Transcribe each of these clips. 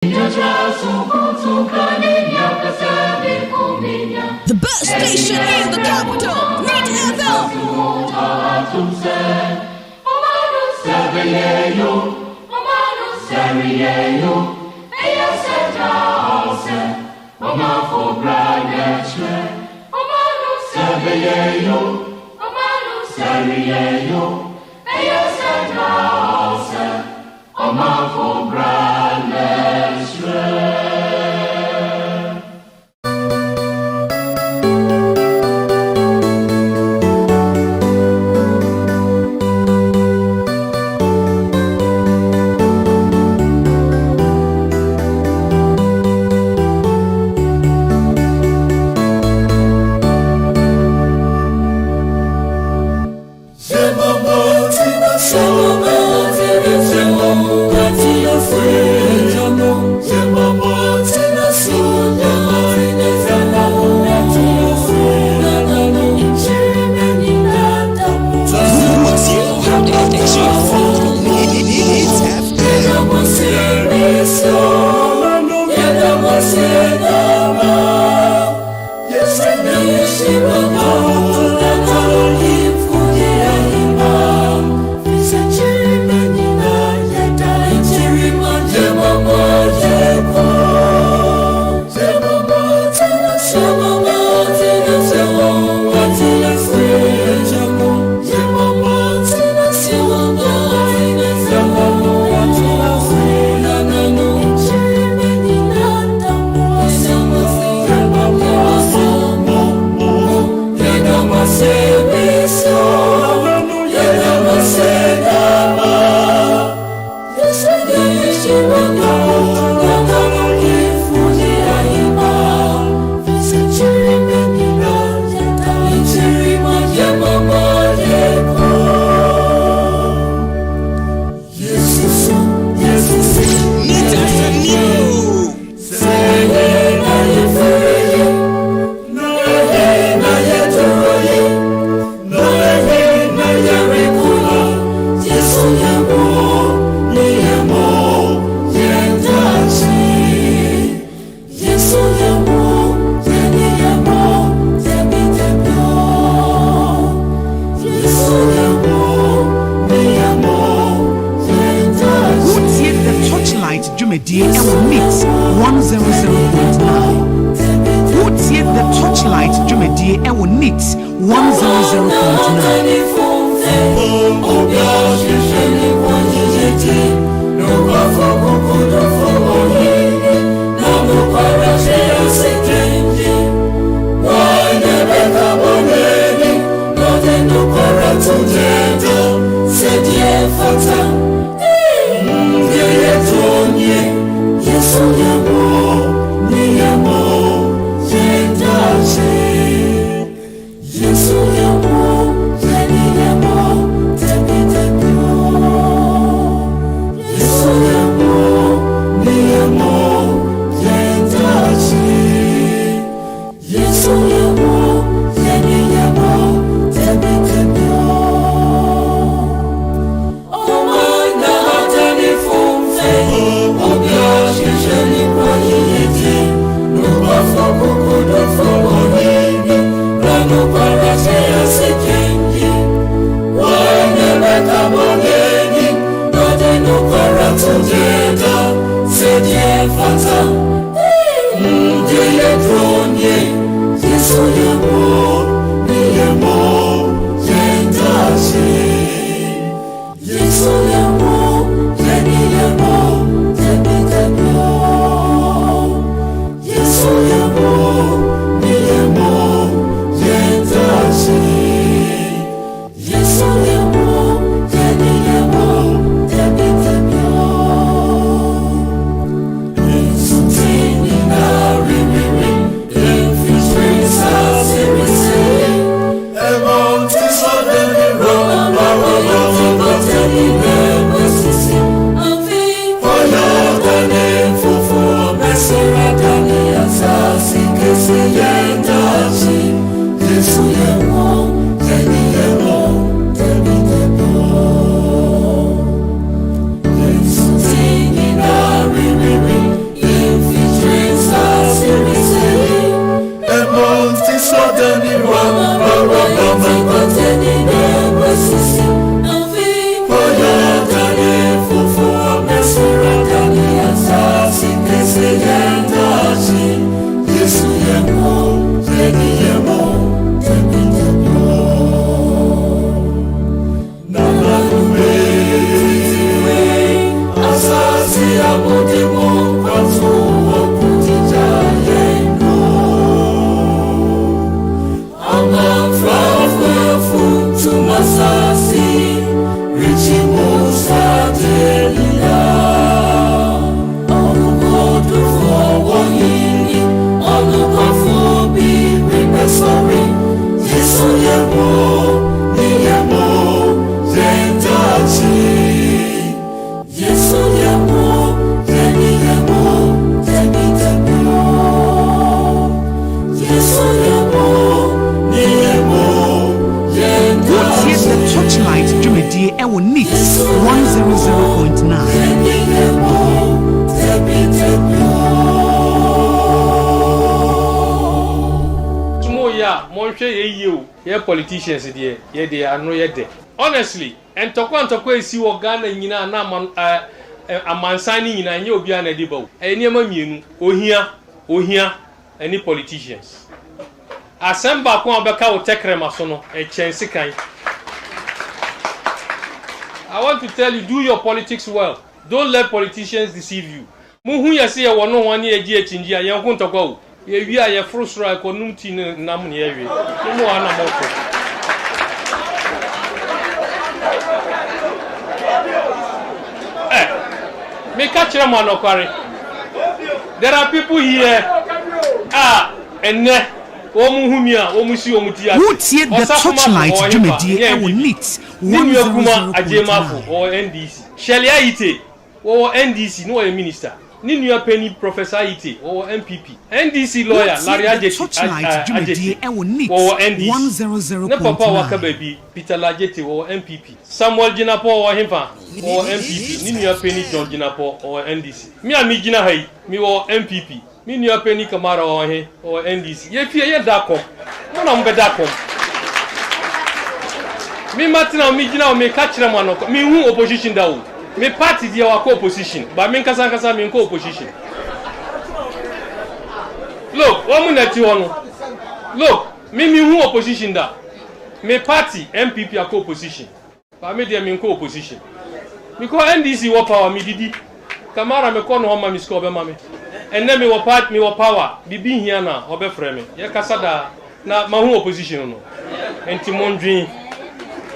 The best station in the capital, Meet FM. The Torchlight Jumedi and will knit 'Cause you, politicians, dear, I know yet. Honestly, and Tokwa see what Ghana in a man signing in you'll be an edible. Any man, here, any politicians. Assemble Kwambaka will take Remasono, a chance kind. I want to tell you, do your politics well. Don't let politicians deceive you. Muhu ya see one no 1 year chinjia yan kun toko. Ye wi a ye frustra ko numti nam ne ye wi. Mu ana moko. Me catch them on okware. There are people here. Enne Omuhumia, Omusi Omutia. The Torchlight Jumedi will meet AGYEMAN or NDC. Shelia Ite or NDC, no a minister. Ninuya Penny Professor Ite or MPP. NDC lawyer Laria Jeti or NDC. No Papa Wakababy, Peter Lajeti or MPP. Samuel Jinapo or Himpa or MPP. Ninuya Penny John Jinapo or NDC. Me and me Jina Hay, me or MPP. Me Ninuya Penny Kamara or NDC. Ye fear ye dako. No number dako. Me Martina me Jina me catch them one. Me who opposition down. Me party dia wa co-opposition, but me kasa me co-opposition. Look, woman that you want. Look, me who opposition da. Me party MPP a co-opposition, but me dia me co-opposition. Because NDC wa power me didi. Kamara me kono homa me score be mame. And then me wa part me wa power. Bibi here na obe frame me. Ye kasa da na ma who opposition no. Enti mondwin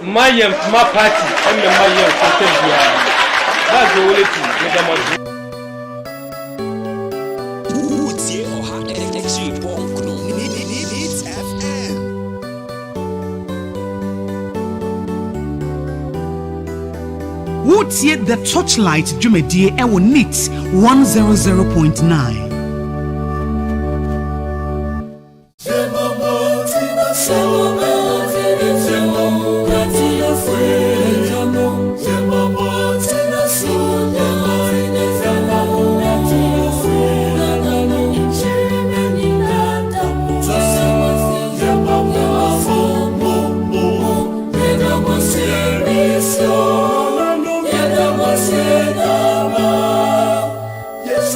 my party and my content. That's the only thing. Woodsie the Torchlight Jumedi Ewo Neat 100.9. Yes,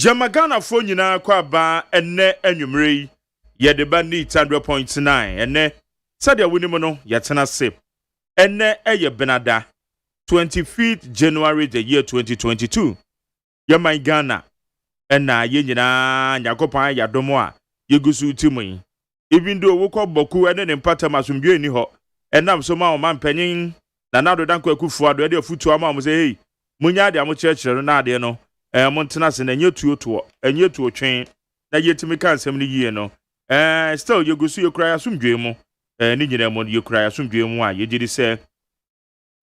Jamagana fo nyina kwa ba enne anwumre ye de ba ni 100.9 enne sadia wonimu no yetena se enne eye benada 25th January the year 2022 ye man Ghana enna ye nyina nyakopan yadomo a yegusu timu even though wokọ boku ene ne mpatam asomdwe ni ho enam so ma o man panyin na nado danko akufu ado de afutu ama mo say hey munya de amo church na ade no montena se na nyetuo enyetuo twen na yetimi kan sem ni yie no still yegusu yekura asomdwe mu ni nyina mo yekura asomdwe mu a yegidi se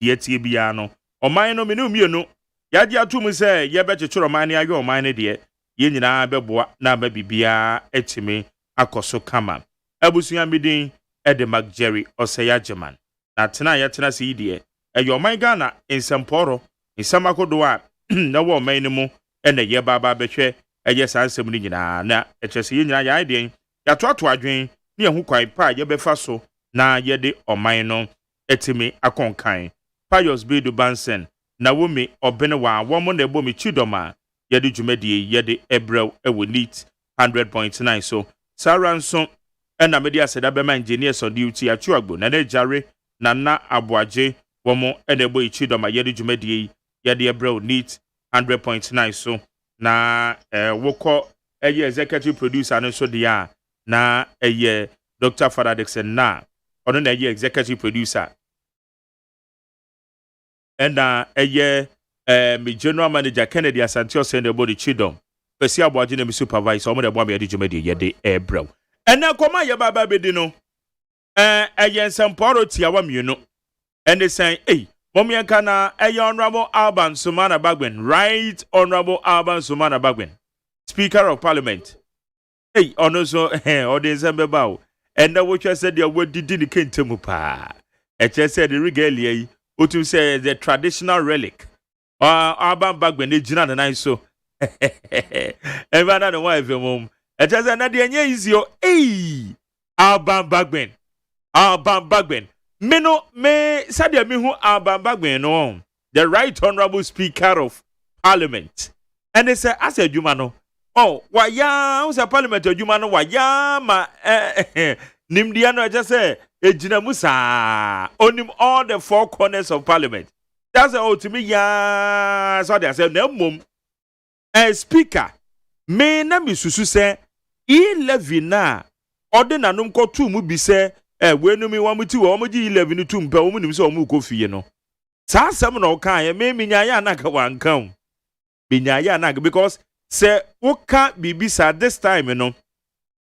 yetie bia no oman no menu mienu yadi atum se yebechechoro man ne aye oman ne de ye nyina beboa na ba bibia etimi akoso kama abusuya midin Edemak Jerry OSEI AGYEMAN na tena yetena se yide oman Ghana ensemporo ensamakodo a na wo oman ne mu ene ye baba behwe eye sansem ni nyina na echese ye nyina ya den ya toato adwen ne ehu kwan pa ye befa so na ye de oman no etimi akonkan Pius Bedu Bansen na womi obenewa womo na ebomi chidoma ye de dwumadie ye de ebrew ewo neat 100.9 so saranso ena media seda bema engineers on duty atuagbo na jare na aboaje womo ena ebo chidoma ye de dwumadie ye de ebrew neat 100.9 so na woko eye executive producer no so dia na eye Dr. Father Dixon na ono na eye executive producer ena eye mi general manager Kennedy Asantio send the body chidom pesi aboaje na mi supervisor omo de bo me de dwumadi ye de ebrew ena koma ye baba bedi no eye nsemporo tiawa mienu ene say Momi kana Honorable Alban Sumana Bagwen, Right Honorable Alban Sumana Bagwen, Speaker of Parliament. Onoso audience mbebao. And that what you said your word did Kentemupa. Just said the regalia, to say the traditional relic. Alban Bagwen, the Jina and I so. Ever another wife, mom. Just another easy. Alban Bagwen. Alban Bagwen. Me sadia mi hu abambagben no the right honorable speaker of parliament and they say as adwuma no waya us parliament adwuma no waya ma nimdia no just say ejina musa onim all the four corners of parliament. That's the to me ya so they say na mom speaker me na mi susu say E11 na ode nanom kotu mu bi say wenu mi wa muti wo moji 11 tu mpa wo nim say wo mu kofie no sa asem na o kan ye me minya ya na ka wankan minya ya na because say woka bibisa this time no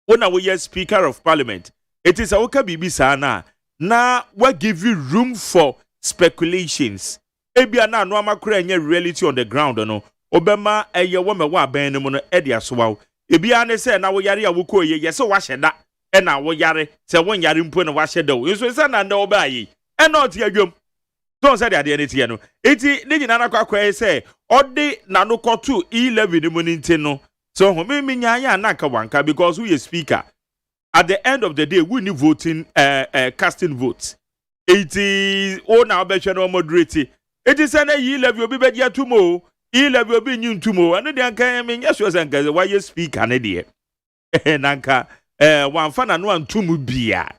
when we are speaker of parliament it is a woka bibisa na we give you room for speculations ebia na no amakura enye reality on the ground no obema eye wo me wa ban no no e dia so wa ebia ne say na wo yare a wo koye ye se wa hyeda e na wo yare se won yare mpo na wa hyeda wo so say na nda oba yi e na oti adwom don say dia ne tie no eti ne nyina na kwakwa say odi na no kotu 11 mu nti no so ho me nya ya na ka wanka because we speaker at the end of the day we need voting casting votes eti o na obehwe no moderate eti say na 11 obi be dia tumo 11 obi nyi ntumo anu de anka me nya so say anka why speaker ne de nanka wanfa na no antumu bia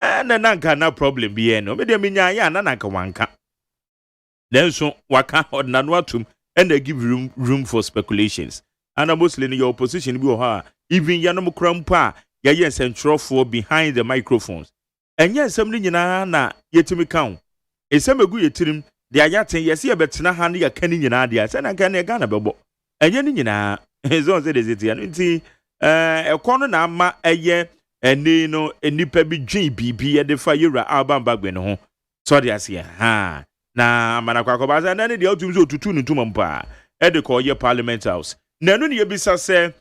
na nanka na problem bia no me de me nya ya na nanka wanka then so waka na no atum and they give room for speculations and mostly in your opposition bi ho even yanom krampa ya yes centrofo behind the microphones and yes some nyina na yetimi kan esem egu yetirim de ayaten yes ye betena ha na ya kan nyina de ase na kan na Ghana bebo enye ni nyina zo se de zetia nti ekono na ama eye eni no enipa bi dwen bibi ye de fa yura albamba gbe no ho so de ase ha na manakwa ko baza na ne de otum so tutu ntum mpa e de ko ye parliament house na no ne ye bisa say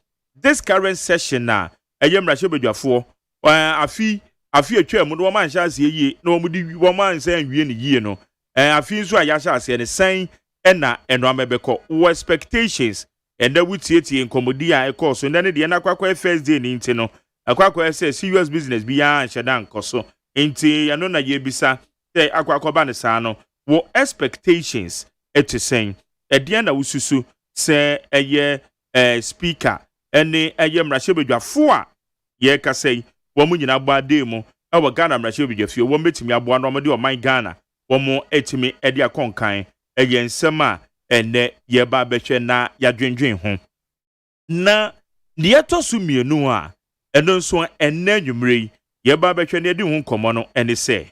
this current session na eye mrahye bedwafo afi atwa mu no man sha ase yie na omu di wo man say anwie ne yie no afi nso aya sha ase ne san na eno amebeko wo expectations and that we tie nkomodi a ekọ so na ne de na kwakwa first day ni nti no akwakwa say serious business bi ya nheda nkoso nti ya no na ye bisa say akwakwa ba ne sa no wo expectations etiseng edian na wususu say eye speaker ene eye mrahye bedwafo a ye ka say wo mu nyina gba dey mu e wo Ghana mrahye bedwafie wo metimi aboa no mo de o man Ghana wo mu etimi e de akonkan eye nsem a ene ye ba behwe na ya dwendwen ho na ne to so mienu a eno nso ene nwumre ye ba behwe na de ho komo no ene say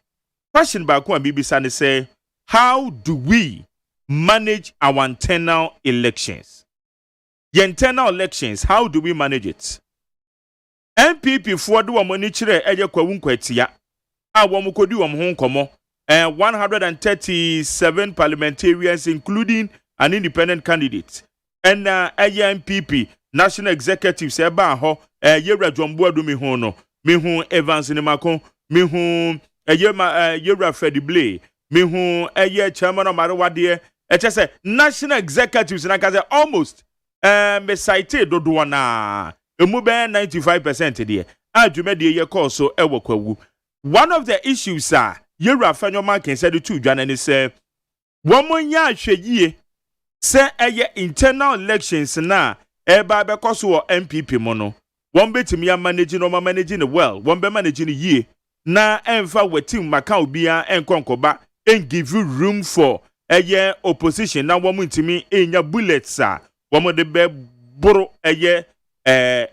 question ba ko a bibisa ne say how do we manage our internal elections? The internal elections, how do we manage it? MPP for do money chire eje kwawu nkwatia a wo mkodi wo ho nkomo 137 parliamentarians including an independent candidate and MPP national executives eba ho yewra dwomboadu mi ho no mi hu Evans ni mako mi hu yewra Fred Blay mi hu chairman of Marwade say national executives na ka say almost me cite dodo na emu be 95% there adwuma de ye call so ewo kwawu. One of the issues yewra Fanyoma can say the two dwan ni say womonya ahweyie say internal elections na eba be koso MPP mo no won betimi manage no managing well won be managing ye na emfa wetim maka obia enkonkoba and give you room for opposition na womu ntimi enya bullets womu de be boro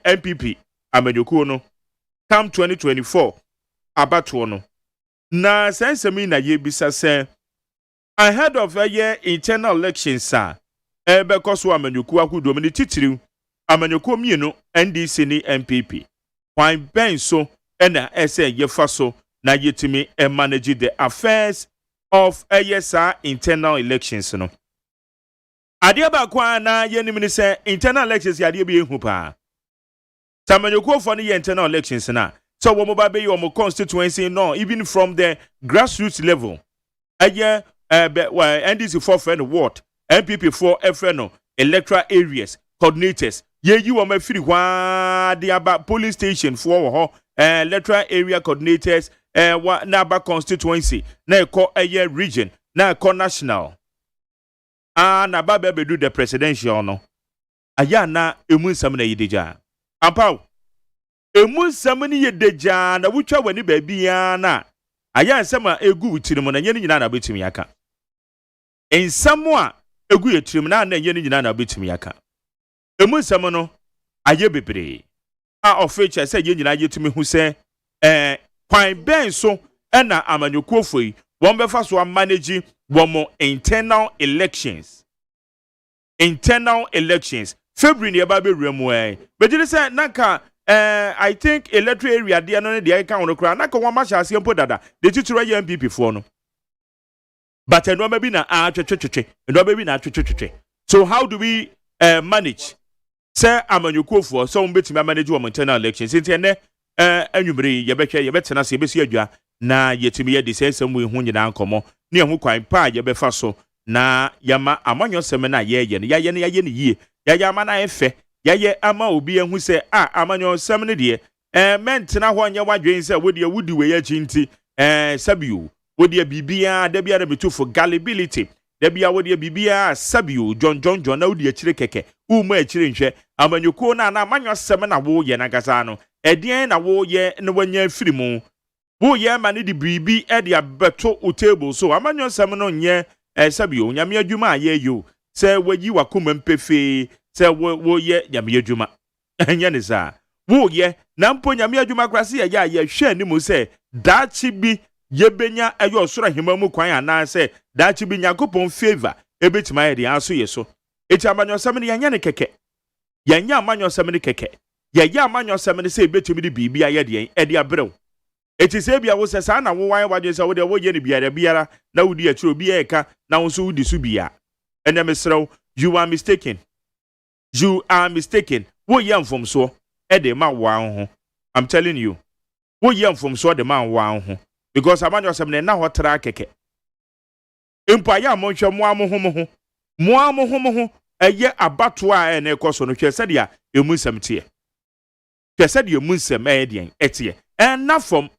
MPP amanyoko no come 2024 abato no na sense me na ye bisa say ahead of internal elections ebe koso amanyoko akudo me titiriw amanyoko mienu NDC ni MPP kwan ben so na ese ye fa so na yetimi manage the affairs of internal elections no adia ba kwa na yenim ni say internal elections ya adia bi ehu pa tamanyoko for the internal elections na so wo mo ba be your constituency no even from the grassroots level NDC for friend ward MPP for FNO electoral areas coordinators ye you wo ma firi kwa the about polling station for ho electoral area coordinators na ba constituency na eko region na eko national na ba be do the presidential no aya na emu nsam na yideja ampaw emu nsam ni yideja na wutwa wani ba bia na aya nsɛm a egu wutirim na nyɛ nyina na betumi aka nsɛm a egu yetirim na nyɛ nyina na betumi aka emu nsɛm no ayɛ bebree a ofeche sɛ yɛ nyina yɛtumi hu sɛ kwan bɛn so ɛna amanyɔkuofo yi wɔn bɛfa so manage wɔn internal elections February ne ba be mu but you say naka I think electoral area there no dey kan wono kra naka wɔn ma hyɛ ase mpo dada de titiro yɛ MPP fo no but ɛnɔma bi na atwetwetwe ɛnɔma bi na atwetwetwe so how do we manage say amanyɔkuofo so wɔn betumi manage wɔn internal elections nti ɛnɛ anwumre yɛbɛhwɛ yɛbɛtena se yɛbɛsi adwa na yɛtumi yɛ de sɛnsɛm wo hu nyina nkɔmɔ ne ɛho kwan pa yɛbɛfa so na yama amanyɔsɛm na yɛyɛ no yɛyɛ ne yie yɛyɛ ama na ɛfɛ yɛyɛ ama obi ehu sɛ amanyɔsɛm ne deɛ mentena hɔ nyɛ wadwen sɛ wo deɛ wudi we yɛchi nti sabio wo deɛ bibia da bia na betufo gullibility da bia wo deɛ bibia sabio John na wo deɛ akyire kɛkɛ wo mu akyire nhwɛ amanyɔko na amanyɔsɛm na wo yɛ na gasa no ɛdeɛn na wo yɛ na wanya firi mu wo yɛ ma ne de bibi e de abeto o table so amanyɔsɛm no nyɛ sabio nyame adwuma a yɛ yo sɛ wayi wakoma mpefe sɛ wo yɛ nyame adwuma ɛnyɛ ne saa wo yɛ na mpo nyame adwuma krase yɛ ya hwɛ ni mu sɛ daachi bi yebenya ɛyɛ osoro hema mu kwan anaasɛ daachi bi nyakopon favor ebetima yɛ de aso yɛ so eti amanyɔsɛm no yɛnyɛ ne kɛkɛ yɛnyɛ amanyɔsɛm no kɛkɛ yɛyɛ amanyɔsɛm no sɛ ebetumi de biribi ayɛ de ɛde abrew eti sɛ bia wo sɛ saa na wo wan wadwe sɛ wo de wo yɛ ne biara na wo di akiro bi ɛka na wo so wo di so bia ɛnɛ mesrɛw you are mistaken wo yɛ mfomso ɛde ma wo ho I'm telling you wo yɛ mfomso de ma wo ho because amanyɔsɛm no na hɔ tra kɛkɛ empo ayɛ amonhwɛ mo ho ɛyɛ abato a ɛna ɛkɔ so no hwɛ sɛ dia emu nsɛm teɛ hwɛ sɛ dia emu nsɛm ɛyɛ deɛn ɛteɛ ɛna fam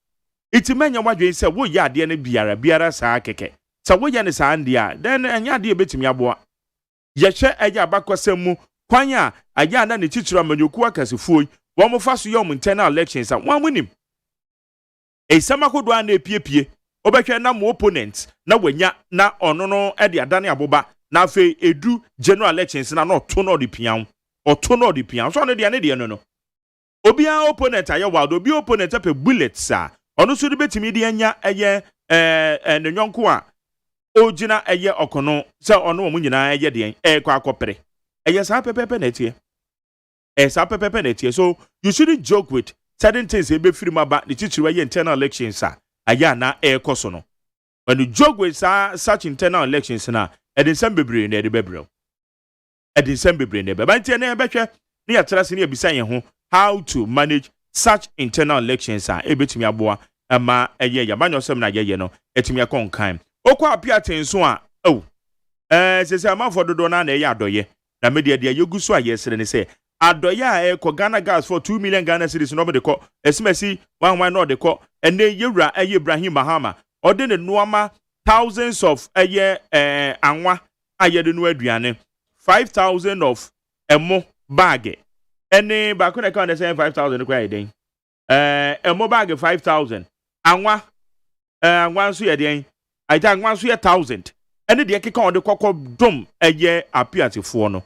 iti menya wadwen sɛ wo yɛ ade ne biara saa kɛkɛ sɛ wo yɛ ne saa ndia then ɛnya ade betumi aboa yɛhwɛ ɛyɛ abakɔsɛm mu kwan a ayɛ na ne titiro amanyoku akasefo yi wɔn mo fa so yɛ wɔn internal elections a wɔn amonim ɛsɛm akodo a na epiepie obɛhwɛ na mo opponent na wanya na ɔno no ɛde adane aboba na afei edu general elections na ɔto no de pian so ɔno de no obi a opponent ayɛ wild obi opponent apɛ bullets a ɔno so de betimi de anya ɛyɛ ne nyɔnko a ogina ɛyɛ ɔkono sɛ ɔno wɔn nyinaa ɛyɛ deɛn ɛkɔ akɔpere ɛyɛ saa pɛpɛpɛ na etie so you shouldn't joke with certain things ebe firi maba the teacher ɛyɛ internal elections a ayɛ na ɛkɔ so no when you joke with such internal elections na ɛde nsɛm bebree na ɛde bɛbrɛw bantie na ɛbɛhwɛ ne yɛtra se ne yɛbisa yɛn ho how to manage such internal elections a ebetumi aboa ama ɛyɛ yabanyɔsɛm na yɛyɛ no etumi akɔ nkan okɔ apia tenso a sese amafo dodo na ɛyɛ adɔyɛ na media de yegu so a yɛsere ne sɛ adɔyɛ a ɛkɔ Ghana gas for 2 million Ghana cedis no de kɔ esimasi wan no de kɔ ɛne yewura ɛyɛ Ibrahim Mahama ɔde ne noama thousands of ɛyɛ anwa ayɛ de no aduane 5,000 of ɛmo bag ɛne ba ko na ka on say 5,000 ko ayɛ den ɛmo bag 5,000 anwa nso yɛ den aita anwa nso yɛ 1,000 ɛne de keka on de kɔkɔ dom ɛyɛ apiatifo no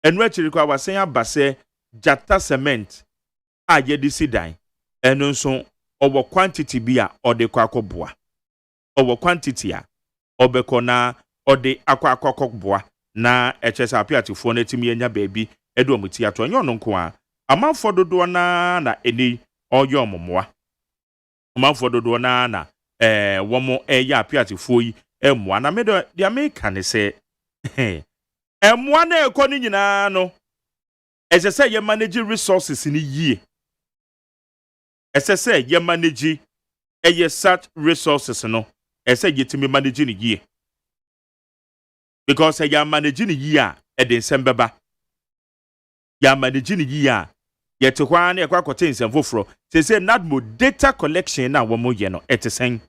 ɛno akyiri kwa wasen abase jata cement a yɛ de sidan ɛno nso ɔwɔ quantity bi a ɔde kɔ akɔboa ɔwɔ quantity a ɔbɛkɔ na ɔde akɔboa na ɛkyɛ sɛ apiatifo no etimi anya baabi ɛde ɔmuti ato nyɛ ɔno nko a amanfo dodo na eni ɔyɛ ɔmomoa amanfo dodo na wɔn ɛyɛ apiatifo yi ɛmoa na me de America ne sɛ ɛmoa na ɛkɔ ne nyinaa no ɛsɛ sɛ yɛ manage resources ni yie ɛsɛ sɛ yɛ manage ɛyɛ such resources no ɛsɛ yɛtumi manage ne yie because ɛyɛ manage ne yie a ɛde nsɛm bɛba yɛ manage ne yie a yɛte hɔ a na ɛkɔ akɔte nsɛm foforɔ sɛ nadmo data collection na wɔn yɛ no ɛte sɛn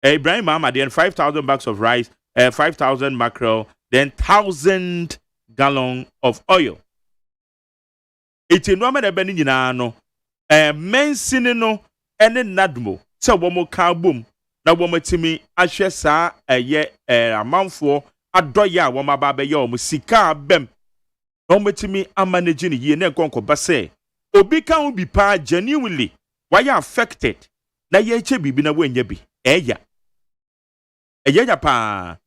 Ibrahim Mahama then 5,000 bags of rice 5,000 mackerel then 1,000 gallon of oil eti no amana bɛ ne nyinaa no mensini no ɛne nadmo sɛ wɔn ka bom na womatimi ahwe saa eye amanfo adoye a womaba be ye o sika bem na womatimi amanage ne yie na nkonkoba se obi ka ho bi pa genuinely why affected na ye che bibi na wanya bi eya pa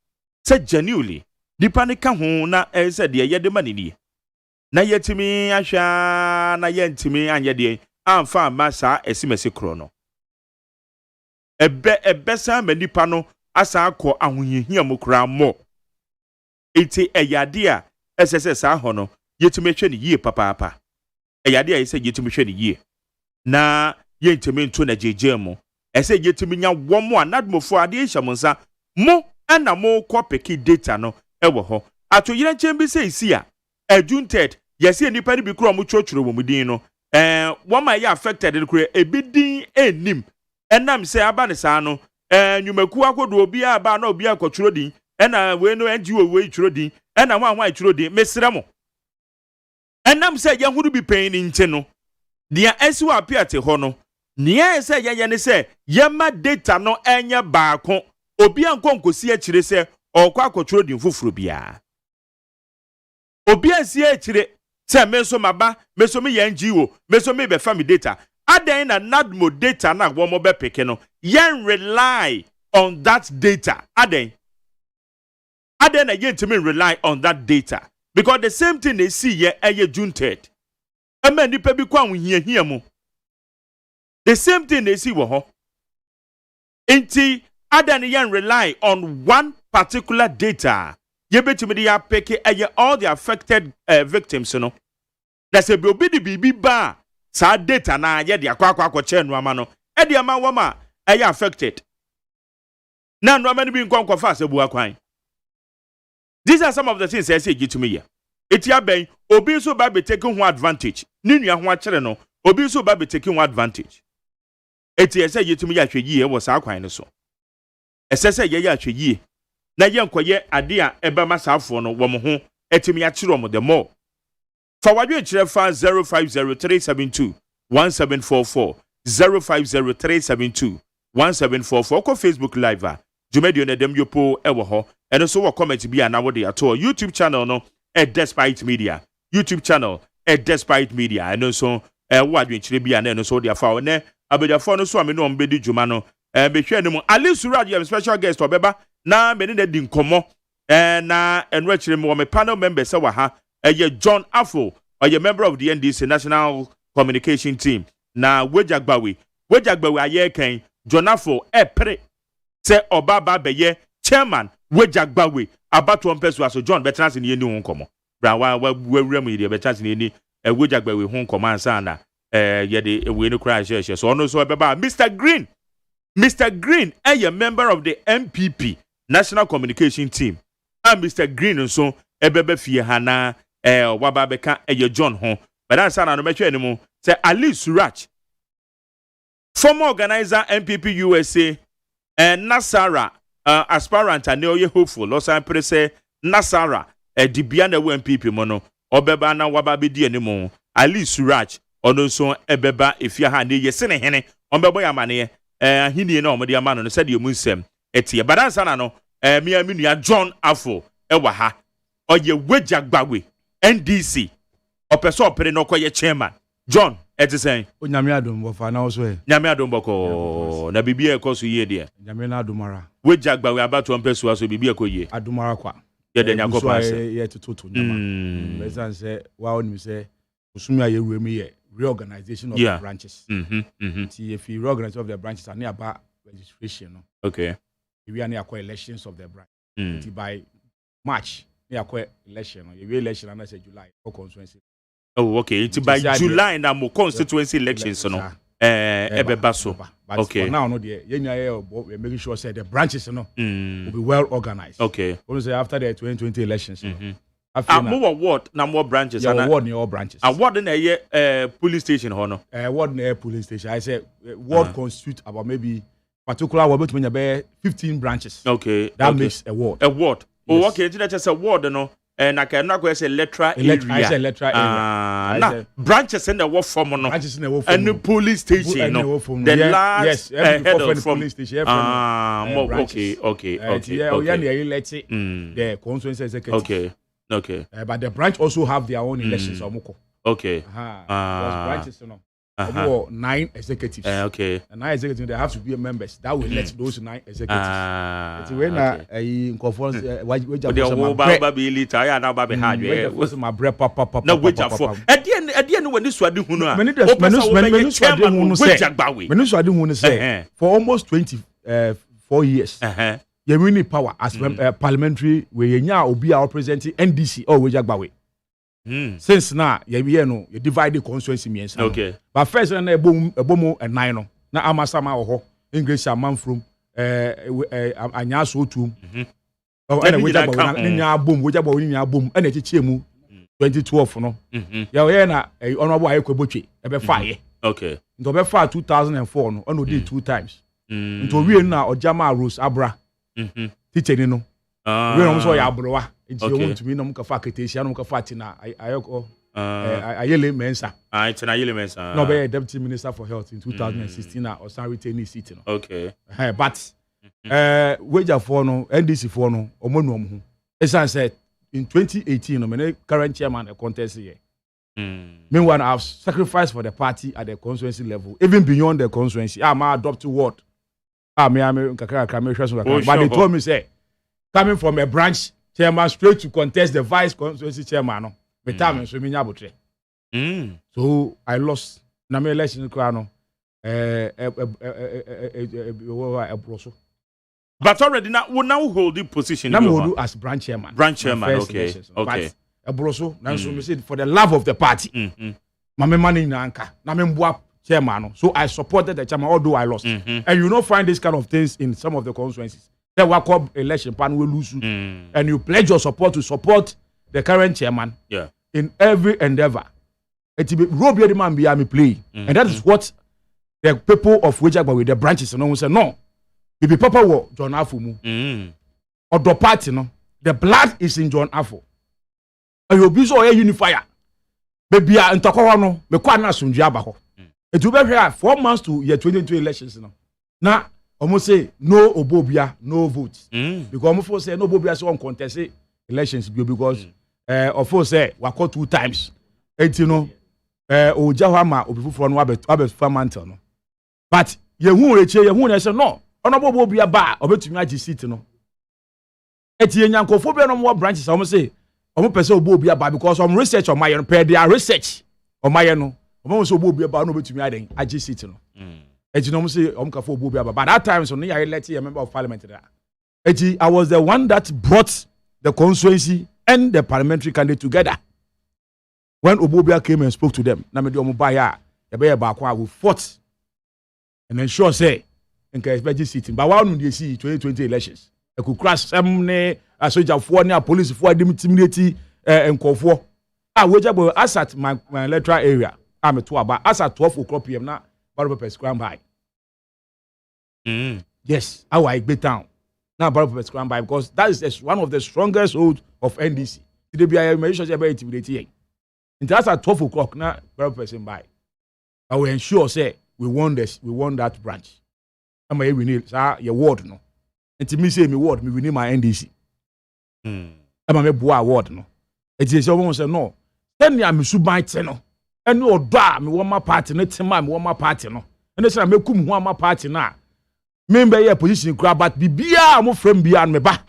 se genuinely nipa ne ka ho na se de ye de manini na yetimi ahwa na yentimi anye de amfa ma saa esimesi kro no ebe sa ma nipa no asa akọ ahohihia mu kra mo enti eyade a esese sa ho no yetimi hwe ne yie papa eyade a ese yetimi hwe ne yie na yentimi nto na jeje mu ese yetimi nya womo anadmofo ade ehyamonsa mo ana mo kopeki data no ewo ho ato yire nchembi se isi a adjunted yesi nipa ni bi kro mo chochuro wo mudin no woma ya affected kro ebidin enim enam se aba ne saa no nyumaku akodo obi aba na obi akoturo din ena we no NGO we churo din ena hwan churo din mesre mo enam se ye huru bi pen ni nche no dia esiwa apiate ho no nia se ye ne se yema data no enye baako obi ankonkosi akire se okwa akoturo din fufuro bia obi asi akire se meso maba meso me ye NGO meso me be family data aden na nadmo data na womo be peke no yen rely on that data aden na yentimi rely on that data because the same thing they see ye eye June 3rd ama nipa bi kwa hia mu the same thing they see wo ho enti aden yen rely on one particular data ye betimi de ya peke eye all the affected victims no na se bi obi di bibi ba sa data na ye de akwa chenu ama no e de ama woma e affected na no ama ni bi nkonko fa asebu akwan. These are some of the things I say to me here. Etia ben obi so ba be taking one advantage ni nua ho akere no obi so ba be taking one advantage etia say to me ya hwe yie wo sa akwan no so esese ye ya hwe yie na ye nkoye ade a eba masafo no wo mo ho etimi ya kire mo the more. For what you fa 0503721744 0503721744 ko Facebook live Jumedio na dem yopo ewo ho eno so wo comment bi ana wo de ato YouTube channel no Despite Media YouTube channel Despite Media eno so wo adwenkyire bi ana eno so de afa ne abediafo no so ame no mbedi djuma no behwe ne mu Ali Suraj am special guest obeba na me ne di nkomo na eno akire mu wo me panel member se wa ha John Afo, a member of the NDC National Communication Team. Na Wejagbawe aye ken John Afo pre se obaba beye chairman Wejagbawe abatu onpesu aso John betrans ni eni ho nkomo. Bra wa wurem yi de betrans ni eni Wejagbawe ho nkomo ansa na ye de we no cry share so ono so beba Mr Green a member of the MPP National Communication Team. And Mr Green so ebebe fie hana waba beka John ho but answer na no metwe enimu say Ali Suraj former organizer MPP USA Nasara aspirant and oye hopeful Los Angeles Nasara dibia na MPP mo no obeba na waba be di enimu Ali Suraj ono so ebeba efia ha ne yesene hene onbebo ya mane hini na omode ama no said mu nsem etie but answer na no me nua John Afo ewa ha oye Wejagbawe NDC opeso opere no koye chairman John etisen onyame adom bofa na oso e nyame adom boko na bibia ekoso ye de nyame na adomara Wejagbawe abato ompeso aso bibia koye adomara kwa ye de nyakopa se ye tututu nyama besan se wa onim se osumi aye wurem ye reorganization of the branches ti if you reorganize of the branches and about registration no okay we are near elections of the branch by March near election we election and I say July for constituency. Oh okay it's by July na mo constituency elections no ebeba so okay now no there we making sure say the branches no will be well organized. Okay we say after the 2020 elections more ward na more branches and ward near all branches and ward na police station ho no ward near police station I say ward constitute about maybe particular ward between 15 branches. Okay that makes a ward. Oh yes. Okay, it's just a ward no and I cannot go say electoral area. Now branches in the work from no. Branches in the work from and the police station. No. The last head of police station. Okay. The constituency executive. Okay. But the branch also have their own elections. Okay. Branches, 9 executives. Okay. And 9 executives, they have to be members. That will elect those 9 executives. It's when in conference, my bread, papa. No, which are for. At the end, when this was the for almost 24 years. You really power as parliamentary. We now be our presenting NDC or Wejagbawe. Since now, you divide the constituency means. Okay. But first, a boom and 9. Now, Amasama or English, a man from Anyaso to. Oh, and we have boom, which are boom, and it's Chimu 2012. No, Yana, a honorable Equabuchi, about 5. Okay. Into about 5 2004, no, only did 2 times. Into we now or Jama Rose Abra. Teaching, no. We don't say Abroa. It's your own to me, no Mukafakation, no Mukafatina. I yell mensa. It's an yellow mensa. No, be Deputy Minister for Health in 2016 or some retaining seat. Okay. But wager for no, NDC for no, or Monum. As I said, in 2018, no, current chairman a contest here. Meanwhile, I've sacrificed for the party at the constituency level, even beyond the constituency. I'm adopted ward. But they told me, say, coming from a branch chairman straight to contest the vice constituency chairman. So I lost. Name election crown. But already now hold the position. Now hold as branch chairman. Branch chairman, okay. But a broso. Now so me say for the love of the party. Mame money nanka. Name chairman. So I supported the chairman, although I lost. And you don't find this kind of things in some of the constituencies. They work up election pan will lose. And you pledge your support to support the current chairman in every endeavor. It will be Robbie the man behind me play. And that is what the people of Wejagba with the branches and no say no. If the papa war John Afumu or the party, no, the blood is in John Afu. And you'll be so a unifier. Baby, and Tokoro, me kwana sunjabaho. It will be here 4 months to year 2022 elections. Now, almost say no Obobia, no votes. Because almost say no Obobia so on contest elections because of course say we call 2 times. And you know, Ojahama Obifu from Wabet Famantel. No. But you won't say no. Honorable Obobia bar or to me seat no. Etienne Yankophobia no more branches. Almost say almost person Obobia bar because some research on my own their research on my own. Almost Obobia bar no to me adding I just sit no. You know, say Omkafo Bobia, but that time, so I elected a member of parliament there. I was the one that brought the constituency and the parliamentary candidate together. When Obobia came and spoke to them, Namediombaya, we fought and ensure say, in case sitting. But why don't you see 2020 elections? I could crash some a soldier for near police for intimidate and call for. I wait about us at my electoral area. I'm a 12, but as at 12 o'clock PM now, Barber scram by. Yes, I get down. Now Barber scram by because that is one of the strongest hold of NDC. Today be I mentioned about intimidate. And that's at 12 o'clock now Barber by. I will ensure say we won that branch. I'm a win your ward no. And to me say me ward me win my NDC. I'm a boa ward no. It is someone say no. Then ya me subai no. And no da me want my party no tema me want my party no. And they say me kum want my party na. Me be your position kra but bibia mo frame bia me ba.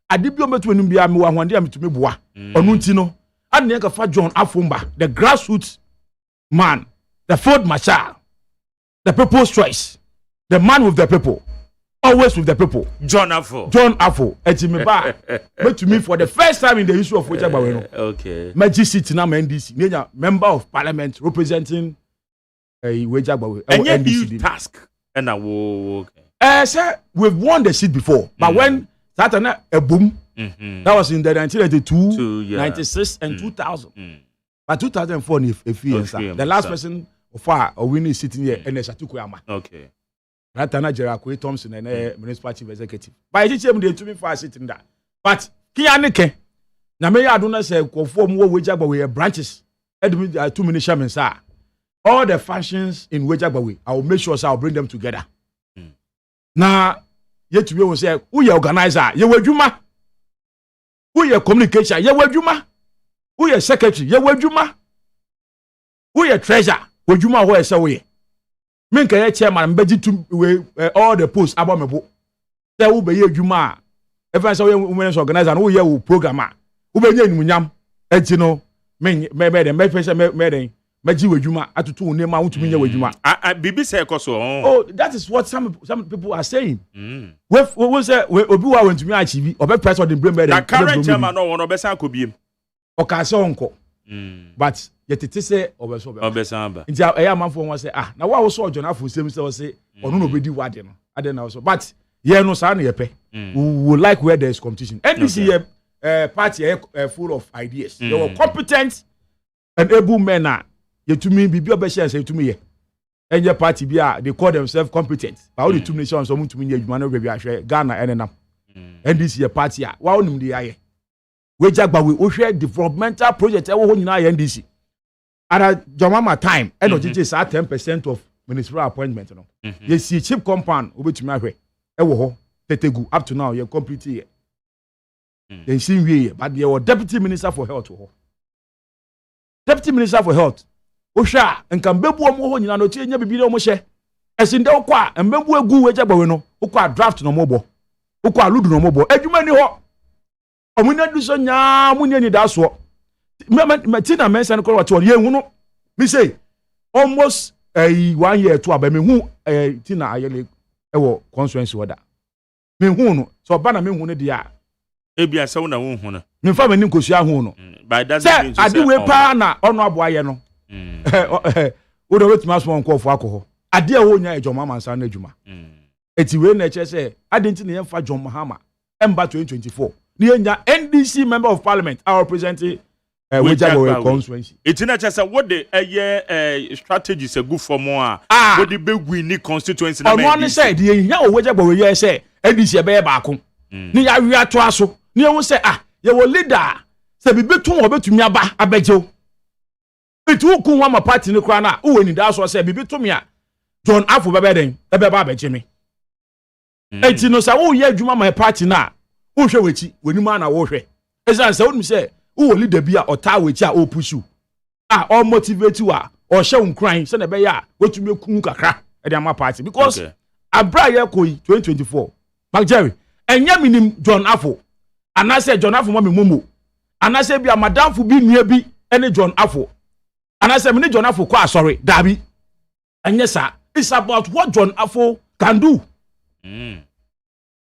Ade bi o metu enum bia me wa hwande am to me boa. Onu nti no. Ade ne ka fa John Afumba, the grassroots man, the Ford Marshal, the people's choice, the man with the people. Always with the people. John Afo. But to me, for the first time in the history of Wejagba, okay. Magic City now NDC, member of parliament representing Wejagba. And yet you task. And I will. Sir, we've won the seat before, but when that a boom, that was in the 1992, 96, and 2000. But 2004, if the last person of far or winning sitting here, and Satukuyama. Okay. Ratana Jerakwe Thompson and municipal chief executive. By the time they to me for sitting there. But Kianike, na me ya do na say kofo mo wejagba we branches edumi 2 minutes shaman sir all the functions in wejagba I will make sure I'll bring them together na yet we will say who your organizer ye wadwuma who your communication ye wadwuma who your secretary ye wadwuma who your treasurer wadwuma ho ese we me nka ye chairman mbeji to all the posts about me bo say who be ye adwuma everyone say we organizer who ye programmer who be nye nyam enti no me meji wadwuma atutu unema untumi nye wadwuma bibi say ekoso oh that is what some people are saying we say obi wa wantumi achieve obe press on the brain the current chairman no one obesan akobiem o ka say onko but yetete say obesan ba nti eya manfo won say na wa wo so ojo na afo sem say onu no bedi wade no ade na so but ye no sa na ye pe we would like where there is competition NDC party full of ideas they were competent and able men yetumi bibi obehia say yetumi ye enye party bia they call themselves competent but all the two nations so mutumi nye adwuma no bia ahwe Ghana enenam NDC ye party wa onim de aye we jagba we ohwe developmental project e wo ho nyina ye NDC at Jomama time and ojeje sa 10% of ministerial appointment no ye see chief compound obetumi ahwe e wo ho tetegu up to now ye complete ye they see we but they were deputy minister for health ho deputy minister for health ohwa nka mbebu omo ho nyina no tie nya bibire omo hye esinde okwa mbebu egu wejagba we no okwa draft no mobo okwa ludu no mobo adwuma ni ho omunya du so nya munya ni da so tina mention ko what ye hu no me say almost 1 year to aba me hu tina ayele ewo constituency order me hu no so ba na me hu no dia ebia se wo na wo hu no me fa me ni nkosua hu no by that means ade we pa na ono abo aye no wo do wetima so nko fo akọ ade a wo nya ejoma mansa na adwuma eti we na eche se ade nti na ye fa John Mahama emba 2024 ni enya NDC member of parliament our representing Wejagba constituency eti na eche se wo de strategies egu for mo a wo de begui ni constituency na me ono say de enya o Wejagba we ye se NDC be ba ko ni ya wi ato aso ni e wo se ye wo leader se bibetun obetumi aba abejew itu ku wa ma party ni kra na wo ni da so se bibetumi a John Afo bebeden ebeba abeje me enti no sa wo ye adwuma ma party na wo hwe wechi wenima na wo hwe ezan se wo se wo leader bi a ota wechi a o pushu o motivate you a o hye unkran se na be ya wetumi ku kakra e de ama party because abra ye koi 2024 Mark Jerry enya minim John Afo anase John Afo mo momo anase bi a madam fu bi nua bi ene John Afo anase me ni John Afo kwa sorry dabi enya sa it's about what John Afo can do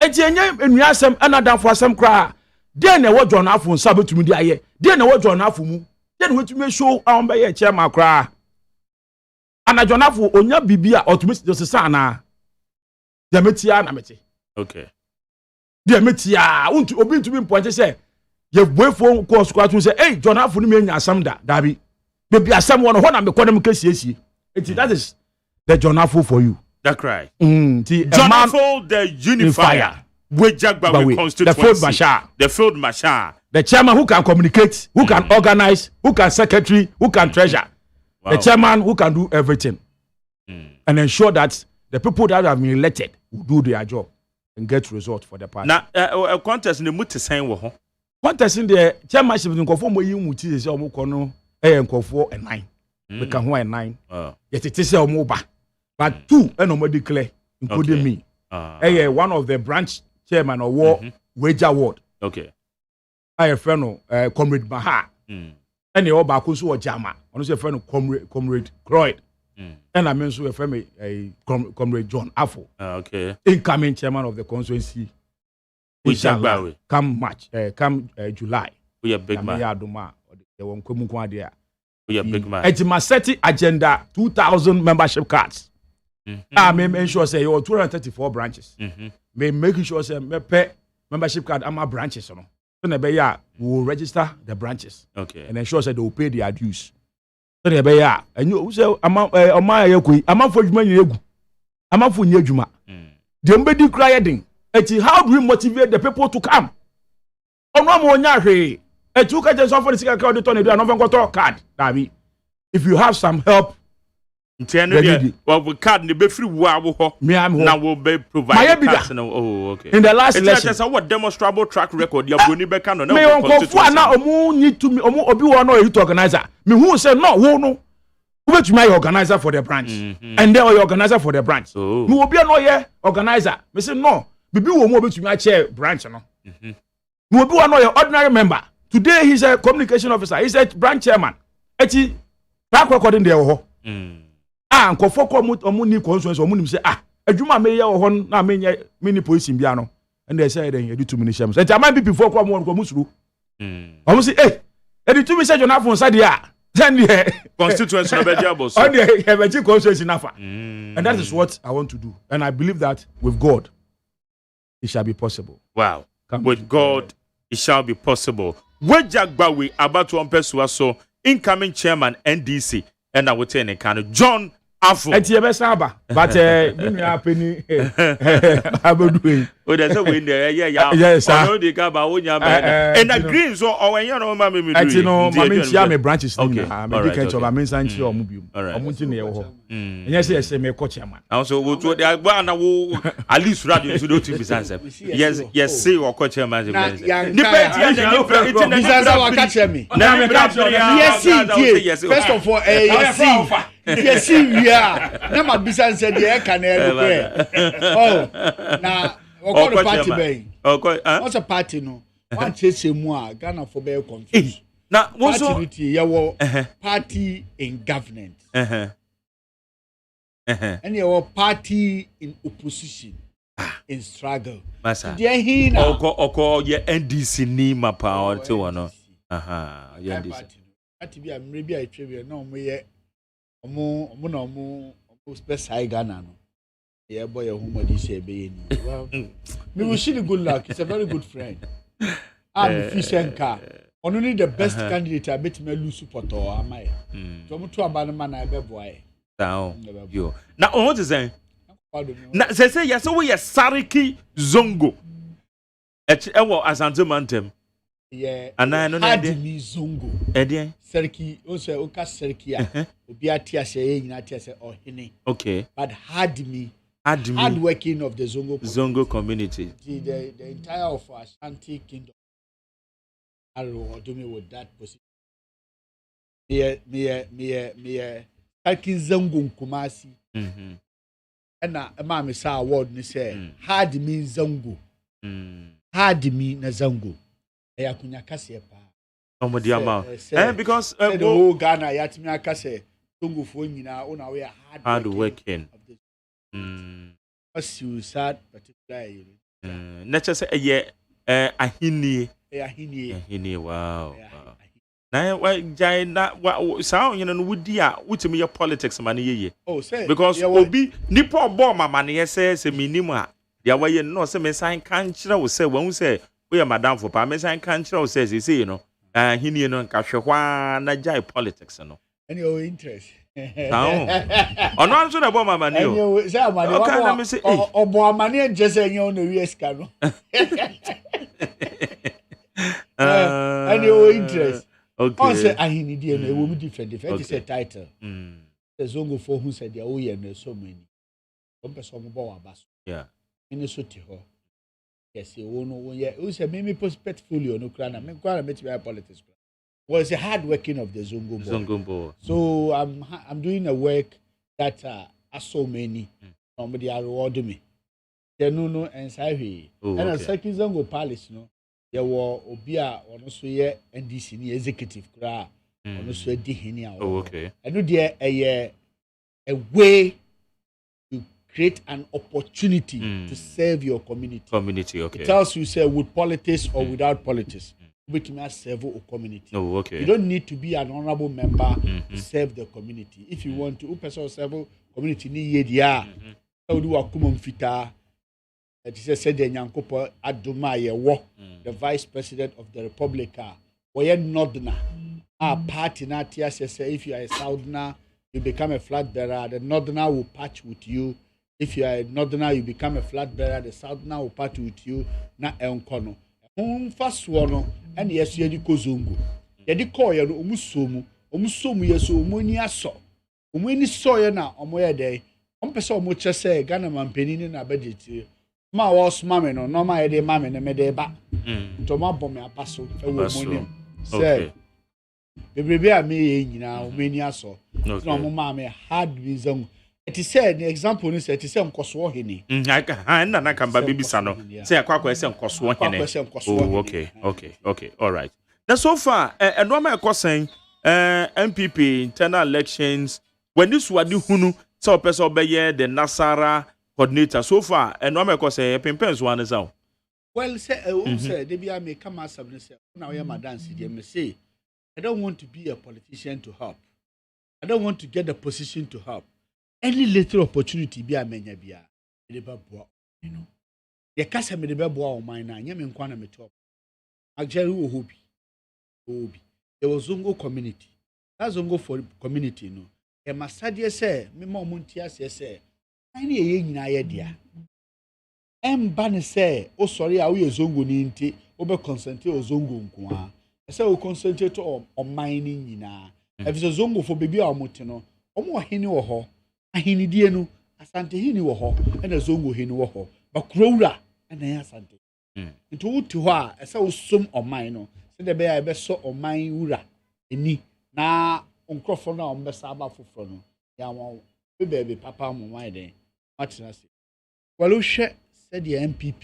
enti enya enua asem anada fo asem kra de na wo John Afo nsa betumi di aye de na wo John Afo mu de na wetumi show awon be ye chairman kra ana John Afo onya bibia otumi sesa na de metia na meti okay de metia obi ntumi mponche se ye boyfo ko squat say hey John Afo ni me nya asam da dabi baby asam won ho na me kodem kasiesie enti that is the John Afo for you that cry John Afo the unifier Wejagba we constituency the field marshal the chairman who can communicate who can organize who can secretary who can treasure the chairman who can do everything and ensure that the people that have been elected will do their job and get result for the party. Now, a contest in the muti saying wo contest in the chairmanship in Kofo mo yi muti say omo kono Nkofo 9 we can ho 9 yet it is omo ba but 2 and omo declare including me one of the branch chairman of war Wager Ward okay I friend comrade Baha and the oba ko so o jama ono say friend comrade Croyd and I mean so a friend comrade John Afo okay incoming chairman of the constituency Wejagba come March come July we a big man ya adoma the won kwemu kwa de a we a big man etima set agenda 2000 membership cards me ensure say you 234 branches me making sure say me pay membership card ama branches no so na be ya we will register the branches okay and ensure say they will pay their dues so na be ya enyo say ama yakoi ama fo dwuma nyegu ama fo nye dwuma de mbedi kra yedin eti how do we motivate the people to come ono ma onya hwe A two catches off for the second card, the Tony, and over card. Dabi. If you have some help, well, we card the be free wow. Me, I'm home. Now will be provided. Oh, okay. In the last election, it's what demonstrable track record. You're going to be can me on Kofu now. Omu need to me. Obi wano youth organizer. Me who say no, who no. Who bet my organizer for the branch, and they are organizer for the branch. Me will be no yeah organizer. Me say no. Bibi wo mo bet me chair branch no. Me will be one ordinary member. Today he's a communication officer. He's a branch chairman. Eti track recording there ho. Nkofo ko omu ni constituency omu nim say adwuma me ye ho na me nye mini police bia no and they say then you do 2 minutes shams and am be before ko mu suru omu say e 2 minutes na phone say dia then the constituency no be dia boss on the he constituency nafa and that is what I want to do, and I believe that with God it shall be possible. Wow. With God it shall be possible. Wejagbawe about one person so incoming chairman NDC and I would say kind John Afro. Eti ebe saba, but me apeni abodu. Oh, there's a win there. Yeah. Yes, sir. No dey ka ba wonya ba. And the green so or you know ma me do. Eti no ma me chia me branches ni. Me dey catch over me san chia omu biom. Omu nti na ye ho. Enye say me ko chairman. And so we to dey agba na wo at least radio so do to be sense. Yes say o ko chairman. Ni pet ya ni bisansa wa catch me. Na me catch yes. First of all, yes, we are. Na ma bisansa dey ka na e oh, na what the party be? What's a party no? One chase mu a Ghana for be confused. Na wo so party party in government. And your party in opposition. In struggle. Masa. Dey he na oko ye NDC ni mapa o te wono. Ye NDC. Party bi amre bi a twebe na omo ye omo na omo special Ghana no. Yeah, boy, who this be well, me wish you good luck. He's a very good friend. I'm Fishenka. Only the best candidate I bet me lose support or am I? So I'm to abandon man I be boy. Down. Yo. Now what is saying? Na say yes we Sariki Zongo. Ewo Asante Mantem. Yeah. Ana no na de mi Zongo. Ede. Sariki o say o ka Sariki a. Obi atia say nyina atia say ohene. Okay. But hard working of the Zongo community. The entire of Ashanti Kingdom. I do me with that position. Me Taki Zongo Kumasi. And na mama say award ni say hard me Zongo. Hard me na Zongo. Eya kunya kase pa. Omodi ama. Because the whole Ghana yatimi akase Zongo fo nyina una we hard working. What's you sad particularly? Nature say ahini wow. Na wa jai na sa you know wudi a wutimi your politics man ye. Oh say because obi nipa obo mama ne say minimum a dia wa ye no say me san kan kire wo say won say we madam for pa me san kan kire wo say you know ahini no nka hwehwa na jai politics no. Any your interest? Ono anso na bo mama ni o. Say amani wa obo amani en jese yen on the US ka no. Any your interest? Okay. On say ahini die no e wo different is a title. The Zongo for who said they oye no so many. One person mo bo wa baso. Yeah. Ini so ti ho. Yes, you know ye who say me portfolio no kra na me kwa me ti politics. Well, it's a hard working of the Zongo board. So I'm doing a work that are so many. Somebody are rewarding me. They no and say and a second Zongo Palace no. There were Obia or no so ye NDC ni executive kra or no so di hini. Oh, okay. I know there a way to create an opportunity to serve your community. Okay. It tells you say with politics or without politics. Which must serve a community. Oh, okay. You don't need to be an honorable member to serve the community. If you want to, person serve community ni yedia. So do a common fita. It is said the Nyankopo Aduma Yewo, the Vice President of the Republic. We are Northerner. Our party na TSS. If you are a Southerner, you become a flag bearer. The Northerner will patch with you. If you are a Northerner, you become a flag bearer. The Southerner will patch with you. Na enkono. fast one and yes ye di kozongo ye di call ye no omusomu yeso omoni aso omoni soye na omoye dey ompese omo chese Ghana mampeni na budget ma was mame no ma ye dey mame na me dey ba to ma bom me apaso e wo omoni say bebrebe a me ye nyina omoni aso no mo mame hard reason. It is said the example is it is say nkoso hene na kan ba bibisa no say akwakwa say nkoso hene okay all right. Now so far no ma ekosen MPP internal elections when this wadi hunu so person obeye the Nasara coordinator so far no ma ekosen pimpens one is out. Well say say they be me come as say now you madam see me say I don't want to be a politician to help. I don't want to get the position to help. Any little opportunity be a menya bia e be boa you know ye kasa me de be boa o man na nya me nkwa na me top agjeru wo hobi there was Zongo community that Zongo for community no e masade say me ma mo ntia say ani ye nyina ye dia emba ne say o sori a wo ye Zongo ni nti o be concentrate o Zongo nko a say o concentrate o man ni nyina e fi Zongo for baby a mo te no o mo hene wo ho ahinidie no asante hini wo ho na Zongo hini wo ho ba kurowura na ya asante nti wuti ho a ese wo som oman no se de be ya be so oman wura eni na onkrofo na ombesa aba foforo no ya won be papa mo wan den matina se walo hwe se de MPP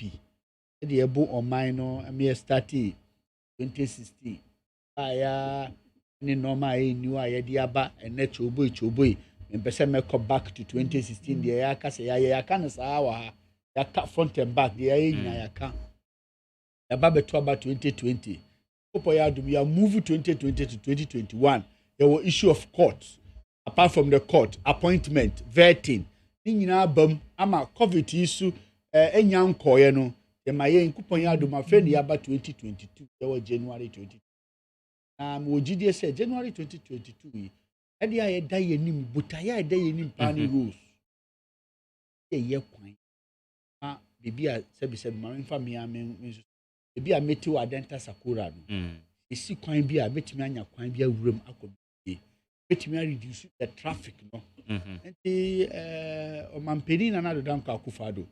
se de ebo oman no me start 2016 aya ni normal enu aye di aba ene choboy mpese me come back to 2016 the ya ka say ya ka no saa wa ya ka front and back the ya nyina ya ka ya ba beto about 2020 opo ya do ya move 2020 to 2021 there was issue of court apart from the court appointment vetting ni nyina bam ama covid issue enya nkoye no e maye nkupon ya do ma friend ya ba 2022 there was January 2022 wo gidie say January 2022 edi aye da yenim butaya da yenim pani rules ye kwan ma bibia sebi ma mfa me ame bibia meti wa denta sakura no esi kwan bia metimi anya kwan bia wuram akobie metimi reduce the traffic no enti o mampeni na do danko akufado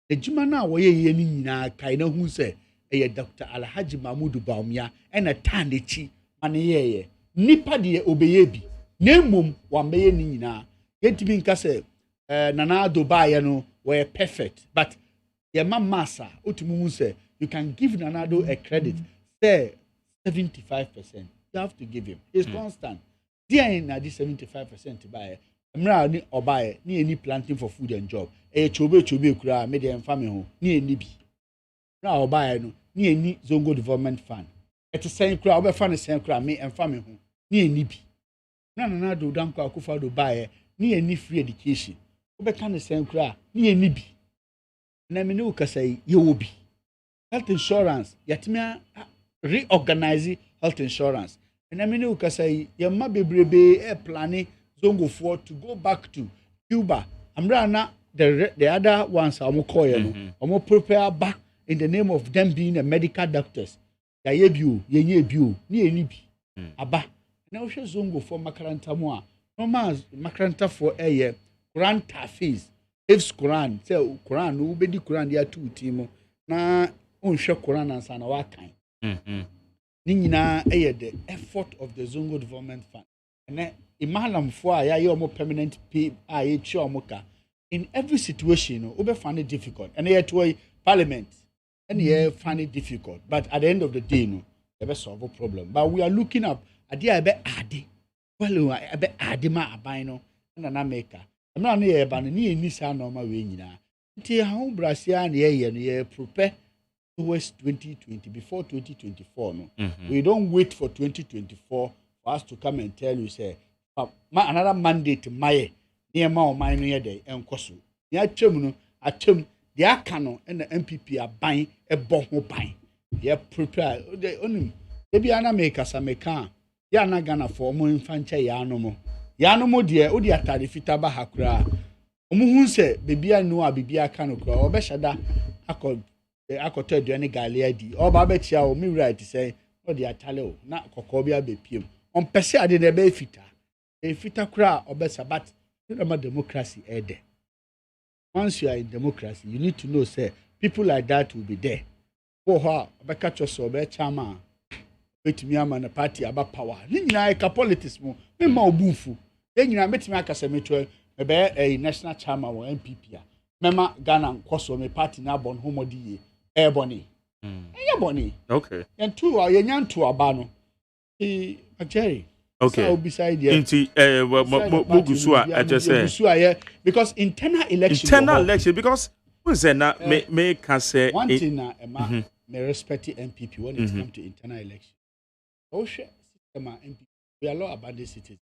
ejuma na wo ye ni nyina kai na hu se eye Dr. Alhaji Mahmudu Baumia ena tandechi ane ye nipa de obeye bi nemum wambeye ni nyina yetimi nka se nana do baye no we perfect but ye massa otumu hu se you can give Nanado a credit say 75%. You have to give him. It's constant. There na the 75% baye mra ni obaye ni eni planting for food and job chobe kura me dem family ho ni eni bi na obaye no ni eni Zongo development fund sen kura obefa ne sen kura me family ho ni eni bi na do danko akufa do baye ni eni free education obeka ne sen kura ni eni bi na me ne ukasai ye obi health insurance yatimia reorganize health insurance na me ne ukasai ye ma bebrebe planning Zongo for to go back to Cuba. Amrana the other ones are more coy, more prepare back in the name of them being a medical doctors. Ye yebu, ni enibi. Aba. Now she Zongo for Makaranta moa. No mas Makaranta for a year. Quran tafis. If Quran, say Quran, who be the Quran ya two timo. Na unshe Quran and sana wakai. Nina the effort of the Zongo Development Fund. And Imalam for ya yomo permanent pay in every situation, we find it difficult. And yet to Parliament, and you find it difficult. But at the end of the day, no, they solve a problem. But we are looking up at the adi. Well, I bet adima abino and an America. I'm not near but near Nissan on my way now. Until home Brasia and ye prepare towards 2020 before 2024. No, we don't wait for 2024 for us to come and tell you say. Another mandate my near my mind near day and Kosu. Ya chum a chum the Akano and the MPP are buying a bomb buying. They prepare the only maybe Anna make us a mekan. Yana gonna for more infantry yanomo. Yanomo dear, Udia Tarifitaba Hakra. Omuhun say, baby I know a bibia canocra or beshada. I called akoto aduane galia di o ba be chia o mi right say o de atale o na kokko bia be piem on pese ade na be fita e fita kura obesa but no democracy there. Once you are in democracy you need to know say people like that will be there for her obeka choso be chama betimi ama na party aba power ni nyina e ka politics mo me ma obufu e nyina betimi aka se metwe me be a national chairman or NPP a mema Ghana nkoso me party na bon homodi ye e boni e boni okay yentu a yenyantu aba no e Jerry okay so beside there inti mogusu a say because internal election because who say na me can say one thing na me respect MPP when it comes to internal election. We are law abiding citizens.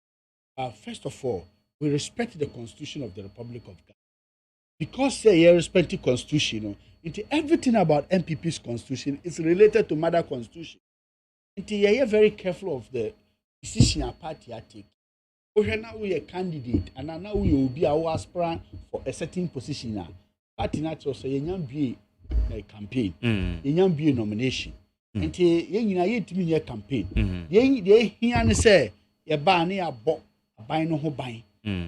First of all, we respect the Constitution of the Republic of Ghana. Because say you respect the Constitution, everything about MPP's Constitution is related to Mother Constitution. You are very careful of the decision a party take. Now we are a candidate, and now we will be our aspirant for a certain position. Party natural so you be a campaign, you be a nomination. Nti yenyina yetimi ye campaign ye hia say ye ba na ya bo aban no ho ban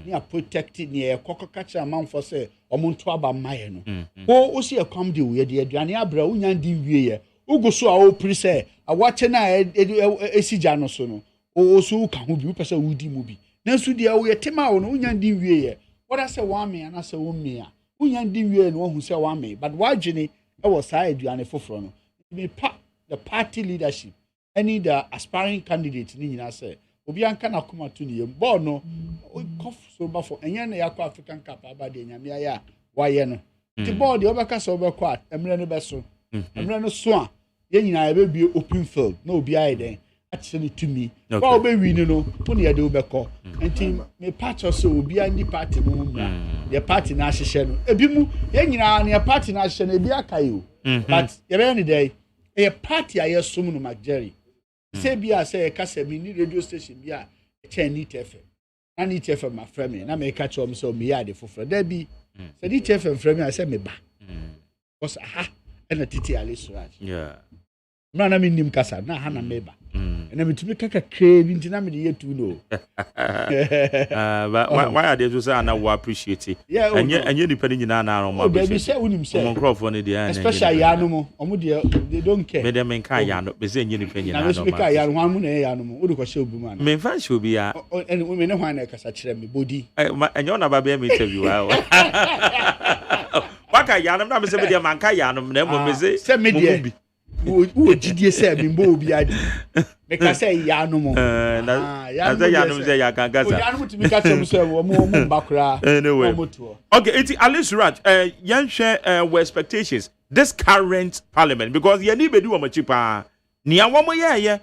na protect ni ye kokka cha manfo say omonto aba maye no o si e kwam de we de aduane abra unya ndi wie ye uguso a o pri say awache na esija no so no o so ka ho bi pese wudi mu bi na so de wo ye tema wo no unya ndi wie ye wada say wa me ana say wo me a unya ndi wie no hu say wa me but wa dwene e wo sa aduane foforo no me pa the party leadership any the aspiring candidate ni nyina say obi anka na koma to ni ball no cough so ba for enye na yakọ African Cup aba de nyame ya wa ye no the ball de obeka so obekọ emre no be so emre no so a ye nyina ya be bi open field na obi aye den atse ni tumi ba obe wi ni no ko ne ya de obekọ enti me patch so obi andi party mu mra the party na ahyehyɛ no ebi mu ye nyina na party na ahyehyɛ no ebi akai o but ye be any day a party I assume no Jerry. Say be I say a cassa mini radio station be a chain need FM. I need FM my friend, I may catch on so me add for there be. Said each FM friend I said me back. Was aha and a titi alice right. Yeah. Man, I mean him cassa, na Hannah Meba. And I'm to make a craving to name the year to know. But why are they to say I now appreciate it? Yeah, and you depending in an hour on my baby say when himself microphone especially Yanumo, they don't care. May them in Kayan, be saying you depending on one animal, who could show woman. May fan should be a and women know why I can me body. And you're not baby interview. Waka Yanum, I'm saying, Mankayanum, never say, send me. Who did you say bimbo bi adi make I say ya no mo ya say ya kan gasa ya no to me catch am say wo mo bakra anyway okay it's Alice Raj yan share our expectations this current parliament because ye ni be do wo chipa nia wo mo ye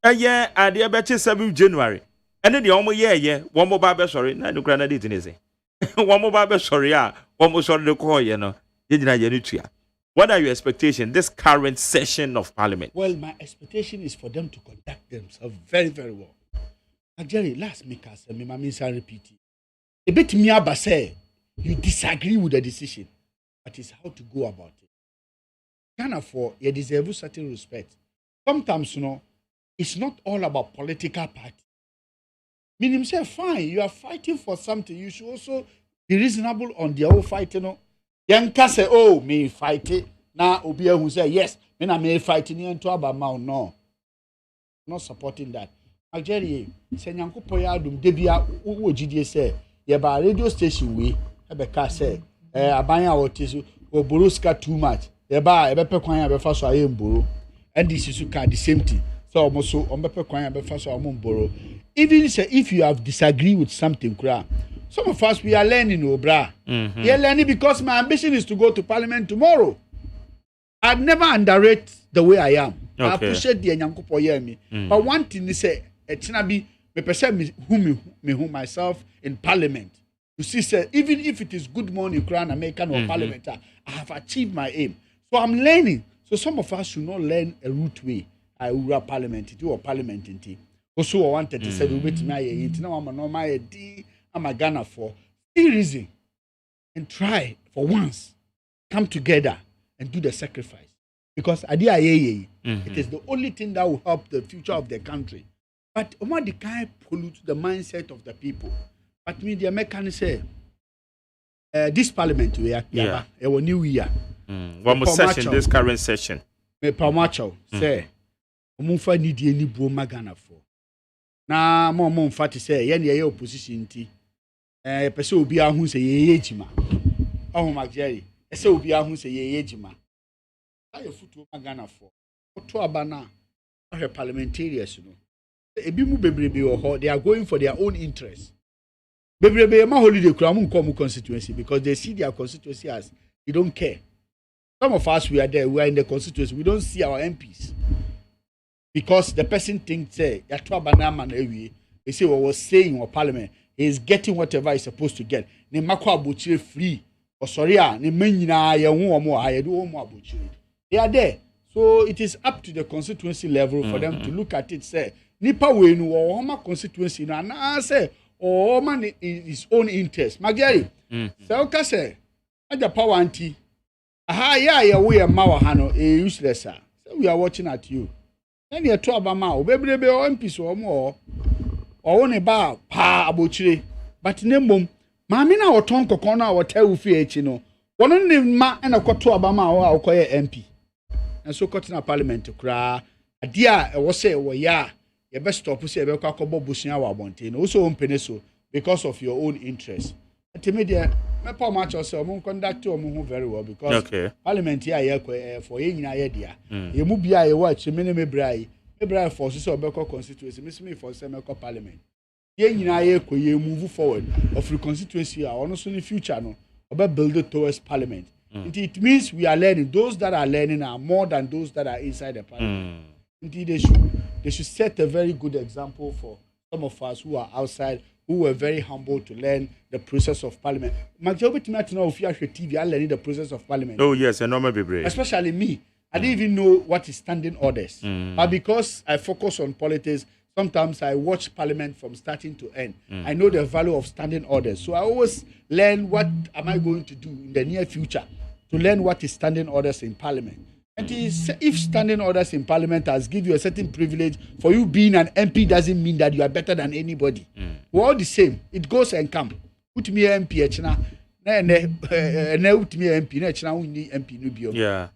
ade be 7 January ene de wo mo ye wo mo ba be sorry na no kra na date ni say wo mo ba be sorry a wo mo sorry de ko ye no ye gina ye ni tua. What are your expectations this current session of Parliament? Well, my expectation is for them to conduct themselves very, very well. Jerry, last make us repeat it. A bit me say you disagree with the decision, but it's how to go about it. Ghana for you deserve certain respect. Sometimes, it's not all about political party. Meaning, say, fine, you are fighting for something. You should also be reasonable on the whole fight, Yanka say, oh, me fight it. Now, Obia who say, yes, me na me fighting into about mount. No. Not supporting that. Algeria, say, Yanko Poyadum, Debia, who GDA say, yeah, by radio station, we have a car say, Abaya or Tisu, or Boruska too much. Yeah, by a better coin, I first I am Boro. And this is the same thing. So, almost so, on better coin, I first I am Boro. Even say, if you have disagreed with something, some of us, we are learning, bra. We are learning because my ambition is to go to Parliament tomorrow. I never underrate the way I am. Okay. I appreciate the Nyankopo hear me. But one thing is, it's not be me perceive me myself in Parliament. You see, sir, even if it is good morning, Crown American or Parliament, I have achieved my aim. So I'm learning. So some of us should not learn a route way. I will Parliament, do a Parliament. Also, I wanted to say, we wait me. Now I'm a normal I'm a Ghana for any reason and try for once come together and do the sacrifice. because it is the only thing that will help the future of the country. But what the kind pollute the mindset of the people. But me, the American say, this parliament we are a new year. One more session, this current session. Me Palmacho say, Omufa need any bro magana for. Na mo fati say, ye opposition ti. Person obi a hu say ye ejima. Oh my Jerry, say obi a hu say ye ejima. Ayo futu magana for. Oto abana, o parliamentarians no. Ebi mu bebrebe wo ho, they are going for their own interest. Bebrebe ma holiday kura mu nko mu constituency because they see their constituency as they don't care. Some of us we are there, we are in the constituency, we don't see our MPs. Because the person thinks they say what was saying in parliament, he is getting whatever he's supposed to get. Ne makwa abuchire free. Or sorry, ne menyina ye hu omo ayedu omo abuchire. They are there. So it is up to the constituency level for them to look at it, say, nipa we no wo ma constituency no na say or man his own interest. Magari. Say oka say aja power anti. Aha ya we ma wa ha no useless sir. So we are watching at you. Then you to abama o bebrebe o MPs o mo o ne ba pa abochire. But nembom maame na oton kokon na wotawu fi echi no. Wono ne ma na kwoto abama o akoye MP. And so cut na parliament kra adia e wo say wo ya you best stop say e be kwa kobo busia wa bonte no so ompene so because of your own interest. Media me pa match say o conduct o mo very well because parliament here for ye nyina ye dia ye mu bia ye wa chi me brai for so o be kwa constituency me for say me kwa parliament ye nyina ye ye move forward of the constituency ono so in future no o be build it towards parliament. It means we are learning. Those that are learning are more than those that are inside the parliament. Indeed, they should set a very good example for some of us who are outside, who were very humble to learn the process of parliament. Majority know if you are TV, I learning the process of parliament. Oh yes, and normal be especially me. I didn't even know what is standing orders. But because I focus on politics, sometimes I watch parliament from starting to end. I know the value of standing orders. So I always learn what am I going to do in the near future to learn what is standing orders in parliament. And if standing orders in parliament has give you a certain privilege, for you being an MP doesn't mean that you are better than anybody. We're all the same. It goes and comes. Put me MP echna.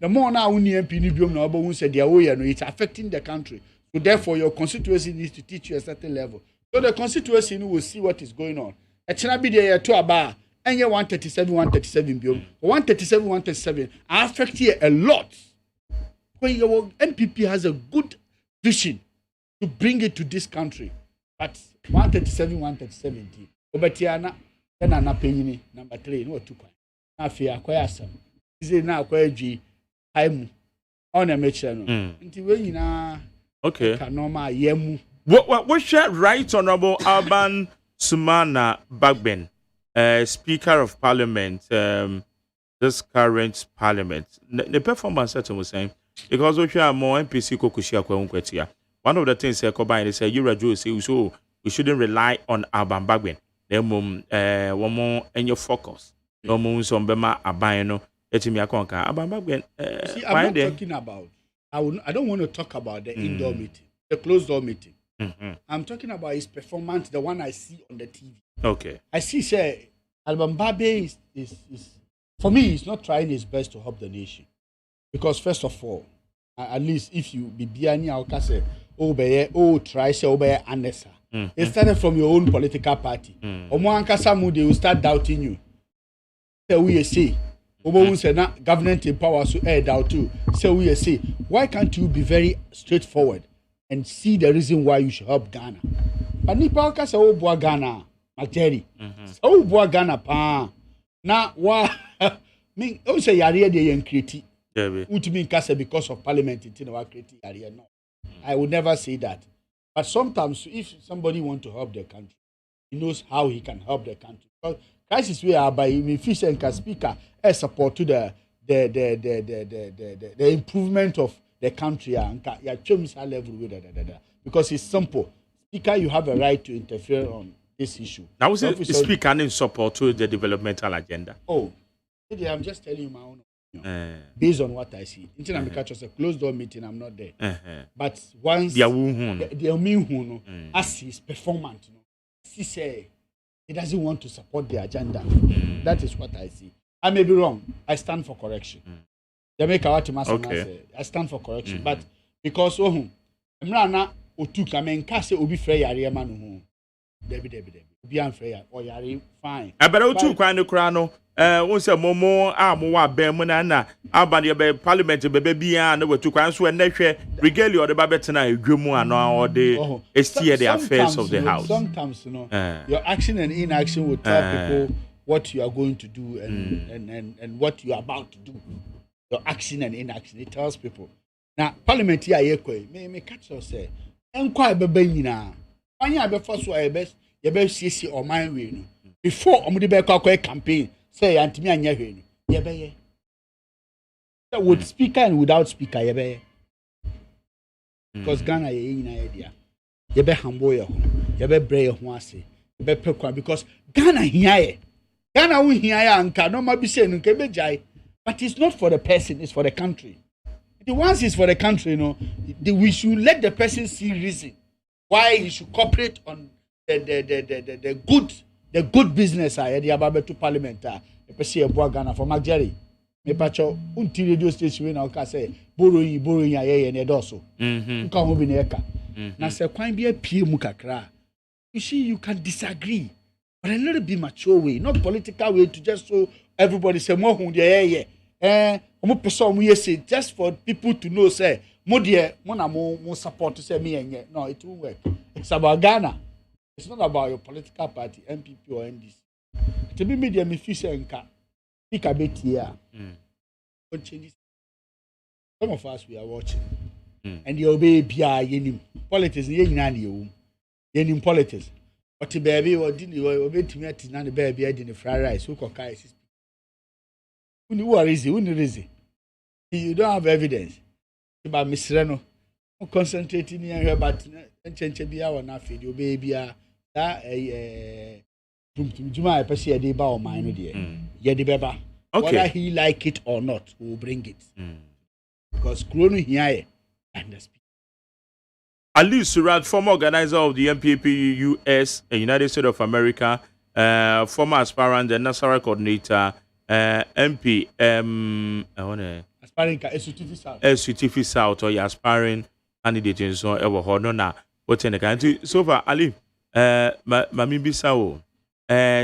The more now we need MP nubium, said it's affecting the country. So therefore, your constituency needs to teach you a certain level. So the constituency will see what is going on. Echna be there to a bar. And you're 137 billion. 137 affect you a lot. When your MPP has a good vision to bring it to this country, but 137. Obatiana, then I'm not paying number 3, no 2. Now, fear acquire some. Is it now acquire G? I'm on a mission. Until when you know, okay, Kanoma, Yemu. What shall Right Honorable Alban Sumana Bagben? Speaker of Parliament, this current Parliament, the performance that was saying, because we are more MPC Kokushia Kwekwetia. One of the things they combine is you Raju say so we shouldn't rely on Alban Bagben. Then one more in your focus. No moon some bema abino. Etimia Konka. Alban Bagben. I'm not talking about. I don't want to talk about the indoor meeting, the closed door meeting. I'm talking about his performance, the one I see on the TV. Okay. I see, say, Alban Bagben is for me, he's not trying his best to help the nation. Because first of all, at least if you be Biani Aukase, try say Anessa. It started from your own political party. Omo Ankasa they will start doubting you. Say we say. Omo say na government in power so doubt too. Say we say, why can't you be very straightforward and see the reason why you should help Ghana? But Nipa Aukase Oboa Ghana. Jerry. Oh, boy, Ghana pa. Now, why? Me, oh, say Yaria de Yankriti. Which mean Kasa because of parliament in Tinawa Kriti area. No, I would never say that. But sometimes, if somebody want to help the country, he knows how he can help the country. Because crisis we are by Fish and Speaker as support to the improvement of the country and level because it's simple. Speaker, you have a right to interfere on this issue. Now, was it speaker in support to the developmental agenda? Oh, I'm just telling you my own. based on what I see. Until I catch us a closed door meeting, I'm not there. But once the mean as his performance, he say he doesn't want to support the agenda. That is what I see. I may be wrong. I stand for correction. I stand for correction. But because Mrana Otuk, I mean, Kase Obi Frey Ariamanu, Debbie, Obi Frey or Yari, fine. I better to Crano Crano. Once a momo, Moa Bemunana, Albania Parliamentary baby, and over to Crans when they share regalia or the Babetana, Gumuan or the STA the affairs of the house. Sometimes, your action and inaction will tell people what you are going to do and what you are about to do. Your action and inaction, it tells people. Now, Parliamentary, may catch us say, and quite baby now. When you have a first way best, your best CC or my win. Before Omudibeka campaign, say Antimi and Yahin, Yabe. With speaker and without speaker, Yabe. Because Ghana, no idea. Yabe Hamboya, Yabe Bray Huasi, Yabe Pekwa, because Ghana here. Ghana will hear and cannot be saying Kebejai, but it's not for the person, it's for the country. The ones is for the country, we should let the person see reason why he should cooperate on the good business the Ababe to Parliament. The person of Ghana for Mageri. Me pacho unti radio station we na oka say borrowing aye and edoso. Nka ho bi na eka. Na se kwan bi apie mu kakra. You see, you can disagree, but a little bit mature way, not political way to just so everybody say more hun dey omo person omo say just for people to know say mo dey mo na mo support say me enye. No, it won't work. It's about Ghana. It's not about your political party, MPP or NDC. To be media me fish enka. Pick a bit here. Don't change it. Some of us we are watching. And you obey Pia Yenim. Politics Yenim politics. But the baby or didn't obey to me at the baby in the fried rice, who cook ice. Who are easy, you don't have evidence about Miss Reno. Concentrating here, but change be our nafi, your baby that Juma Pessia de Bao mine, dear. Yedi Beba. Whether he like it or not, we'll bring it. Because Krono here and the speak. Ali Surratt, former organizer of the MPP US, United States of America, former aspirant and Nasara coordinator, MP, aspiring South. SUTF South, or aspiring candidate in so ever Hodona, what's in the country. So far, Ali, Mami Bissau,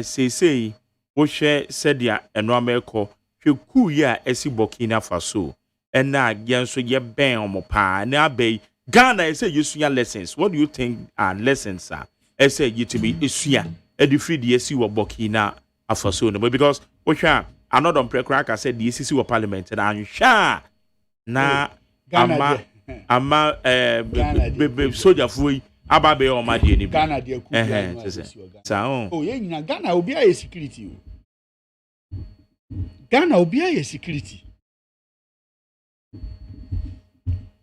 say, Oshe said ya and Rameko, you ya esi Burkina Faso, and now Yanso ye ben on mopa, now bay Ghana. I say you see your lessons. What do you think are lessons? I say you to be isuya, free the SU of Burkina Faso, but because Osha, I'm not on pre-crack. I said the SU of Parliament, and I'm sure na ama soldier free. Ababe o ma die ni Ghana de ku oh yeah, Ghana obi aye security. Ghana obi aye security.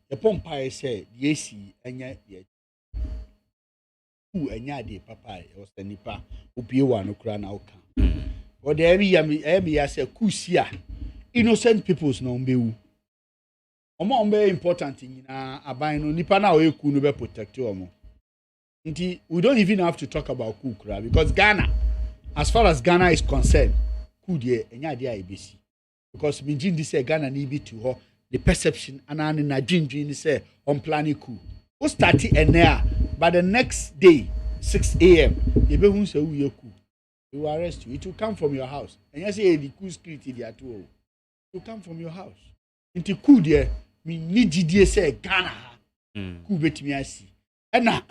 The pompa say the AC enya ye ku enya de papa e o se nipa obi wa no kura na oka. Or the every say ku sia innocent peoples no mbewu. Omo mbe important nyina aban no nipa na o eku no be protect omo. We don't even have to talk about Kukra because Ghana, as far as Ghana is concerned, Kudie enya dia ABC. Because Minjin this say Ghana need to her the perception and an Najin say on planning coup. Who started and there by the next day, 6 a.m. You be who say you coup. They will arrest you. It will come from your house. And you say the coup security there too. It will come from your house. Into coup there, me need say Ghana. Coup bet me I see. And now,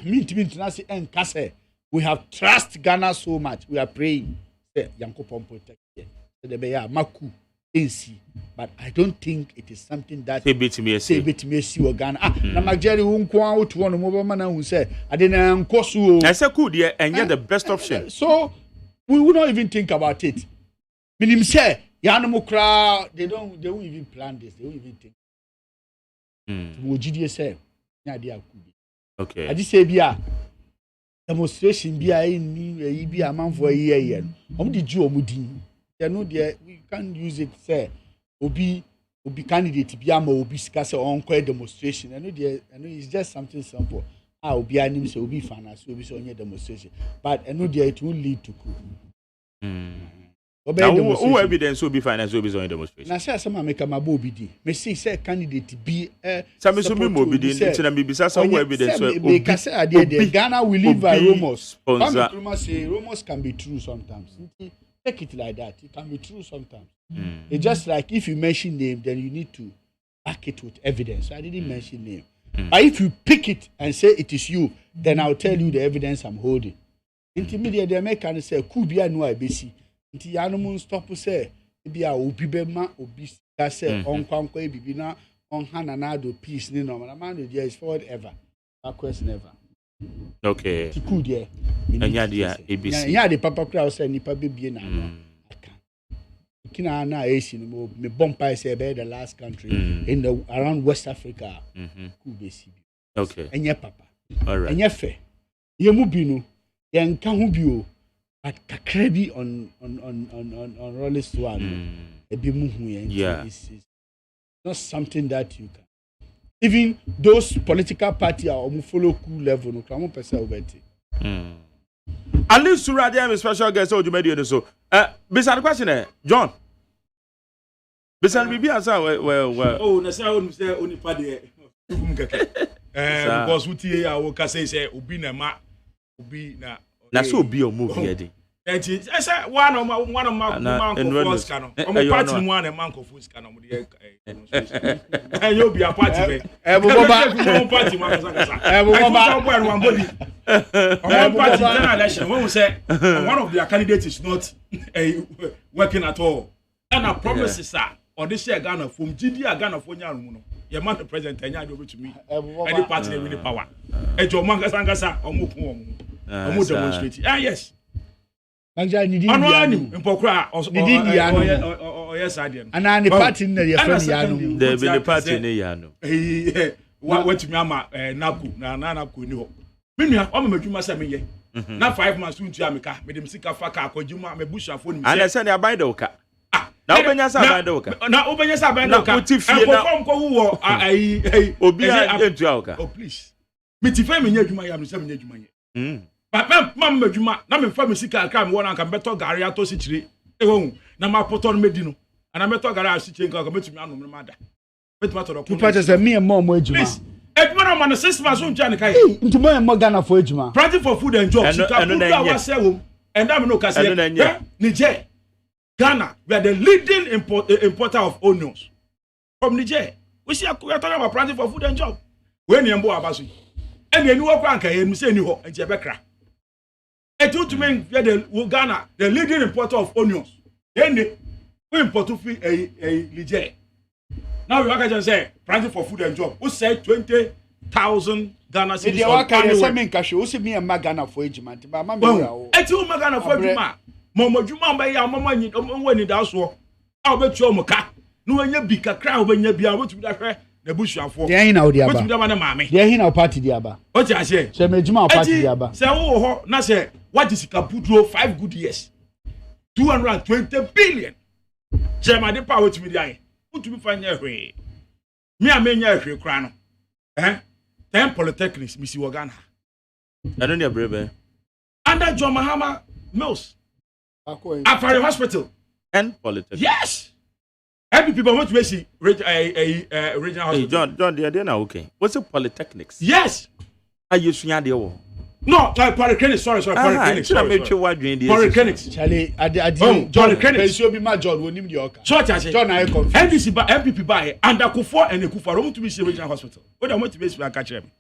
we have trust Ghana so much. We are praying. Yankopon protect. Maku NC. But I don't think it is something that say bit me see or Ghana. Na Mageri unkwa out one mobile man who say I didn't nkosu. I say could yeah, and you're the best option. So we would not even think about it. Minim say Yanamo crowd, they won't even plan this, they won't even think. Wojidie say, Nadia could be. Okay. I just say bia demonstration bia ni bia man for a year. How did you omudi? They know there we can't use it say obi candidate bi ama obi sika say on kwa demonstration and it's just something simple obi anim say obi finance obi say onye demonstration but it will lead to coup. Who evidence will be finance will be on demonstration? Na say asema make am obi di. Me say candidate be some so me obi di ntina me bisa some evidence obi ka say Ghana will live by rumors. Some say rumors can be true sometimes. Take it like that. It can be true sometimes. It's just like if you mention name, then you need to back it with evidence. So I didn't mention name. But if you pick it and say it is you, then I'll tell you the evidence I'm holding. Intermediate, they make and say, could be a new IBC. Inti yanumun stop say, be a obi bema obi say on kwankwe bibina on hananado peace ni no man there is forward ever. Backwest never. Okay. Ti could there. Anya dia ABC. Yeah, the papa crowd say nipa bebie na. Kina na AC no me bompa say be the last country in the around West Africa. Okay. Enye papa. All right. Enye fe. Ye mu bi no ye nka ho bi o. But kakrebi on Rolling Stone. Yeah. It's not something that you can. Even those political parties are follow cool level. No, come on, person over it. At least to radiate a special guest. So you made it so. Beside the question, John. Beside me, be as well. Oh, na say only party. Because we here our can say obi na ma obi na. Na so be your move here dey. Enti say one of my man ko force kan. Omo party one and man ko force kan omo dey. Eh you be a party be. Omo party man kasa. Omo boy one body. Omo party general election when we say one of their candidates is not working at all. And I promise is sir on this year Ghana from GD Ghana for nyarumu no. Your man the president enya do to me. Any party dey win power. Ejo man kasa omo kun omo demonstrate. Yes. Manja ni di mpokra yes adian. Ana ni party na ye friend yanu. The be the party ne yanu. What me ama naku na naku ni ho. Menua o me madwuma se meye. Na 5 months untu ameka me dem sika fa ka akwadwuma me bushafo ni me. Ana se ne aban de oka. Na obenya sa aban de oka. Na obenya sa aban de oka. Na utifie na ko wo obi a entu oka. Oh please. Me ti fa me nya adwuma ya me se me nya adwuma ye. But mam madwuma na me fa me sika aka me wona nka beto gare ato si kire ewo na ma poto no medi no ana beto gare asi kire nka metumi anom no mada metuma to do ko people say me mo adwuma please adwuma no man 6 months unja ne kai ntuma mo Ghana for adwuma planting for food and jobs sika food wa say wo and am no kase Niger Ghana we are the leading importer of onions from Niger we are talking about planting for food and jobs when yembo abaso and eni wo kwa nka enu say ni ho enje bekra to mean the Ghana, the leading importer of onions. Then we import to a Niger. Now we can say planting for food and job. We say 20,000 Ghana cedis. If you can say me cash, we say me and Ghana for ejima. But mama me. Eti Ghana for ejima. Mama juma ba ya mama ni wani da so. A obetu omuka. No anya bi kakra obenya bia obetu da hwe na busuafo. Dey hin na odi aba. Obetu da ma na maame. Dey hin na party di aba. O ti ase. Say me juma party di aba. Say wo ho na say what is Kaputro 5 good years? 220 billion. Chairman the power to me die. Put me find your way. Me a menya hwe kra no. 10 polytechnics Missy Ghana. I don't need brave. Under John Mahama Mills. Afari Hospital. And polytechnics. Yes. Every people want to see regional hospital. Hey, John, they are now okay. What's the polytechnics? Yes. Are you seeing the war? No, polyclinics. Sorry. Polyclinics. Polyclinics. Charlie, Polyclinics. Pensio be my John. We need the oka. Short as John, I confused. NDC by MPP by under Kufuor and Kufuor. Want to be regional hospital. What I want to be I catch him.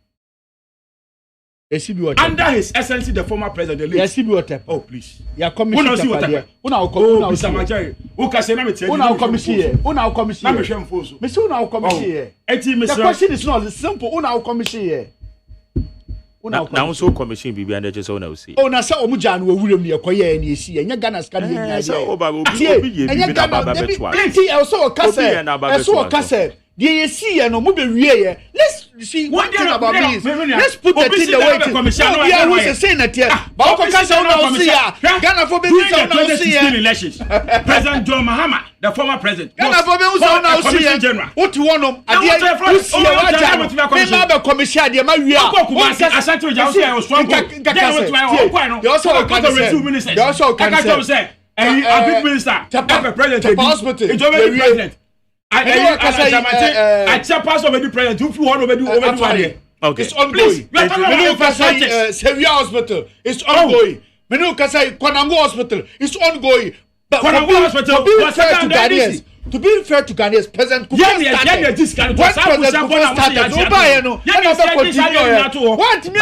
Under His Excellency the former president. Yes, be what? Oh please. You are coming. Una see what? Una Mr. Majari. Who can say na me tell you? Una come here. Una come here. Na me hwem foso. Me say una come here. The question is not simple. Una come here. Now so commission bibi and just ona see. Oh na say omuja no wuram ne ekoye na esi enya Ghana ska ne nya say obi ye bibi na baba beto a. Plenty also okase. Eso okase. Die yesi ye no mu be wie ye. Let's see one thing about me is let's put the thing the way it is. No, yeah, who's saying that here? But how come sound now see ya? Ghana for baby sound now see ya. Elections. President John Mahama, the former president. Ghana for baby sound now see ya. What you want them? Who see ya? What you want? Me ma be commission dey ma wi a. Asante Oja say I was strong. They also can say. And a big minister, a president, hospital. It's already president. I chairperson of the president. If you want to do over okay, it's ongoing. We are talking about Sevilla Hospital. It's ongoing. Menu Kasai Konango Hospital. It's ongoing. But Konango Hospital. To be fair to Ghanaians, President Kufuor started. When President Kufuor started, no buy no. What me?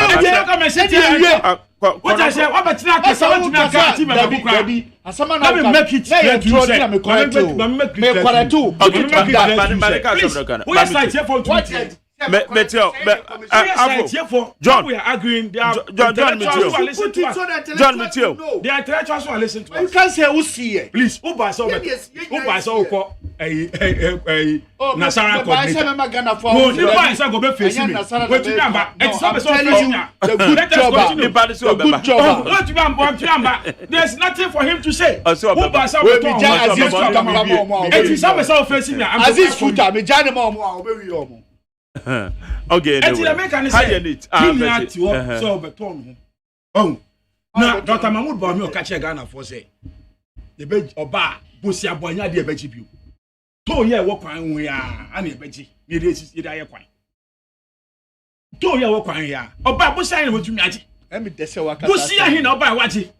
What I say? What about Tina Kasama? Asama na make it clear to you. Me correct too. We are citing for John, we are arguing. John Mitchell. They are intellectuals who are listening to us. You can't say who see it. Please, who buy so Nasara coordinator. No, the buy so go be facing me. Wait to number. It's not so facing. Good job. There's nothing for him to say. Who buy so we be Aziz Futa mo. It is so facing me. Aziz Futa me jani mo obewi omo. Okay, anyway. Oh, now Dr. Mahmoud Bawumia catch Ghana for say the bed oba bosi abonya de beji biu to ye wo kwan we a na beji me de sisi da ye kwan to ye wo kwan ya oba bosi ayin wo tumi agi let me dese waka bosi ahin na oba waji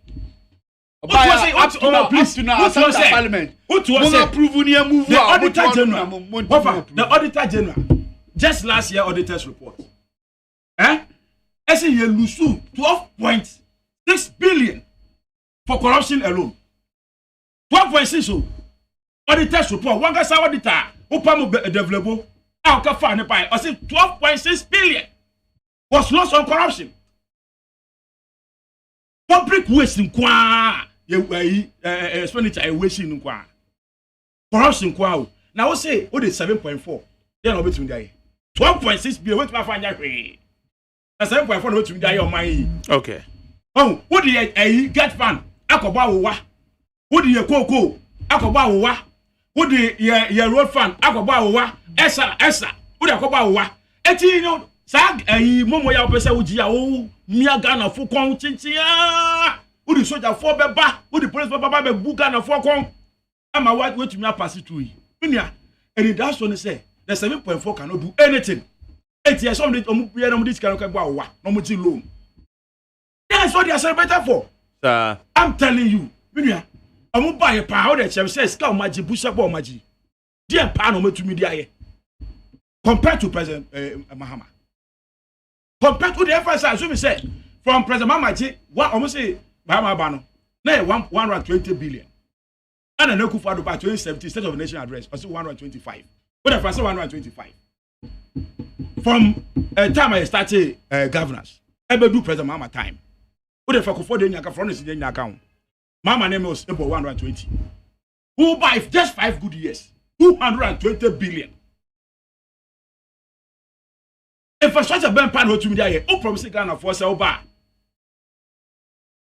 oba up to now Parliament what was approve ni move the auditor general the auditor general just last year auditors report as you lose 12.6 billion for corruption alone. 12.6 so auditors report one guy's auditor upam develop how can find by I say 12.6 billion was lost on corruption. Public waste in kwa expenditure wasting in kwa corruption kwa now say what is 7.4 then I'll be to die 12.6 billion what my find that way. 7.4 no to die on my okay. Oh, what do you get fan? Akoba wa. What do you koko? Akoba wa. What do you road fan? Akoba wa. Esa. What do you akoba wa? Eti no sag momo ya opese uji ya o mia Ghana fo kon chinchin. What do soldier for beba? What do police beba be bu Ghana fo kon? Ama what to me pass it through. Minia, and that's when they say the 7.4 cannot do anything. 8 years on this cannot wa. No much loan. That's what they are celebrating for. I'm telling you, Minia, I'm going to buy a power that says, Scout Maji, Busha Bo Maji. Dear Pano to media compared to President Mahama. Compared to the FSI, so we say, from President Mahama, what almost say, Mahama Bano, nay, 120 billion. And a no Kufado by 2017 State of the Nation address, also 125. What if I say 125? From a time I started governance, I do President Mahama time. What if I could afford the front is in the account? Mama name was about 120. Who buy just 5 good years? 220 billion. Infrastructure ban pan to me there. Oh, promising Ghana for sale bar.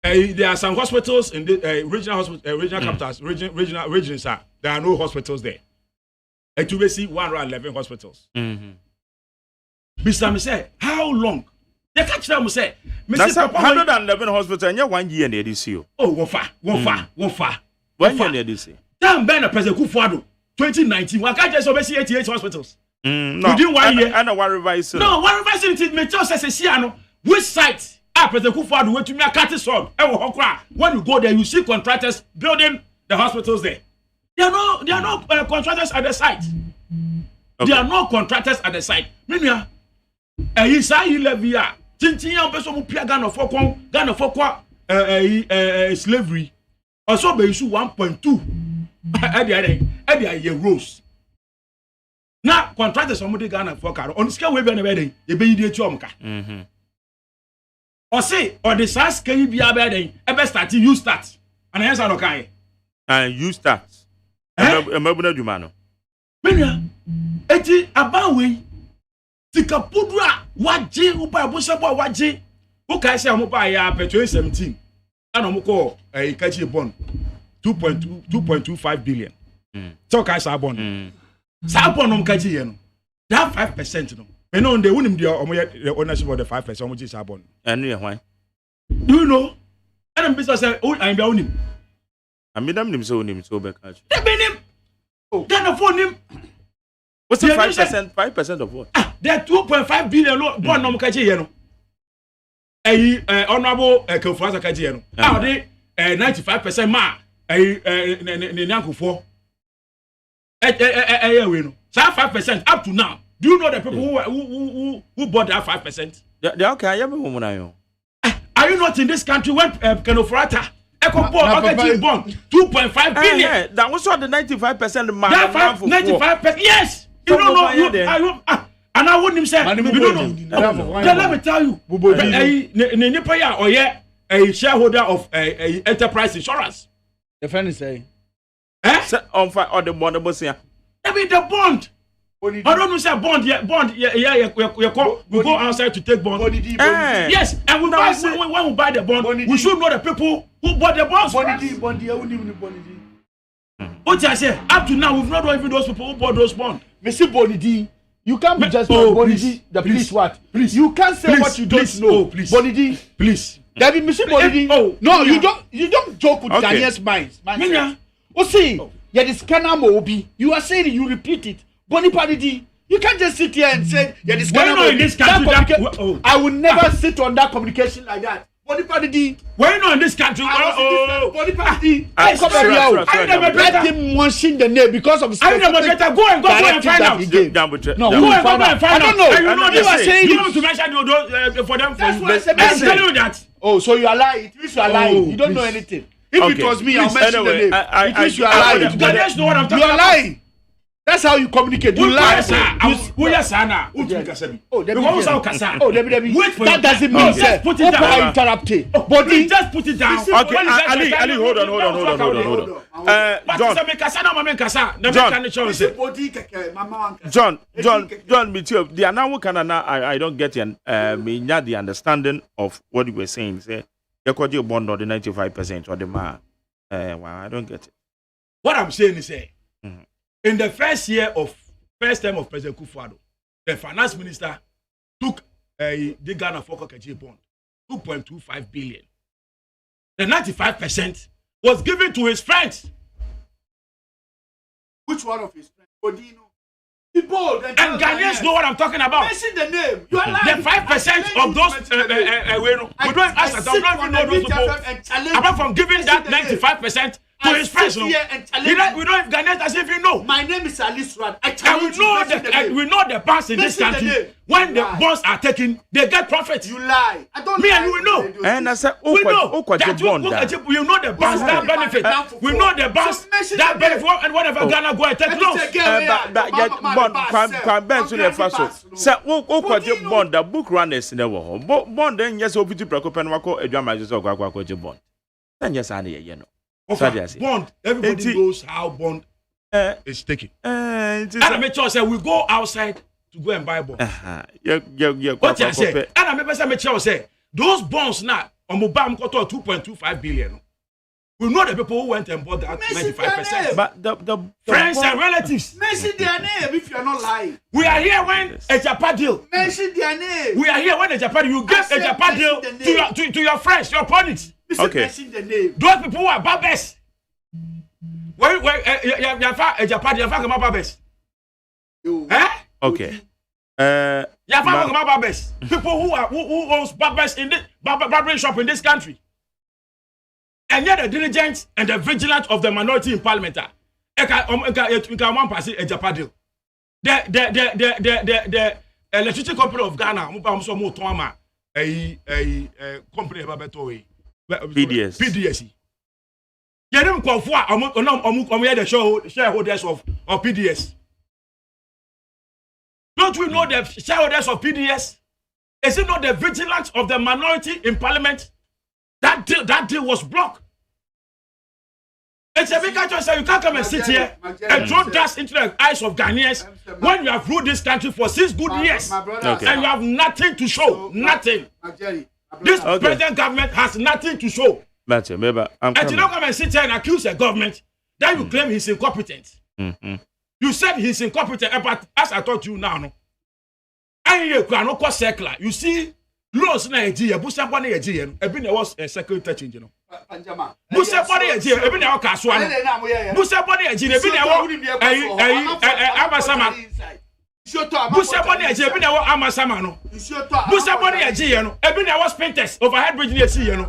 There are some hospitals in the regional hospital, regional capitals, regions. There are no hospitals there. And to see 111 hospitals. Mr. Me say, how long? They catch them say, that's 111 hospitals and 1 year near this year. Oh, one far. 1 year near this year. Damn, Ben, President Kufuor, 2019. Why can't just oversee 88 hospitals? No. Within 1 year. And one revise. No, one revise it. Me just say, Siano, which site? President Kufuor went to me a cat song. When you go there, you see contractors building the hospitals there. There are no contractors at the site. Okay. There are no contractors at the site. Minya, Tintin person who pay Ghana for slavery. Also be issue 1.2 at the rose. Now contractors somebody Ghana for car on scale we be na wedding e be dey chomka. Or say or the SARS can you be abedin e start you start. And answer no kai. And you start. E mabuna dwuma no. Menya eti abawe Sika pudra waji uba abusabo waji. Who can say amuba ya 2017? And amuko kachi bond 2.25 billion. So can say bond. Sa bond kachi yeno. That 5% no. Me know they wouldn't the ownership of the 5% how much is bond. And why? Do you know? And I'm business say oh I be on him. I mean them so him so back catch. They be him. Oh, then phone him. What's the 5%? 5% of what? There 2.5 billion bond no kachi yeno. Honorable Kofuasa Kajiano. How they 95% ma Nyanko for. So 5% up to now. Do you know the people who bought that 5%? They okay. I am. Are you not in this country when Kenofrata Echo bought bond 2.5 billion? That was all the 95% man. That 95%. Yes. You don't know. And I wouldn't say, you don't know. Let me tell you, a shareholder of a enterprise insurance. The friend is saying, on fire or the bond, I mean the bond. I don't know say bond, we go outside to take bond. Yes, and when we buy the bond, we should know the people who bought the bonds. What I say, up to now, we've not even those people who bought those bonds. Mr. Bonidi. You can't be just Bonidi, the police what? Please. You can't say what you don't know. Please. Bonidi, please. There be Mr. Bonidi. No, you don't joke with Daniel's minds. See, yeah, this Kana Mobi. You are saying it, you repeat it. Bonidi, you can't just sit here and say, yeah, this Kana Mobi. I will never sit on that communication like that. Bonidi. Why not in this country? Bonidi. Let him mention the name because of I never better go and find out. No, go and find out. I don't know. You are saying you want to mention for them. That's what I said. I'm telling you that. Oh, so you are lying. It means you are lying. You don't know anything. If it was me, I'll mention the name. It means you are lying. Know what I'm talking about. You are lying. That's how you communicate. You lie. Oh, that doesn't mean say. Put it down. Interrupted. Body, just put it down. Okay, Ali, hold on. John, me too. The now Canada, I don't get me not the understanding of what you were saying. Say, you could you bond or the 95% or the man. Well, I don't get it. What I'm saying is, in the first term of President Kufuor, the finance minister took the Ghana Foko Kaji bond, 2.25 billion. The 95% was given to his friends. Which one of his friends? Odino. Be bold and Ghanaians know what I'm talking about. Mention the name. You are lying. The 5% of those we don't ask. We don't even know those people. Apart from giving that 95%. To his friends, we don't Ghanaians as if you know. My name is Alice Rad. We know the bonds in this country. When the bonds are taken, they get profit. You lie. I don't. Me and you know. And I said, we know that you know the bonds that benefit. We know the bonds that benefit. And whatever Ghana go and take loans. Bond to the first. So, bond the book runners in the world. Bond then yes, over to Procopen Wako, a drama is a bond. Then yes, I know. Bond, everybody knows how bond is taken. And I make sure say we go outside to go and buy bonds. What I say? And I make sure say those bonds now on Mobam got 2.25 billion. We know the people who went and bought that 95%. But the friends and relatives. Mention their name if you're not lying. We are here when a Japan deal. Mention their name. We are here when a Japan you give a Japan deal to your friends, your opponents. Okay. The name. Those people who are barbers. Your father barbers. Okay. Your father barbers. People who owns barbers in this barbering shop in this country. And yet the diligence and the vigilance of the minority in Parliament. The electricity company of Ghana, company PDS. You don't call for the shareholders of PDS. Don't we know the shareholders of PDS? Is it not the vigilance of the minority in Parliament? That deal was blocked. It's a big country, so you can't come and sit here and throw dust into the eyes of Ghanaians when you have ruled this country for 6 good years and you have nothing to show. Nothing. This present government has nothing to show. And you don't come and sit here and accuse the government, then you claim he's incompetent. You said he's incompetent, but as I told you now, you see, laws na Nigeria, Busa Boni Nigeria, there was a second touching, you know. Busa Boni Nigeria, even now Kaswan. Busa Boni Nigeria, Amasama. Busa Boni Nigeria, even now Amasama no. Busa Boni Nigeria, even now was painters overhead bridge near sea, you know.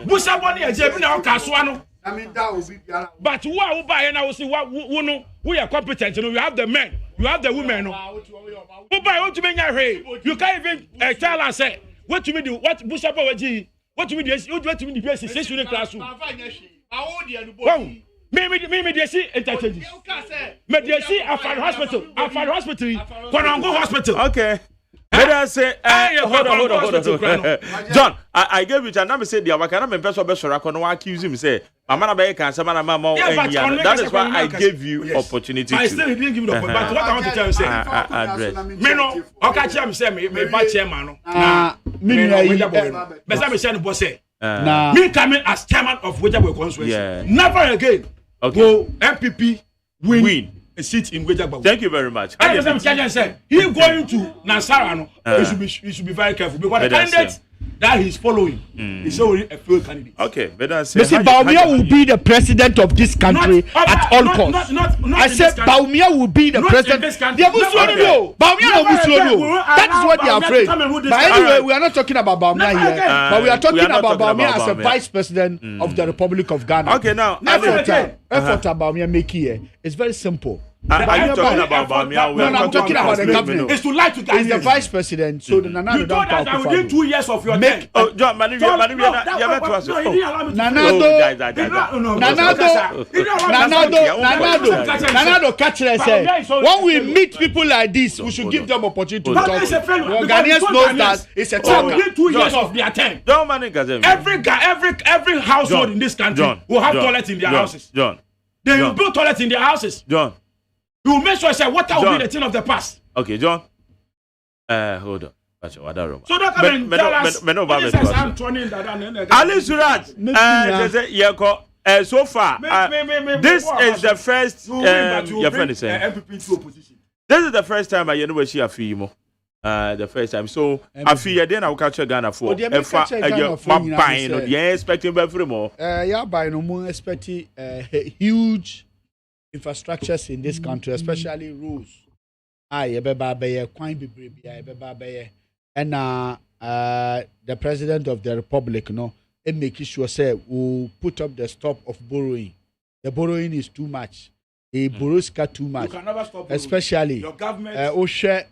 Busa Boni Nigeria, even now Kaswan. But who are buy and I will see what we are competent, you know. You have the men, you have the women. Who buy what you mean? You can't even tell us what you mean. What Busa Boni? What do you mean? What do you mean? This is in classroom. Maybe they see entertainers. Maybe they see a hospital. Konongo Hospital. Okay. Let us say, hold on. John, I gave you a number. Said the Awakana and Peso Besora Kono accuse him. Say, Amana Baker, Samana Mama. That is why I gave you opportunity. I still didn't give you the opportunity. But what I want to tell you, say, address. Me no, okay, I'm saying me bad chairman. Me coming as chairman of Wejabwe constituency. Never again. Go MPP win. A seat in Wejabwe. Thank you very much. I said he going to Nasarano. He should be very careful because the candidate that he's following is already a failed candidate. Okay, better say. Mr. Baumia will be the president of this country at all costs. I said Baumia will be the president. They are Muslim. Baumia no Muslim. That is what they are afraid. But anyway, we are not talking about Baumia here, but we are talking about Baumia as a vice president of the Republic of Ghana. Okay, now effort Baumia make here is very simple. Are you talking about Baumia? No, I'm talking about the government. It's to lie to Ghanaians. He's the vice president, so the Nana don't power. You told us within 2 years of your term. Oh, John, Nanado catch us. When we meet people like this, we should give them opportunity to talk. Ghanaians knows that it's a talk. Within 2 years of their term, every household in this country will have toilets in their houses. John, they will build toilets in their houses. John. You will make sure say water will be the thing of the past. Okay, John. Hold on. So that can tell us. Ali Suraj. So far, this is the first. Your friend is saying. This is the first time I know she a female. The first time. So I feel then I will catch Ghana for. If I'm buying, you're expecting very more. Yeah, buying no more expecting huge infrastructures in this country, especially roads. And the president of the republic, and making sure say we put up the stop of borrowing. The borrowing is too much. The borrows cut too much. You can never stop borrowing. Especially your government. Oshe,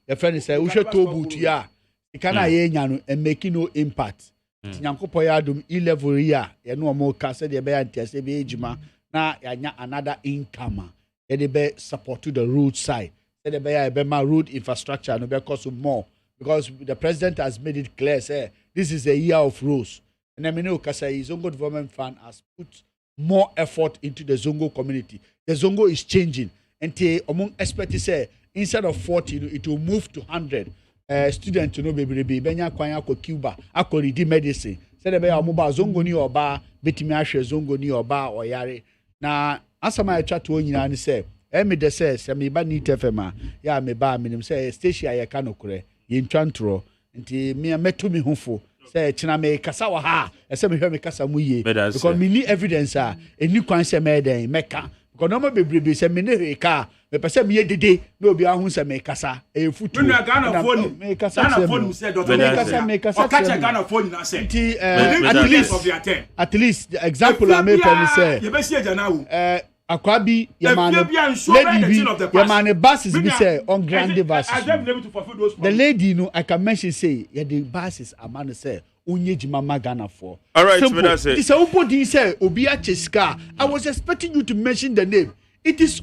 the friend is Oshe Tobu ya. You cannot and making no impact. Nyankopo ya dum e-level ya no mo ka se de be antiase be ejuma na ya another income e de be support to the road side se de be ya be ma road infrastructure no be cost more because the president has made it clear say this is a year of roads and I mean Okasa Zongo Development Fund has put more effort into the Zongo community. The Zongo is changing and among experts say instead of 40 it will move to 100. Student to know baby benya kwanya ko Cuba akori di medicine say the be amoba zongo ni oba betimi ahwe zongo ni oba oyare na asama ya chat wo nyina ni say me de say se me ba ni tefema ya me ba minim say station ya ka nokure ye ntwantro nti me metu mi hofo say china me kasa wa ha say me hwe me kasa mu ye because me ni evidence eni kwan say me den meka because no ma bebrebe say me ne ka me pese me dede no obi ahun se me kasa e futu me Ghana phone me kasa phone say doctor me kasa Ghana phone na say at least the example I make for say you be see jana wo akwabi yamane lady yamane buses be say on grande buses the lady I can mention say the buses amane say onye jima Ghana for all right so that's it this open say obi a cheska I was expecting you to mention the name. It is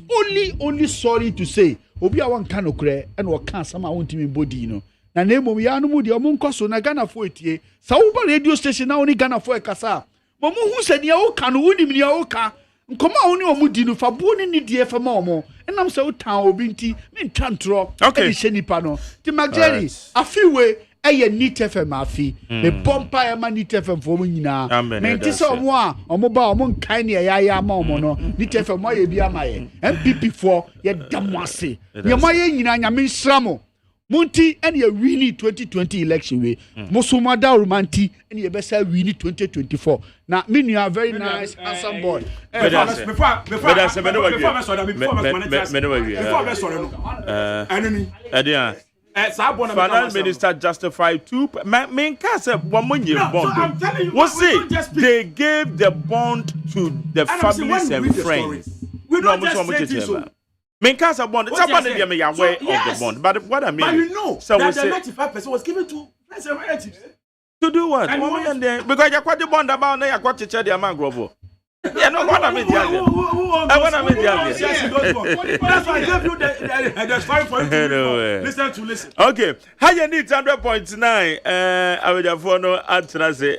only sorry to say obi a wan kan okre and wo kan sama wontimi body na name ya no mu de omo nkoso na Ghana fo etie sa wo ba radio station na oni Ghana fo e kasa Momo who said you can win him your oka. Come on, you mudino for boning in the FMO. And I'm so town binti, mean tantro. Okay, Shenny Pano. The Mageri, a few way. Eye need FM afi the bompa ma need FM for me na menti so mo a omo ba omo kan ne ya ma omo no need FM mo ye bia ma ye MPP for ye damwase ye mo ye nyina nya me nsramo munti ene ye wini 2020 election we mo so ma da romanti ene ye be say wini 2024 na me nua very nice handsome boy Finance Minister justified two. Main case one bond. What's it? They gave the bond to the families and friends. We don't just say this. Main case bond. It's about the aware of the bond. But what I mean, but you know so that the 95% was given to friends and relatives. To do what? Because you quite the bond about now. You quite to the amount grow. Yeah, no, what I mean, That's why I gave you the story for you to listen. Okay, how you need 100.9? I will have no answer. Say,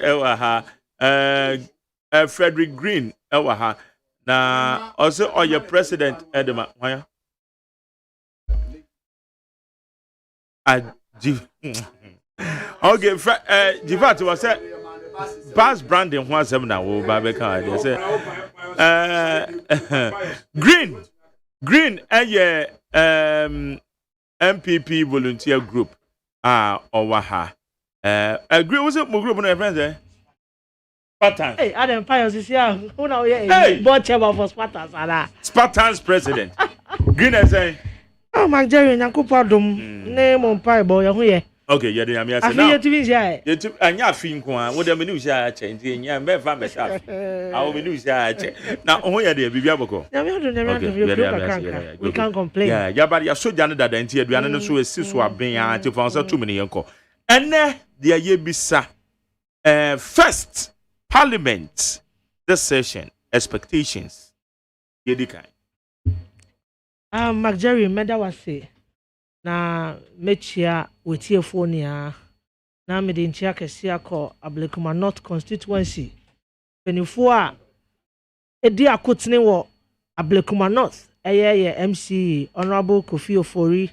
Frederick Green, now also or your president, Edema. Okay, Jivat was said. Pass Brandon 17 will buy car. They say Green MPP volunteer group Owaha. Green was a group on friends there. Spartans. Hey, Adam Pius is here. Who now here? Board chairman for Spartans. Spartans president. Green is saying, oh, my Jerry, Nakupadum, name on Pie boy, here. Okay, yeah, I'm here. You took a yaffing one. What the minutia change in your family. Our minutia. Now, only a day, Bibiaco. We can't complain. Yeah, but you're so done that the entire Diana so is Siswa being to answer 2 million uncle. And there, the Ayebisa first Parliament this session expectations. Yedikai. Jerry, Meda was say. Na mechia wetie fonia na me de nchia kese akọ Ablekuma North constituency penifo a edi akotene wo Ablekuma North ye MC Honorable Kofi Ofori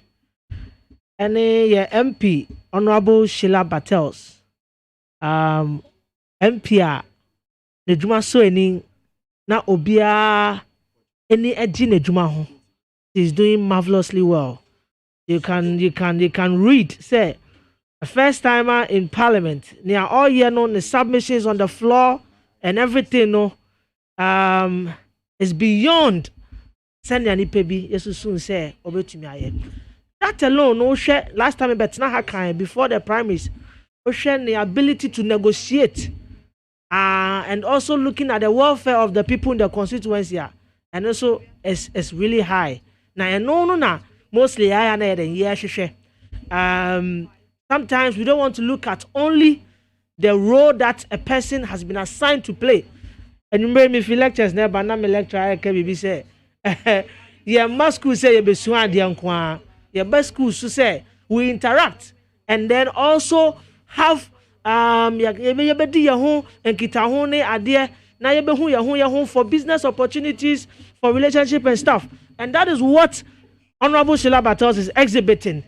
ene ye MP Honorable Sheila Battles MP a nedwuma so eni na obia eni edi nedwuma ho is doing marvelously well. You can read, say, a first timer in Parliament. Near all year no the submissions on the floor and everything no is beyond send any baby yes soon say over to me. That alone no share last time but now before the primaries share the ability to negotiate and also looking at the welfare of the people in the constituency and also is really high. Now no mostly I and yeah. Sometimes we don't want to look at only the role that a person has been assigned to play. And you made me feel lectures never na me lecture I can be say yeah must school say you be swan the your best school to say we interact and then also have you be di your home and kita ho ne ade na you be hu your home for business opportunities for relationship and stuff. And that is what Honorable Sheila Battles is exhibiting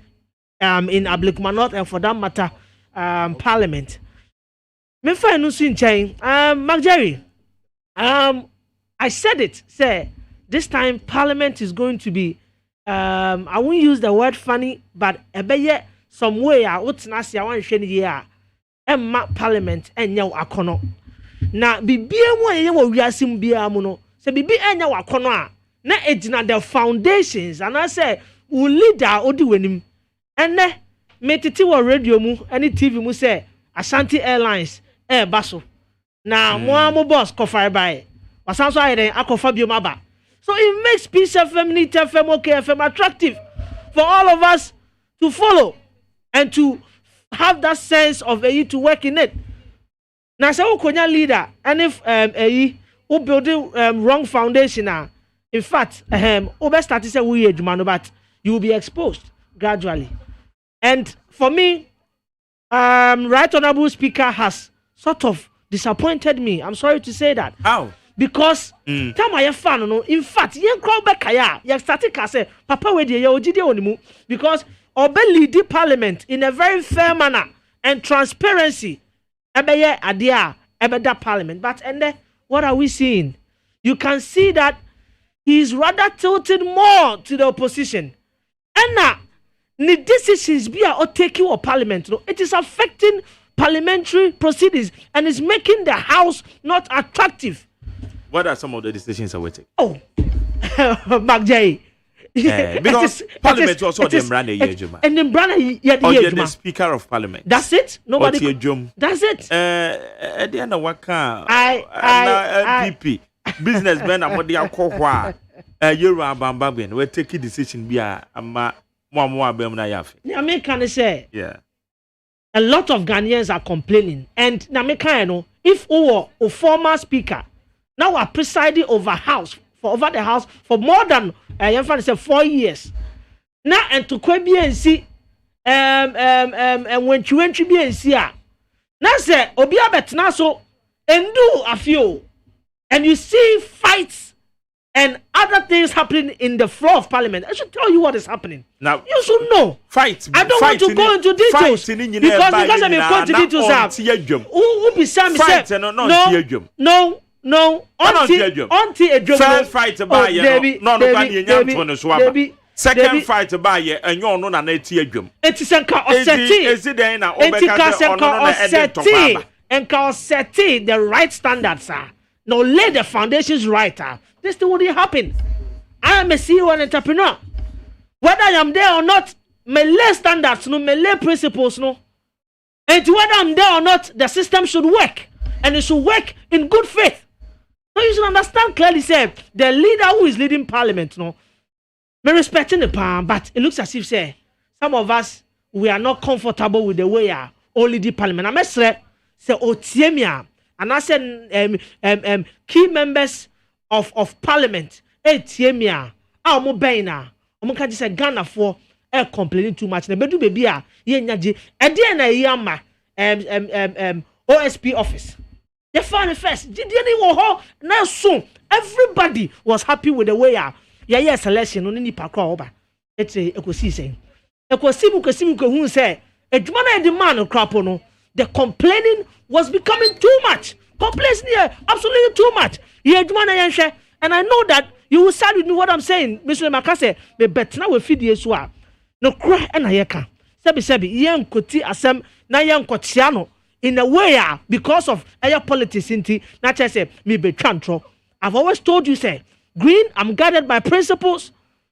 in Ablekuma North and for that matter Parliament. Me find no sin chain. Jerry, I said it. Say this time Parliament is going to be I won't use the word funny, but ebeye some way I want share here. Parliament enya akono. Na bibia mo ye wo wiasem bia mo no. Se bibi enya akono a na ejina the foundations and I say we leader odi wenim ene metiti wo radio mu any TV mu say Ashanti Airlines baso na mo boss kofa by wasanso ayden akofa biom aba. So it makes Peace FM, Need FM, OK FM attractive for all of us to follow and to have that sense of to work in it. Now say ukonya leader and if who building wrong foundation in fact, over started say we but you will be exposed gradually. And for me, Right Honorable Speaker has sort of disappointed me. I'm sorry to say that. How? Because time I fan no. In fact, yen crowd back kaya. Yen started say, Papa we dey ojide onimu because obe lead the parliament in a very fair manner and transparency. Ebeye adia ebe that parliament. But and then what are we seeing? You can see that he's rather tilted more to the opposition. And now, the decisions be are taking or parliament. No, it is affecting parliamentary proceedings and is making the house not attractive. What are some of the decisions that we take? Oh, Mark J. Because Parliament also the Mbrana Yejuma. And the Mbrana Yejuma. The Speaker of Parliament. That's it. Nobody. That's it. At the end of what I PP businessmen are what they are called. Euro Bambabin. We take a decision. Be a more Bemna Yafi. American say. Yeah. A lot of Ghanaians are complaining, and Namekano, if a former speaker now are presiding over the house for more than 4 years. Now and to Kwebi and see and when you went to be and see now say Obia betna so and do a few and you see fights and other things happening in the floor of parliament. I should tell you what is happening. Now you should know. Fight. I don't want to go into details because I'm going to details. Who be Sam said no. Auntie a joke. First fight by second fight by ye and you know na eti adwum. It is enka oseti the right standards are. Now lay the foundations right. This thing wouldn't happen. I am a CEO and entrepreneur. Whether I am there or not, my lay standards, no, my lay principles, no. And whether I'm there or not, the system should work. And it should work in good faith. So you should understand clearly, say, the leader who is leading parliament, no, may respecting the palm, but it looks as if, say, some of us, we are not comfortable with the way our only the parliament. I must say, Otiemia, and I said, key members of parliament, Tiemia, our Mobaina, Omoka just said Ghana for complaining too much. The bedu baby, Yenyaji, and then a yama, OSP office. The final first, did you now soon? Everybody was happy with the way selection on any park over. It's a ecosystem. Ecosystem who say, a demand of crapono. The complaining was becoming too much. Complaining here, absolutely too much. And I know that you will side with me what I'm saying, Mr. Makase. But better now we feed you so. No cry and ayeka. Sebi yen koti asem na yen kotiano. In a way, because of air politics, not just say me be chantro. I've always told you, say, Green, I'm guided by principles,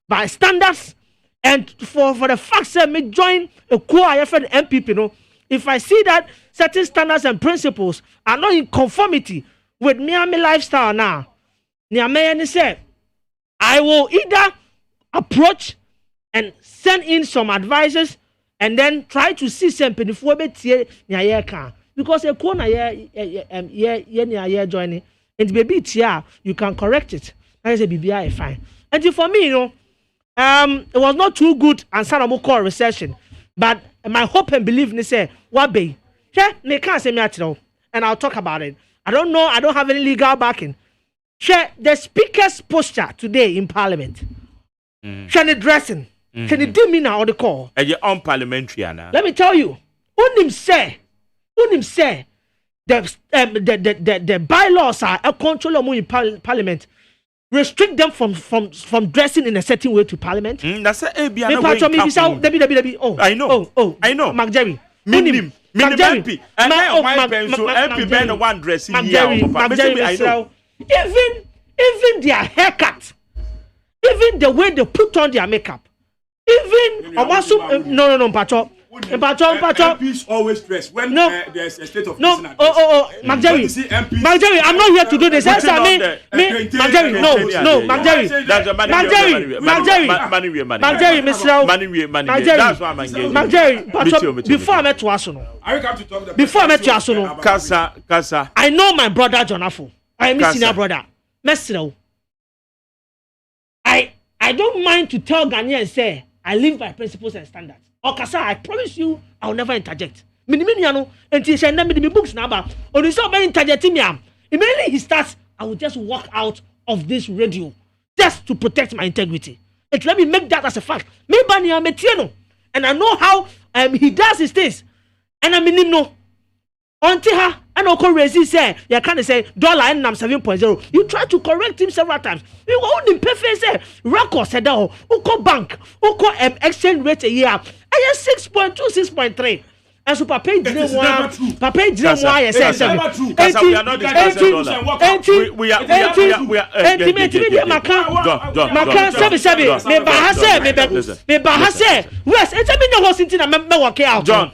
by standards, and for the fact that me join a co-IFN MPP, no, if I see that certain standards and principles are not in conformity with me and my lifestyle now, say, I will either approach and send in some advices and then try to see something before we can. Because a corner joining and baby you can correct it. I say BBI fine. And for me, it was not too good and some call recession. But my hope and belief is say what be. They can't say me at all. And I'll talk about it. I don't know, I don't have any legal backing. The speaker's posture today in parliament. The dressing. Can you do me now or the call? And you're unparliamentary now. Let me tell you. Unim say the bylaws are a control in parliament. Restrict them from dressing in a certain way to parliament. That's a I know. I know. Mark Jerry. MP. One dressing even their haircut, even the way they put on their makeup, even no, Pacho. MPs always dress when there's a state of Mark Jerry, I'm not here to do this. Mark Jerry, before I met to Asuno, Kasa, I know my brother John Afo. I am his senior brother. Mesro. I don't mind to tell Ghanaians say I live by principles and standards. Okasa, I promise you, I will never interject. Minimia no, and he said, "Never me books number." Or you saw me targeting me. Immediately he starts, I will just walk out of this radio just to protect my integrity. And let me make that as a fact. Me bania metieno, and I know how he does his things, and I mean no. Until her and Oko Rezi say, you can't say dollar and nam 7.0. You try to correct him several times. You own him perfect say record said that Oko bank, Oko exchange rate a year. I have 6.2, 6.3. And so Papa didn't want Papa didn't want I said we are not discussing dollar. We are me bahase West it's a bit no sitting and me work out. John,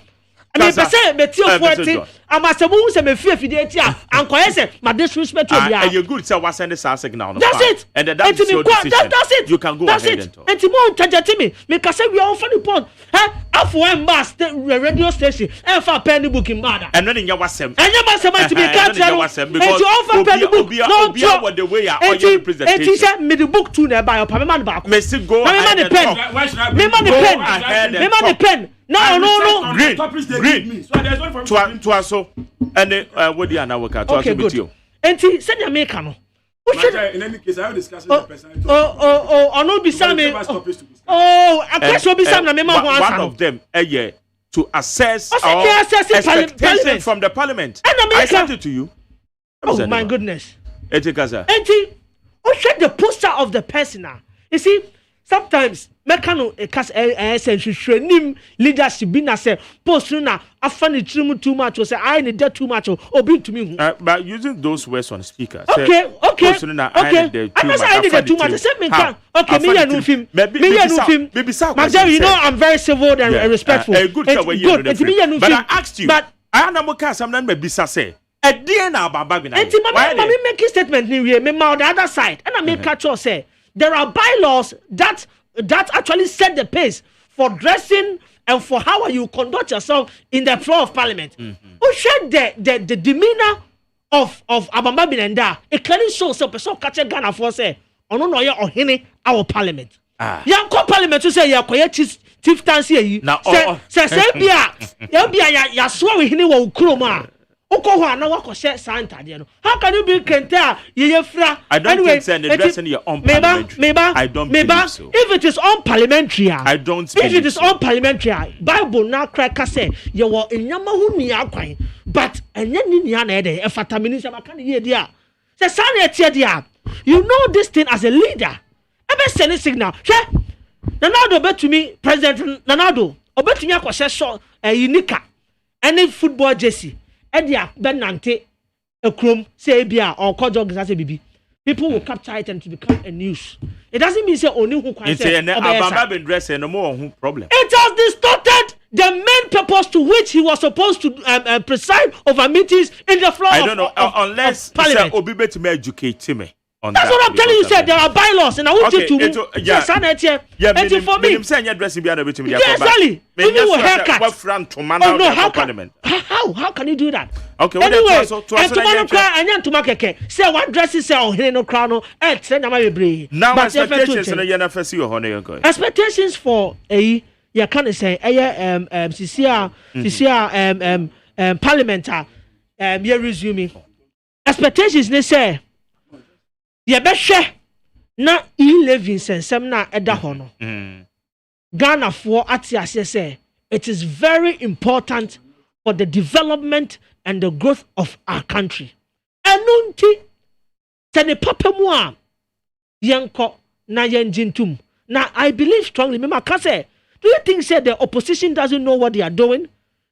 I mean, say me tell 40. I'm a sebu say me fear fidelity. And say my disrespect to you. You good say what send this signal. That's it. And that's your decision. That's it. You can go ahead and talk. And Timon target me. Me say we are on funny point. After mass radio station and for penny booking mother. And then you was them. And you must have to be can't because you offer penny book. No, what the way are your representation. And he said me the book to nearby or Parliament back. Me still go ahead and talk. Me money pen. No. Green. To so and what do you now work at? Okay, good. And he said you make no. In any case, I will discuss the person. No be some. I guess will be some na me one of them to assess our expectation from the parliament. I sent it to you. Oh my goodness. Ejikaza. And he check the poster of the person now. You see, sometimes mekano nim leadership be na say post na afani too much or say I need that too much or be to me. But using those words on speaker. Okay. I'm not saying I need too much. Say me can. Okay, me ya no film. You know I'm very civil and respectful. Good. But I asked you. But I am not going some be say. At the end of me make a statement me on the other side and I make catch or say there are bylaws that actually set the pace for dressing and for how you conduct yourself in the floor of parliament. Who shared the demeanor of Abamba Binenda? It clearly shows so person catch a Ghana for say ono no ye ohene our parliament. Ya ko parliament to say ya koye chieftaincy yi. Say bia ya so we hene wo kroma. How can you be kenta yefra? I don't think so. Addressing your own parliamentary. I don't believe so. If it is unparliamentary, I don't. If it is unparliamentary, Bible now crack say you were in Yamahu niya but and then niya na ede efata minister makani ye dia. Say sane etie dia. You know this thing as a leader. Ebe send a signal. Ronaldo bet to me President Ronaldo. Obet to me akose short unique any football jersey. Edia benante a chrome say bia or jog as a baby. People will capture it and to become a news. It doesn't mean say only who can say been dressing no more problem. It has distorted the main purpose to which he was supposed to preside over meetings in the floor. I don't know unless Obi bet me educate me. That's what I'm telling you. Said there are bylaws, and I want you to and for me, I'm saying you're dressing behind a bit. Yes, Ali. Even with haircut. How can you do that? Okay. Anyway, and tomorrow cry and then to make say what dresses say on here no crown. Now expectations for a you can't say parliament you resuming expectations. They say. Yebehwe na e-living sensem na eda ho no. Ghana for atiase say it is very important for the development and the growth of our country. Enunti tene papa mu a yenko na yenjintum. Now I believe strongly mema ka say, do you think say the opposition doesn't know what they are doing?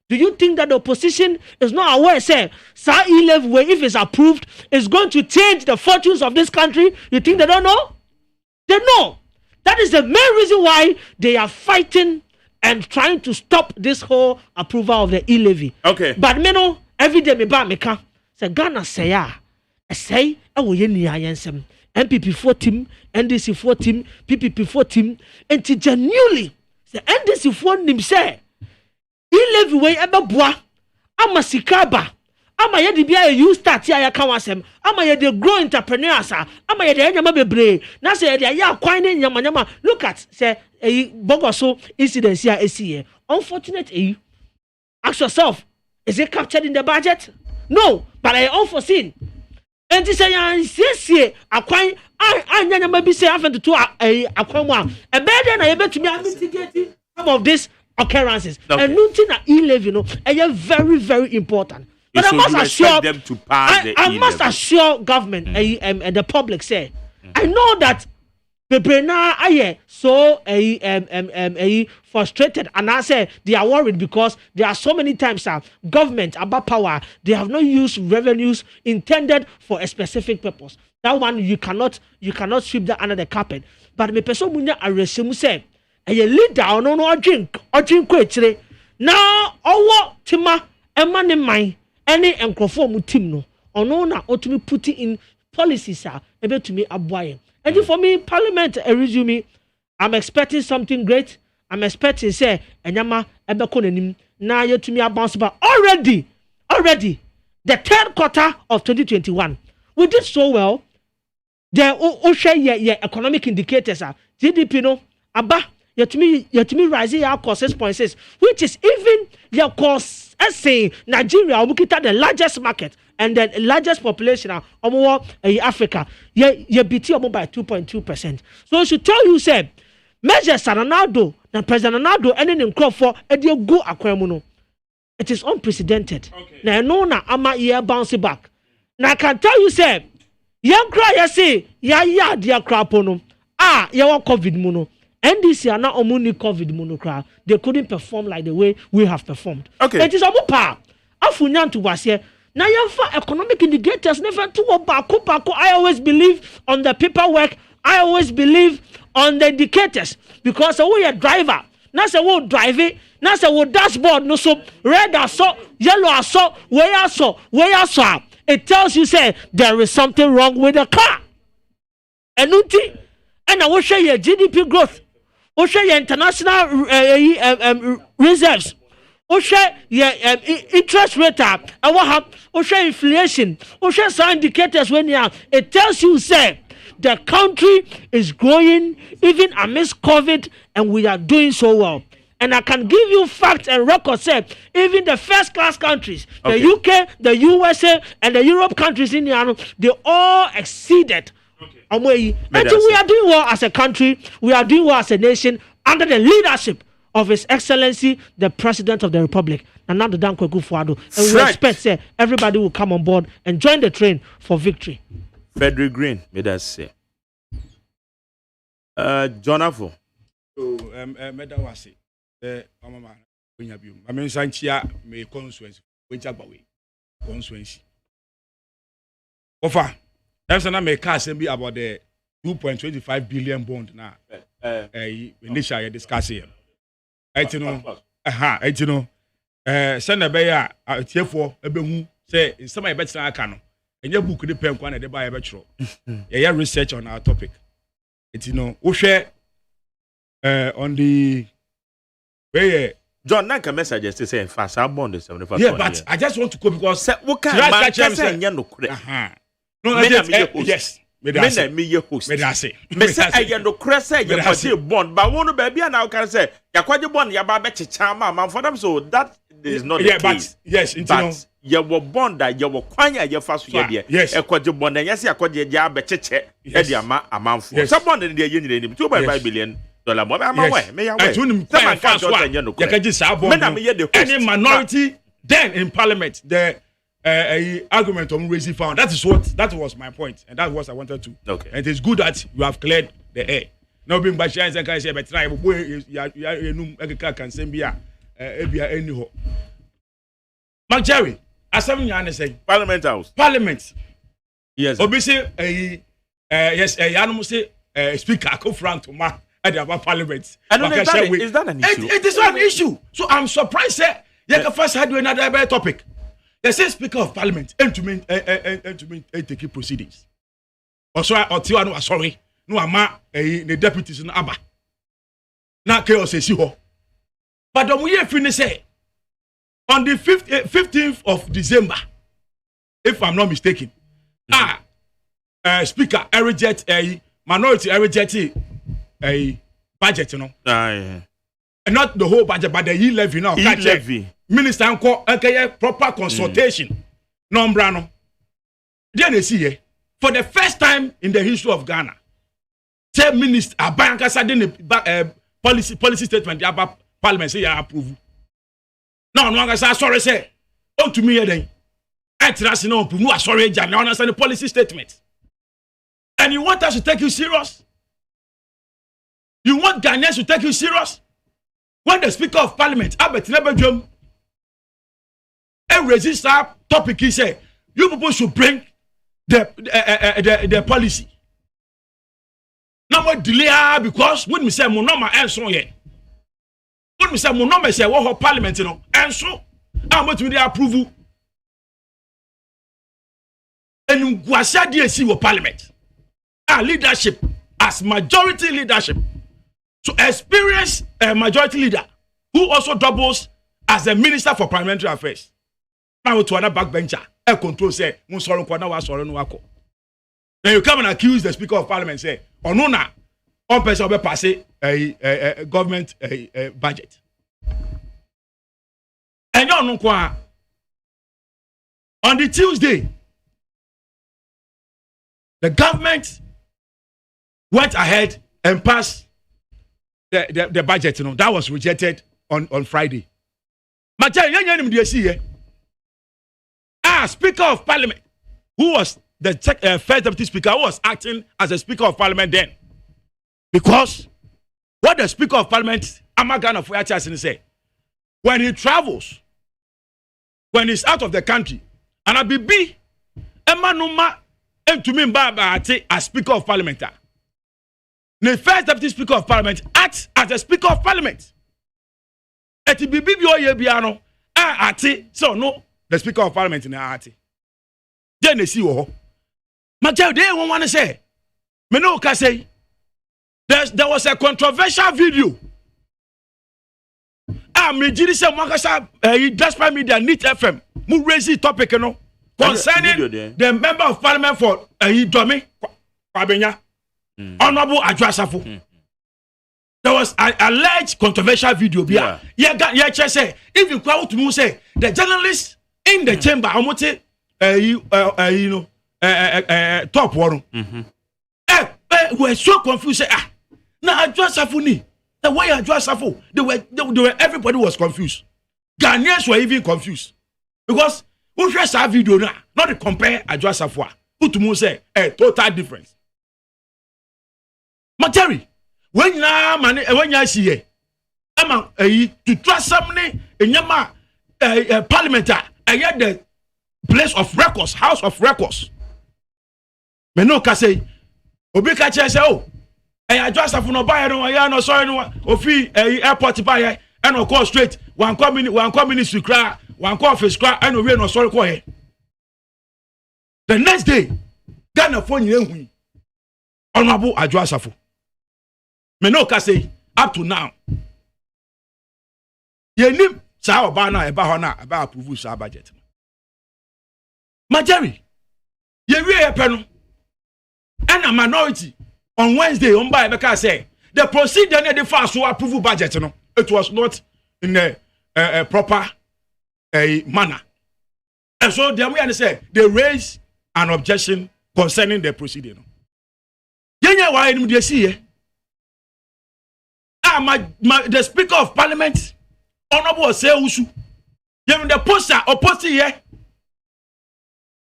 Do you think that the opposition is not aware, say, Sir E-Level, if it's approved, is going to change the fortunes of this country? You think they don't know? They know. That is the main reason why they are fighting and trying to stop this whole approval of the E-Levy. Okay. But me know, every day me ba me ka, say Ghana say ya, say, awo ye ni ayensem, MPP 4 team, NDC 4 team, PPP 4 team, and genuinely, the NDC 4 nim say, E-Levy way ebe boa ama sikaba ama ye de bia you start ya ya kan wasem ama ye de grow entrepreneurs ama ye de nyama bebre na say ye de ya kwan ne nyama look at say bogoso incidents here esi here unfortunate ask yourself Is it captured in the budget? No, but I unforeseen. And this say akwan anya maybe say happen to akwan one. And better than I able to mitigate some of these occurrences. And nothing at E-level, and very, very important. But I must assure them to pass I must assure government and the public say, I know that the Brena aye so frustrated, and I say they are worried because there are so many times government about power, they have not used revenues intended for a specific purpose. That one you cannot sweep that under the carpet. But me person munya arresimu say a leader no drink kwechire now owo tima ema ne man any enkrofo mu team no ono na otumi put in policies ebetumi aboaye. And for me, Parliament, resume, I'm expecting something great. I'm expecting, say, Enyama, Ebekonenim, now you to me a bounce back. Already, the third quarter of 2021, we did so well. The share economic indicators are GDP, no, Abba, you to me rising our cost 6.6, which is even your cost, as saying Nigeria, Omukita, the largest market. And the largest population of Africa, you beat you by 2.2%. So I should tell you, say, measures are Ronaldo, and President Ronaldo, and then crop for a deal go aquamuno. It is unprecedented. Now I know now I'm a bounce back. Now I can tell you, say, young cry, you say, yeah, dear crapono. You want COVID mono. NDC are not only COVID mono crowd. They couldn't perform like the way we have performed. Okay. It is a power. Afunyan to was here. Now, you for economic indicators never to bako. I always believe on the paperwork. I always believe on the indicators because we a driver. Now say we drive it. Now say we dashboard. No so red I saw, yellow I saw, where I saw. It tells you say there is something wrong with the car. And I will share your GDP growth. We'll share your international reserves. Osha interest rate and what happen? Osha inflation. Osha some indicators when it tells you say the country is growing even amidst COVID and we are doing so well. And I can give you facts and records say even the first class countries, the UK, the USA, and the Europe countries in the they all exceeded. And we are doing well as a country. We are doing well as a nation under the leadership of His Excellency, the President of the Republic, and now the Danko Kufuado. And we expect say, everybody will come on board and join the train for victory. Frederick Green, may that say. Jonathan. So, Medawasi, Mama, when you I mean, Sanchia, may constituency, which are away. Constituency. Offer. That's an American be about the 2.25 billion bond now. Initially discussing. I send a bear a tier for a behu say some my better I can. And your book depend on the buy a better. Yeah, research on our topic. It's we share on the way. John, like a message to say fast. I bond the 75. Yeah, but I just want to go because what can no, yes. Me your host. Me say. Me say I no cresse you for bond, but one baby and I can say ya kwaje bond ya ba be chichama man for them so that is not the case. But yes, but you were bond that you were kwanya you fast so there. Yes. E kwaje bond and yes ya kwaje ja be chiche e de ama amanfo. Some bond dey yen nyire $2.5 billion. Mo am way. Me ya way. Some can fast so yen no. You can just say bond. Any minority then in parliament the argument on raising found. That was my point, and that's what I wanted to. Okay. And it's good that you have cleared the air. Now being by chance and can say, but try boy you can send me anyhow. Mark Jerry, as some young say Parliament House. Parliament. Yes. Obviously, yes, animal say speaker go front to ma at the Parliament. And is that an issue? It is not an issue. So I'm surprised. Say you can first had another topic. They say Speaker of Parliament and to mean take proceedings. Also, or sorry, no ama the deputies in Abba. Now KO says you. But the we finish say on the 15th of December, if I'm not mistaken, Speaker reject a minority reject a budget, you know. Yeah. And not the whole budget, but the levy now. Levy. minister anko proper consultation. No umbrano. Then they see here for the first time in the history of Ghana. Say minister abanka sa den policy statement about parliament say ya approve. Now no say sorry say on to me here then. I trust no approve no sorry ja now understand the policy statement. And you want us to take you serious? You want Ghanaians to take you serious? When the Speaker of Parliament, Albert Nebejum, and resist our topic, he said, you people should bring the policy. Now what delay because when we say monoma answer yet. When we say monoma say what Parliament you know answer, I'm going to approval. And Gwasha DSC with Parliament. Our leadership as majority leadership. So experienced majority leader who also doubles as the Minister for Parliamentary Affairs. Now to another backbencher, a control say, then you come and accuse the Speaker of Parliament say, oh no na, one person will pass a government budget. And you know on the Tuesday, the government went ahead and passed the budget, you know, that was rejected on Friday. But Speaker of Parliament, who was the first deputy speaker, who was acting as a Speaker of Parliament then. Because what the Speaker of Parliament, Amagana Fuyachasin, say, when he travels, when he's out of the country, and I be Emanuma and to me as Speaker of Parliament. The first deputy Speaker of Parliament acts as the Speaker of Parliament. Eti bibi oye biano ati so no the Speaker of Parliament in ati. Then see wo. Major they want to say. Me no ka say. There was a controversial video. Me jiri say makasa Desperate Media Neat FM. Mu raise topic no concerning the member of Parliament for Domi Kwabenya. Honorable Adjasafo. There was an alleged controversial video. Yeah, say if you crowd to say the journalists in the chamber, amote top one. Were so confused. Now Adjasafo ni the way Adjasafo they were everybody was confused. Ghanaians were even confused because who just that video now not to compare Adjasafo. Who to say a total difference. Materi, when you see here, to trust somebody in Yama Parliament, I get the place of records, house of records. Menoka say, Obika say, oh, I just have no buyer, no sorry, no, Ofi airport buyer, and no call straight, one minute to cry, one call office cry, and no real no sorry call here. The next day, Ghana phone you, Honorable Adjasafo. Menoka say up to now. Ye nim sa obana eba hona aba approve sa budget. Majority. Ye we e pe no. And a minority on Wednesday on by Ebeka say the procedure ne dey fast to approve budget no. It was not in a proper manner. And so the way say they raise an objection concerning the procedure no. Yenya why nim dey see here. The Speaker of Parliament, Honorable Osei, you the poster or poster here,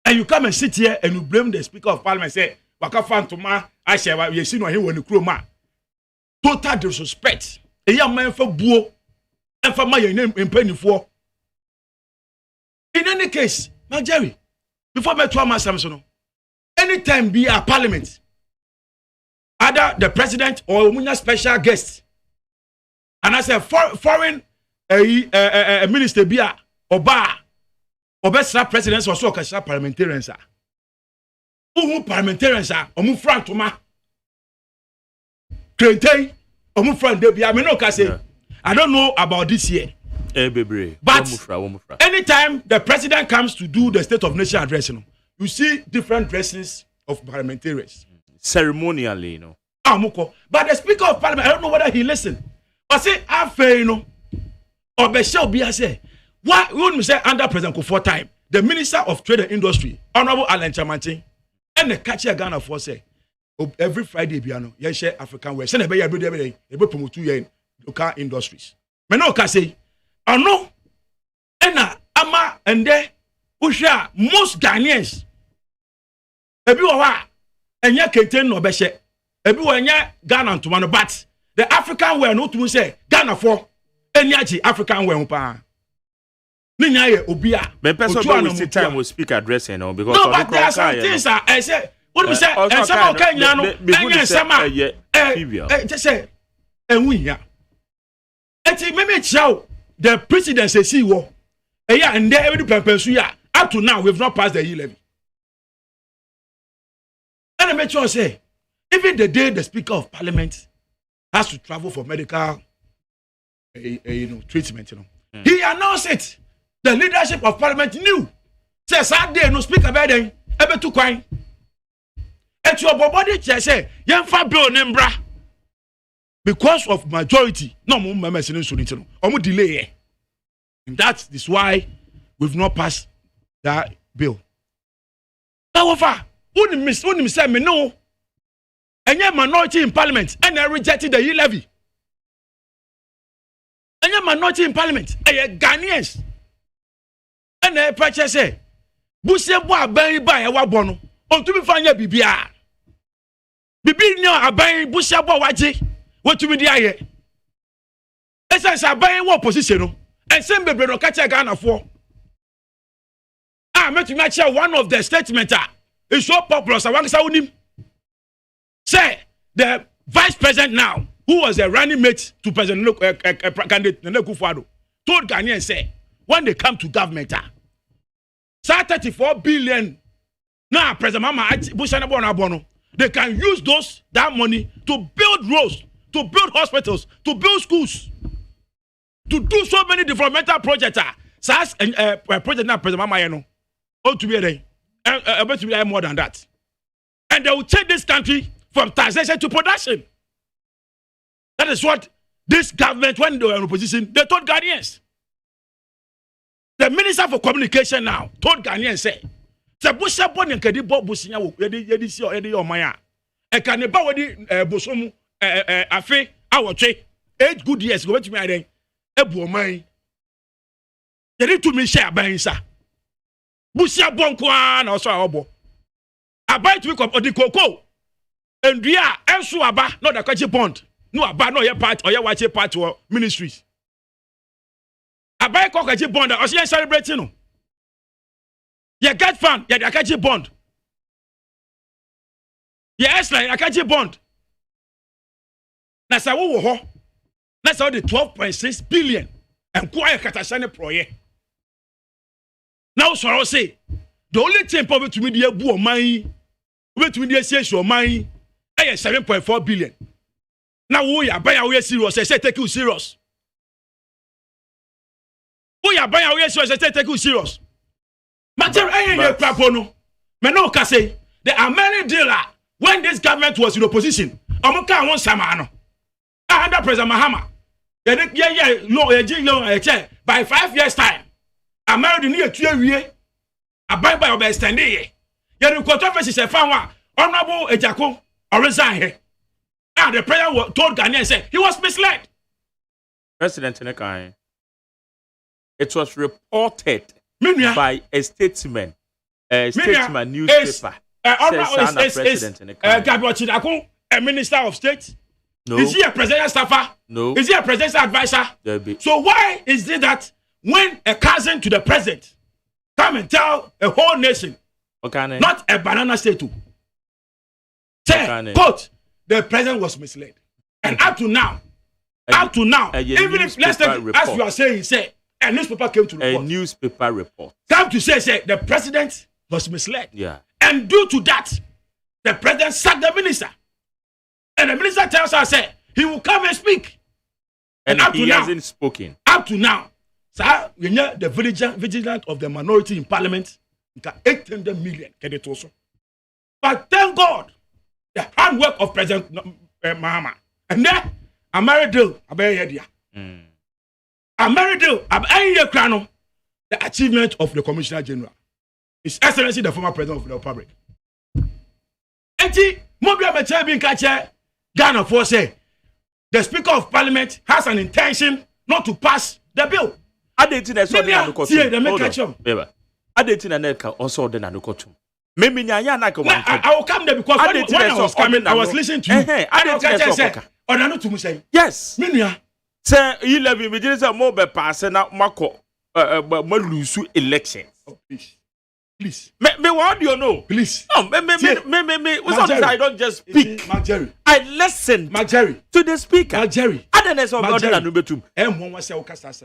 and you come and sit here and you blame the Speaker of Parliament. Say, "Waka fantoma, I say, you see no here when you crew man." Total disrespect. A young man for buo, and for my name in penny for. In any case, my Jerry, before me to my Samson, anytime be a Parliament, either the President or a special guest. And I said, foreign minister bia oba obesra presidents or so kasha parliamentarians are. Who parliamentarians are? Omu frantoma. Krentei omu front de bia me no ka say. I don't know about this year. But anytime the president comes to do the State of Nation address, you see different dresses of parliamentarians. Ceremonially, But the Speaker of Parliament, I don't know whether he listened. But say, I fail, or Beshel Bia say, Why when we say under President Kufuor time, the Minister of Trade and Industry, Honorable Alan Chamantin, and the catcher Ghana for say every Friday piano, yes, share African West, and every day, every promote to local industries. Meno say, I know, and ama and there, Usha, most Ghanaians, everyone, and ya contain no beshe, everyone ya Ghana to one, but the African way not to say Ghana for any African way umpa. Ninya obia. Me person don't waste time with speak address because no, but there are some things I say. What do we say? And some Kenya no, and some just say, and we ya. Eti me chow the presidency see wo. Yeah, and there every person ya. Up to now, we've not passed the E-levy. And I make sure say, even the day the Speaker of Parliament has to travel for medical, treatment, he announced it. The leadership of Parliament knew. Say, Saturday, no Speaker by then, ever too quiet. And your body say, young Fabio Nembra, because of majority, no more members in Sunitano, or more delay. And that is why we've not passed that bill. However, wouldn't say me no, and your minority in Parliament, and I rejected the E-levy. And your minority in Parliament, and your Ghanaians. And I purchase say, Busia boy abayi ba ya wabono. On to be fanya bibia. Bibi nyo abayi busia boy waje. What to be there? Esa sa abayi wo position no. And same bebre no catch Ghana for. Met to match one of the statements. It's so popular. So one say say the vice president now, who was a running mate to President candidate Kufuor, told Ghanaians say, when they come to government, 34 billion. Now, President Mama, they can use that money to build roads, to build hospitals, to build schools, to do so many developmental projects. SAS project now, President Mama, to be more than that. And they will take this country from taxation to production. That is what this government, when they were in opposition, they told Ghanaians. The Minister for Communication now told Ghanaians say, "Se busha boni nkedi bo businya wo yedi si yedi omaya. E kan ba wodi bosomu afe awotwe 8 good years go betumi aden ebu oman. Yedi to me share ban sa. Busia bonko na oso obo. Abai to be odi koko. Endua enso aba no da kwache bond. No aba no ye part or ye wache part or ministries. Abai kokaji bond or she celebrating no. You get fan, you akaji bond. Yes, like akaji bond. Na sa wo ho. Na sa the 12.6 billion and kwa katashane proye. Now so say the only thing probably to me the ebu oman, we to me the say oman, 7.4 billion. Now we are buying we serious, say take you serious. We are buying we serious, say take you serious. Matter any crapono. Me no ka say the American dealer when this government was in opposition, omoka won samano. Under President Mahama. By 5 years time. American near 2 years. A Bible of extended. Yet controversy say found Honorable Ejako or resign here. And the president told Ghanaians say he was misled. President Nekai. It was reported by a statesman newspaper. Gabriel a minister of state. No. Is he a presidential staffer? No. Is he a presidential advisor? So why is it that when a cousin to the president come and tell a whole nation, not a banana state too, say, quote, the president was misled. And up to now, even if let's take it, as you are saying, say, a newspaper came to report. A newspaper report. Come to say the president was misled. Yeah. And due to that, the president sacked the minister. And the minister tells us, say, he will come and speak. And up he to hasn't now, spoken. Up to now, sir, we know the vigilance of the minority in parliament, 800 million. But thank God, the hard work of President Mahama. And then, I'm married to a married to the achievement of the Commissioner General. His Excellency, the former President of the Republic. Eti, Mobia Mechebi Kache, Ghana for say, the Speaker of Parliament has an intention not to pass the bill. I didn't know that. I didn't know also the Nanukotum. Maybe I will come there because when I was coming, I was listening to you. I didn't say, or not to say, yes. Minia. Sir, 11 million more by passing out Marco, lose election. Oh, please. Me, what do you know? Please. No, me. I don't just speak. Jerry. I listen Jerry. to the speaker. Jerry. I don't know.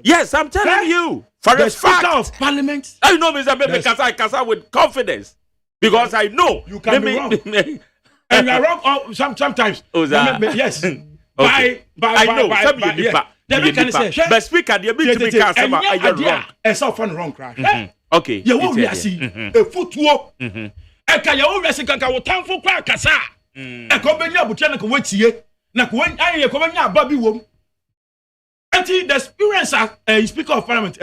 Yes, I'm telling you. For the a Speaker fact of Parliament. I know Mr. Bebe Kasa with confidence. Because I know. You can be wrong. And you are wrong sometimes. Yes. Okay. I know. But speaker, the ability to make us wrong crash. Okay. You won't see a foot walk. And can you always see a time for crack? A company of Botanical wait here. Now, when I am coming out, Bobby Wom. Until the experience as a Speaker of Parliament,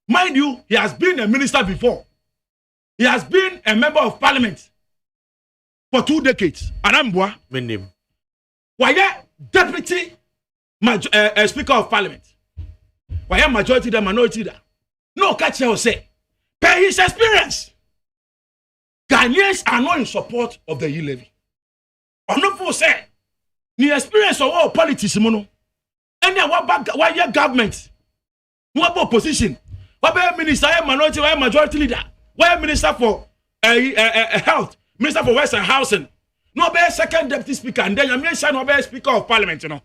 mind you, he has been a minister before. He has been a member of Parliament for 2 decades. And I'm boy. Why deputy Speaker of Parliament? Why majority the minority da? No catch you say. Per his experience, Ghanaians are not in support of the e-levy. Or not for say, the experience of all politics, mono. And then what your government? What opposition? What minister, minority, what majority leader? What minister for health? Minister for Western Housing? No be second deputy speaker, and then you mention no be Speaker of Parliament, you know.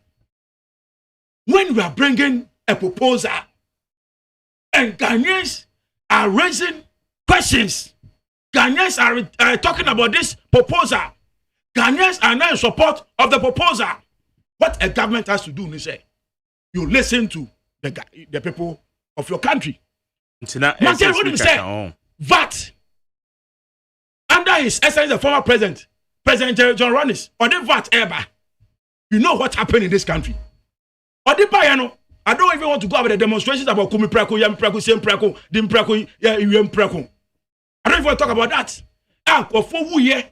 When we are bringing a proposal, and Ghanaians are raising questions, Ghanaians are talking about this proposal, Ghanaians are not in support of the proposal. What a government has to do, they say, you listen to the people of your country. VAT, under his Excellency, the former President John Ronnis, or the VAT ever, you know what happened in this country. Or the Bayano, I don't even want to go over the demonstrations about Kumi Preko, Yam Preko, Same Preko, Dim Preko, Yam Preko. I don't even want to talk about that. For 4 years,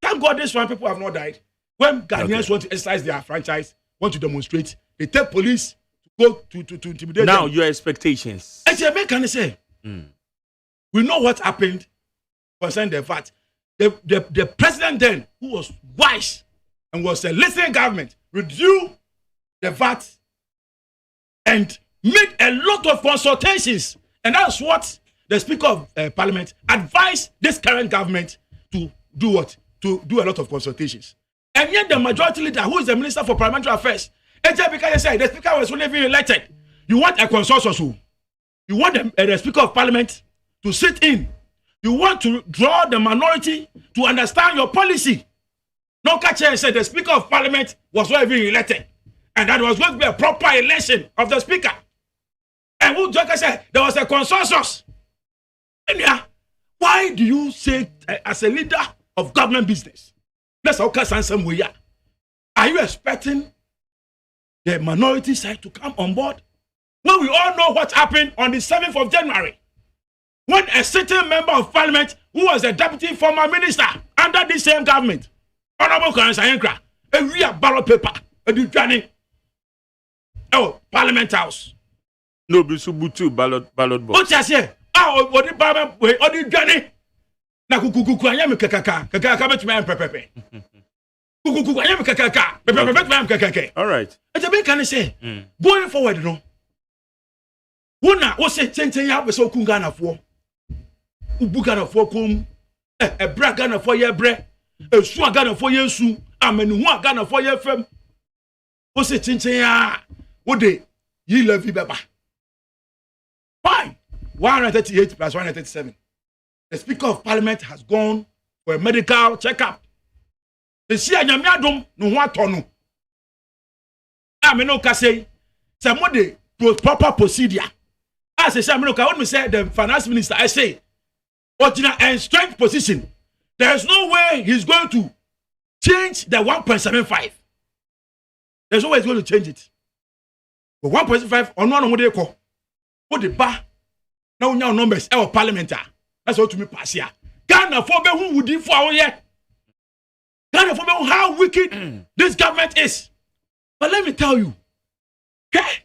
thank God this one people have not died. When Ghanaians want to exercise their franchise, want to demonstrate, they take police to go to intimidate now them. Your expectations. And the can say, we know what happened concerning the VAT. The president then, who was wise and was a listening government, reduced the VAT and made a lot of consultations. And that's what the Speaker of Parliament advised this current government to do what? To do a lot of consultations. And yet the majority leader, who is the Minister for Parliamentary Affairs, because said the Speaker was only being elected. You want a consensus. You want the Speaker of Parliament to sit in. You want to draw the minority to understand your policy. No catcher said the Speaker of Parliament was not even elected. And that was going to be a proper election of the Speaker. And who Joker said there was a consensus. And yeah, why do you say as a leader of government business? Let's all cast some way. Are you expecting the minority side to come on board? When we all know what happened on the 7th of January. When a certain member of Parliament, who was a deputy former minister under the same government, Honorable Clarence Ayenkra, a real ballot paper, a journey. Oh, Parliament House. No, Bisubutu ballot box. What you say? Oh, what the Parliament way? What the journey? Na kukuku anyame kakaka bet me pepepe. Kukuku anyame kakaka pepepe bet me kakaka. All right. It's a big can say. Going forward, no. Wona wo se tenten ya be so kungana fo. Ubugana fo kum. E bragana fo ye bre. E su agana fo ye su. Amenu hu agana fo ye fam. Wo se tenten ya wo de yi levy beba. Fine. 138 plus 137. The Speaker of Parliament has gone for a medical checkup. The see anyame adom no ho atonu. Ameno ka say somebody proper procedure. As I say, when we say the finance minister, I say, original and strength position, there is no way he's going to change the 1.75. There's no way he's going to change it. But 1.75 on one of what they call, what the bar, Now we numbers our parliamentary. That's what to me pass here. Ghana for be who would for our year. Ghana for be how wicked this government is. But let me tell you, okay?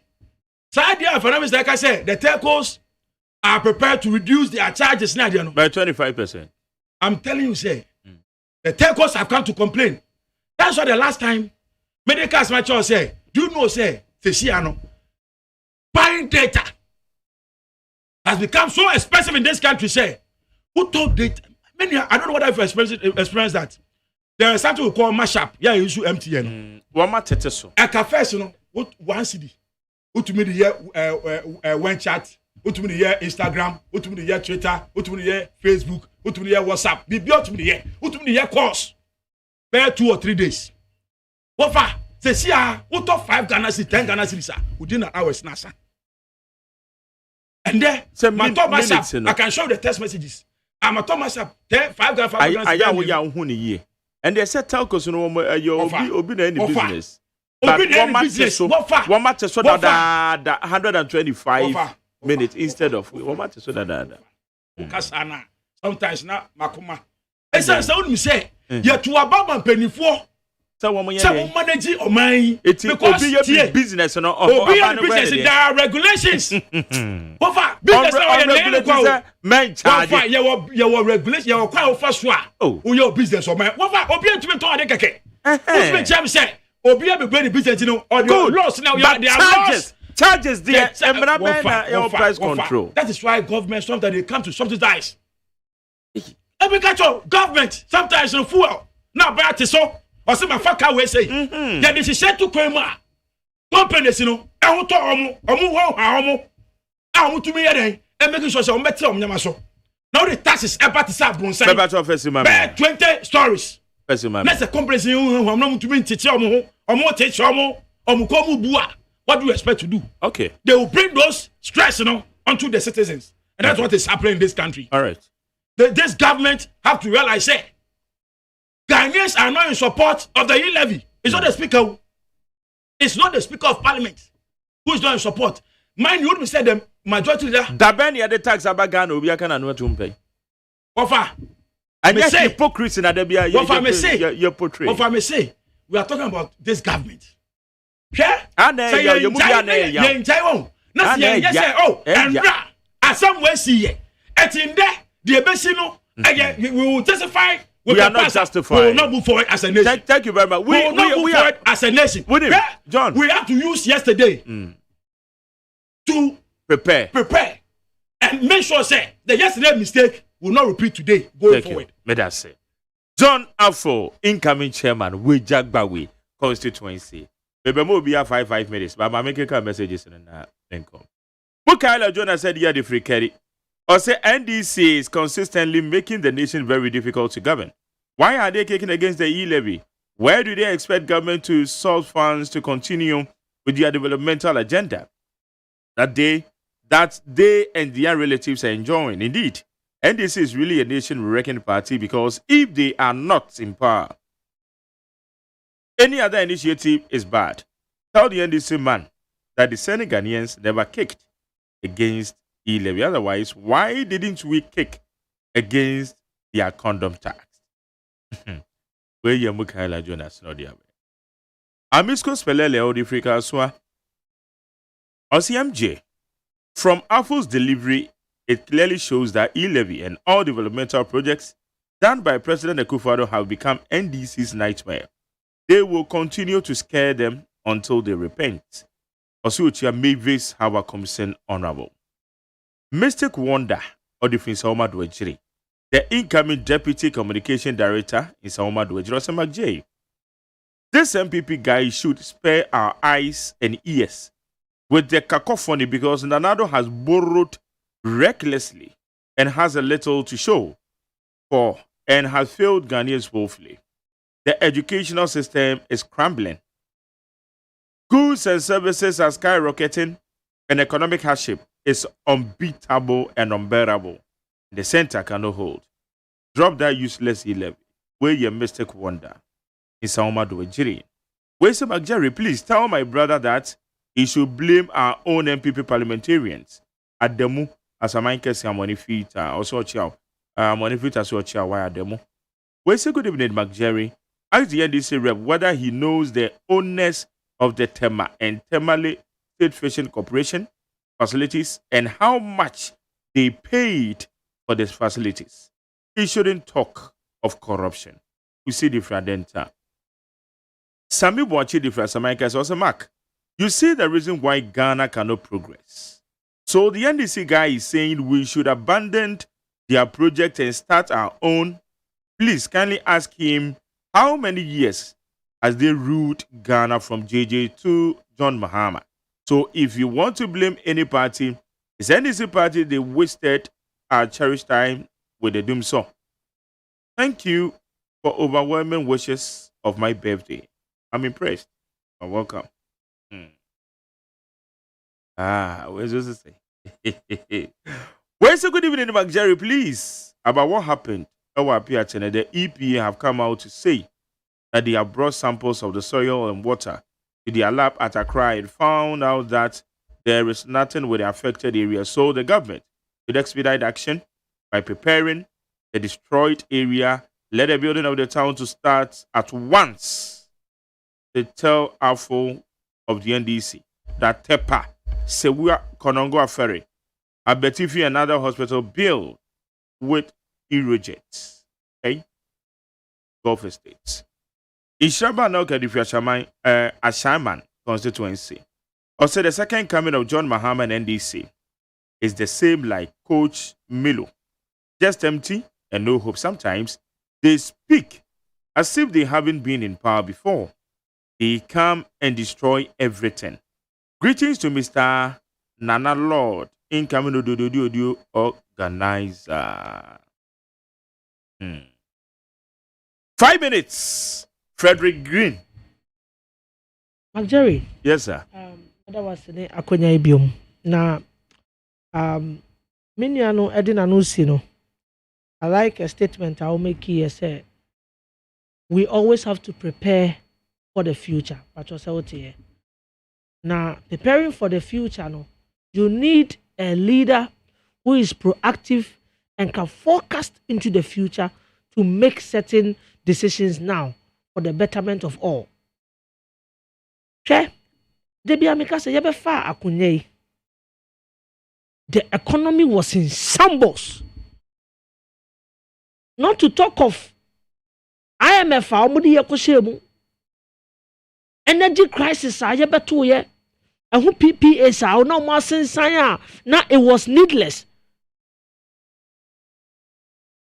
So idea of economics, like I said, the telcos are prepared to reduce their charges now by 25%. I'm telling you, say, the telcos have come to complain. That's why the last time medical match say, do you know, say, Fesiano, buying data has become so expensive in this country, say, who told data? Many, I don't know whether you've experienced that. There is something we call mashup. Yeah, you issue MTN. One more teteso. A cafe, you know, what one CD. What to me the year one chat. What to me the year Instagram. What to me the year Twitter. What to me the year Facebook. What to me the year WhatsApp. Be beyond to me the year. What to me the year course. Bear 2 or 3 days. What for? Say see what of 5 Ghana cedis, 10 Ghana cedis within an hour nasa. And then my top WhatsApp, I can show the text messages. I'm a top WhatsApp 5 Ghana cedis. And they said telcos no your obi na any business. Obi na any business. One matter so that 125 minutes instead of one matter so that. Kasana. Sometimes na makuma. Esa say me say, you to ababa penifo. So one manage o man. Because obi business no. Obi business there are regulations. Wofa business na men charge. Wofa your regulation your kwa ofa so a. O your business o man. Wofa obi ntumi to ade keke. What's me jam say obi be the business no or the laws now you are the charges there your price control. That is why government sometimes they come to subsidize. Agriculture government sometimes no fuel. Now buy it so or say my fucker we say. Yeah, this is said to kwema. Companies no e ho to omo ho ha omo. Omo to me here and making sure say omo better omo nyama so. Now the taxes about to start bronze. 20 stories. Let's a companies omo to me teach omo teach omo ko mu bua. What do you expect to do? Okay. They will bring those stress onto the citizens. And that's what is happening in this country. All right. This government have to realize that Ghanaians are not in support of the e-levy. It's not the speaker. It's not the speaker of parliament who is not in support. Mind you, would said the majority there. Dabeni the tax about Ghana will be a kind of to pay. Offer. And yes, hypocrisy na debia you portray. Offer me say, we are talking about this government. Yeah? Say you move in Taiwan. Now say, oh, and as some way see it. At in there, the Ebesino, we will testify. We are not justified. We will not move forward as a nation. Thank you very much. We will not move forward as a nation. John, we have to use yesterday to prepare and make sure say the yesterday mistake will not repeat today going forward. May that say. John Afo, incoming chairman, we Jagbawi constituency. Maybe more be 5 minutes, but I'm making messages in income. Mukaila Jonas said, yeah, the free carry. Or say NDC is consistently making the nation very difficult to govern. Why are they kicking against the e-levy? Where do they expect government to source funds to continue with their developmental agenda that they and their relatives are enjoying? Indeed, NDC is really a nation-wrecking party because if they are not in power, any other initiative is bad. Tell the NDC man that the Senate Ghanaians never kicked against e-levy. Otherwise, why didn't we kick against their condom tax? Where you Mukaila Jonas no dia. Amisco spelele o di Africa swa. OCMJ. From Apple's delivery, it clearly shows that e-levy and all developmental projects done by President Akufo-Addo have become NDC's nightmare. They will continue to scare them until they repent. Osuchia Mavis Hawa Commission Honorable. Mystic Wonder Odifin Saoma Dwejiri, the incoming Deputy Communication Director in Saoma Dwejiri, Osemak J. This MPP guy should spare our eyes and ears with the cacophony because Nanado has borrowed recklessly and has a little to show for and has failed Ghanaians woefully. The educational system is crumbling. Goods and services are skyrocketing, and economic hardship is unbeatable and unbearable. The center cannot hold. Drop that useless e-levy. Where your Mystic Wonder in Saoma Dwejiri. Where Osemak Jerry, please tell my brother that he should blame our own MPP parliamentarians. Ademu as a man can say money feet also chow money feet as well chow wire demo. We say good evening, McJerry. Ask the NDC rep whether he knows the owners of the Tema and Temale State Fishing Corporation facilities and how much they paid for these facilities. He shouldn't talk of corruption. We see different data. Sami Boachi different Samaikas also mark. You see the reason why Ghana cannot progress. So the NDC guy is saying we should abandon their project and start our own. Please kindly ask him how many years has they ruled Ghana from JJ to John Mahama. So if you want to blame any party, it's NDC party they wasted our cherished time with the doom song. Thank you for overwhelming wishes of my birthday. I'm impressed. You're welcome. Where's this to say? Where's a good evening, McJerry, please? About what happened? The EPA have come out to say that they have brought samples of the soil and water to their lab at Accra and found out that there is nothing with the affected area. So the government should expedite action by preparing the destroyed area, let the building of the town to start at once. They tell AFO of the NDC that Tepa, Sewua, Konongo Ferry, Abetifi, another hospital built with Irojets. Okay? Gulf Estates. Ishaba now Kadifia Ashaman constituency. Also, the second coming of John Mahama and NDC is the same like Coach Milo. Just empty and no hope. Sometimes they speak as if they haven't been in power before. They come and destroy everything. Greetings to Mr. Nana Lord, incoming Ododio organizer. 5 minutes. Frederick Green. Jerry. Yes, sir. That was the Akonya Ibium. Now, Miniano Edina Nusino. I like a statement I'll make here. Say, we always have to prepare for the future. But here. Now, preparing for the future, no, you need a leader who is proactive and can forecast into the future to make certain decisions now for the betterment of all. Okay? The economy was in shambles. Not to talk of IMF, energy crisis, and who PPAs are no more since now it was needless.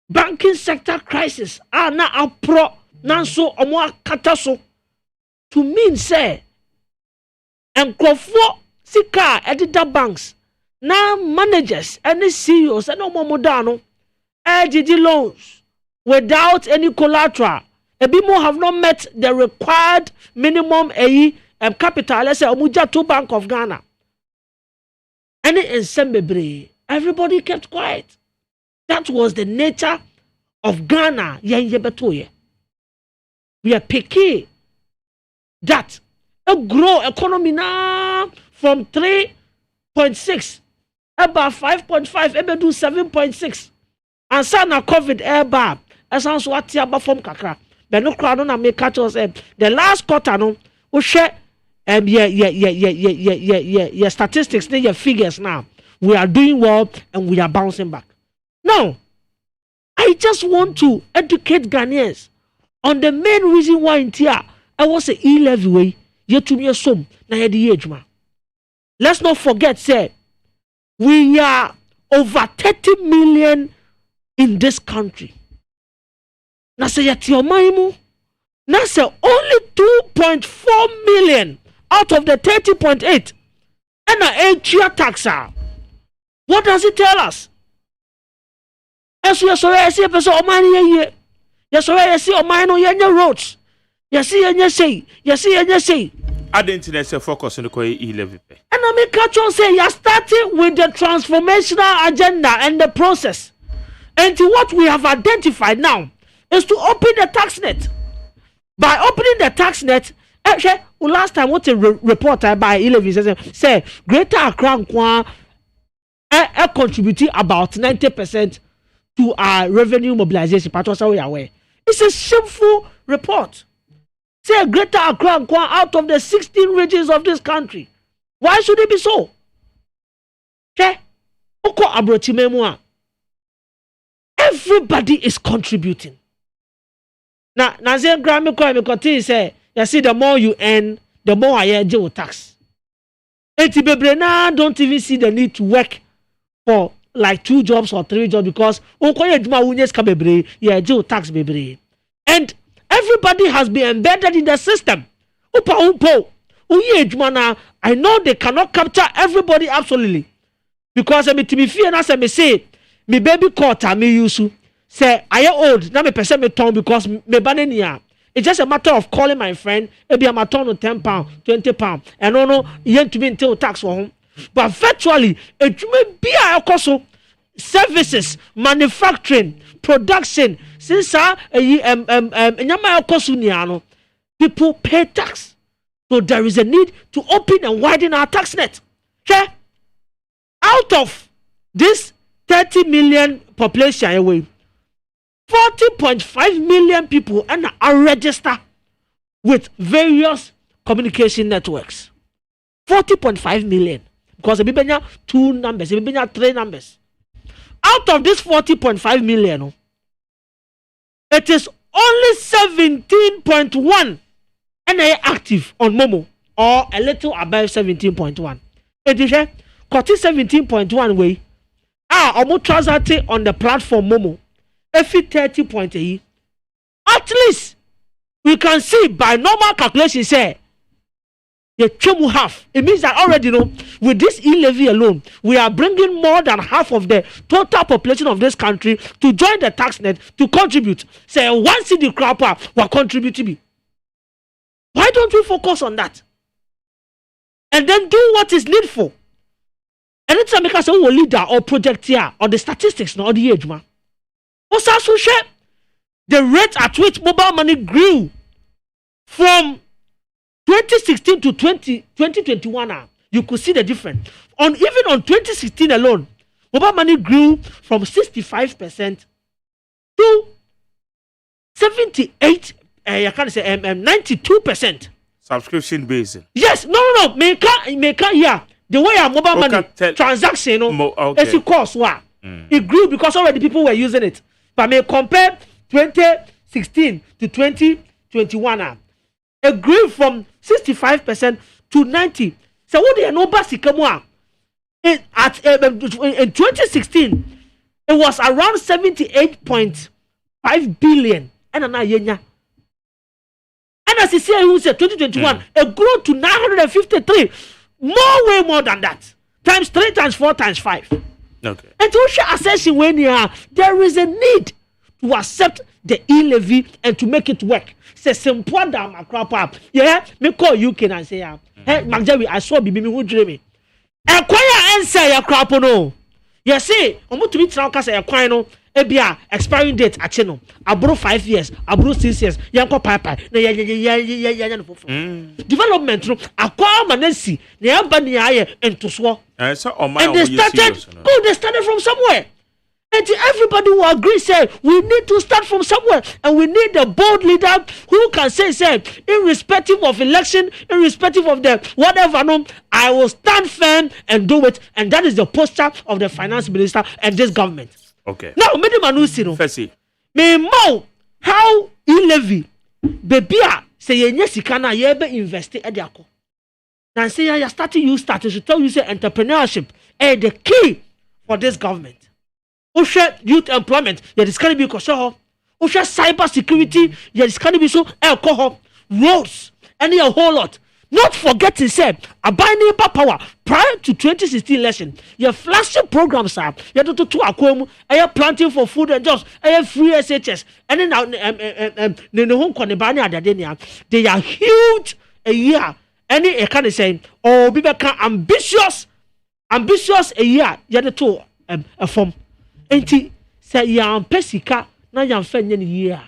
Banking sector crisis now a pro nanso omo kataso to mean say enkofo sika edida banks now managers and CEOs and omo modano AGG loans without any collateral. Ebimo have not met the required minimum capital. Let's say Omuja 2 Bank of Ghana. Any ensemble, everybody kept quiet. That was the nature of Ghana. We are picky that a grow economy now from 3.6 about 5.5 ebe do 7.6 and sana COVID eba essence what tiaba from kakra but no crowd na make catch us the last quarter no we share statistics your figures now we are doing well and we are bouncing back. Now I just want to educate Ghanaians on the main reason why in here I was a E-level way yet to me some na the age man. Let's not forget say we are over 30 million in this country. Na say yet your maimu na say only 2.4 million out of the 30.8 and a year taxa. What does it tell us? As we are so I see a person money yes, I see a mine on your roads. Yes, say. I didn't say focus on the E-level. And I make catch on say you're starting with the transformational agenda and the process. And what we have identified now is to open the tax net. By opening the tax net, actually, last time what a report by E-level say Greater Accra contributing about 90% to our revenue mobilization. It's a shameful report. Say Greater Accra out of the 16 regions of this country. Why should it be so? Okay? Everybody is contributing. Now, say Grammy say, you see, the more you earn, the more I earn tax. And Tibebrena don't even see the need to work for like 2 jobs or 3 jobs because and everybody has been embedded in the system. I know they cannot capture everybody absolutely because to be fair, as I say, me baby quarter me use say I old now me person me turn because me banania. It's just a matter of calling my friend. Maybe I'm a turn of £10, £20, and no, you have to be until tax for him. But virtually, it may be also services, manufacturing, production. Since people pay tax, so there is a need to open and widen our tax net. Okay? Out of this 30 million population away. 40.5 million people are registered with various communication networks. 40.5 million. Because we have 2 numbers, we have 3 numbers. Out of this 40.5 million, it is only 17.1 and they are active on Momo, or a little above 17.1. It is 17.1 way. Almost transact on the platform Momo. Every 30.8, at least we can see by normal calculation say the chemu half. It means that already with this e-levy alone, we are bringing more than half of the total population of this country to join the tax net to contribute. Say one city crapper will contribute to me. Why don't we focus on that and then do what is needful? And it's a make us a leader or project here or the statistics or the age man. The rate at which mobile money grew from 2016 to 2021, you could see the difference. Even on 2016 alone, mobile money grew from 65% to 78. I can't say 92%. Subscription based. Yes, no. Make yeah. The way our mobile money transaction, it's a cost. It grew because already people were using it. But may compare 2016 to 2021, it grew from 65% to 90%. So what they know basic in 2016, it was around 78.5 billion. And as you see, who said 2021, it grew to 953. More than that. Times 3, times 4, times 5. Okay. And to share assessing when there is a need to accept the e-levy and to make it work. Say simple down my crop up. Yeah, me call you can and say, hey, Magjawi, I saw Bibi who dreaming. Acquire answer your crop no. You see, I'm going to meet now because acquire no. Ebia expiring date at channel. Abro 5 years, abro 6 years. Yanko papa. Development no. Acquire manensi. Ne abani aye entuswo. And they started from somewhere. And everybody will agree, say, we need to start from somewhere. And we need a bold leader who can say, irrespective of election, irrespective of the whatever, no, I will stand firm and do it. And that is the posture of the finance minister and this government. Okay. Now, me mo how e-levy, baby, say, yes, you can invest at the ako. And say, you starting to tell you, say, entrepreneurship is the key for this government. Youth employment, this can be because cyber security, this can be so alcohol, roads, and a whole lot. Not forgetting, say, a binding power prior to 2016 election. Your flagship programs are you have to AGYEMAN, you're planting for food and jobs, you free SHS, and then they are huge a year. Any kind of saying, oh, be ambitious a year. You have to a form. Enti say ya pesika na ya mfanye ni year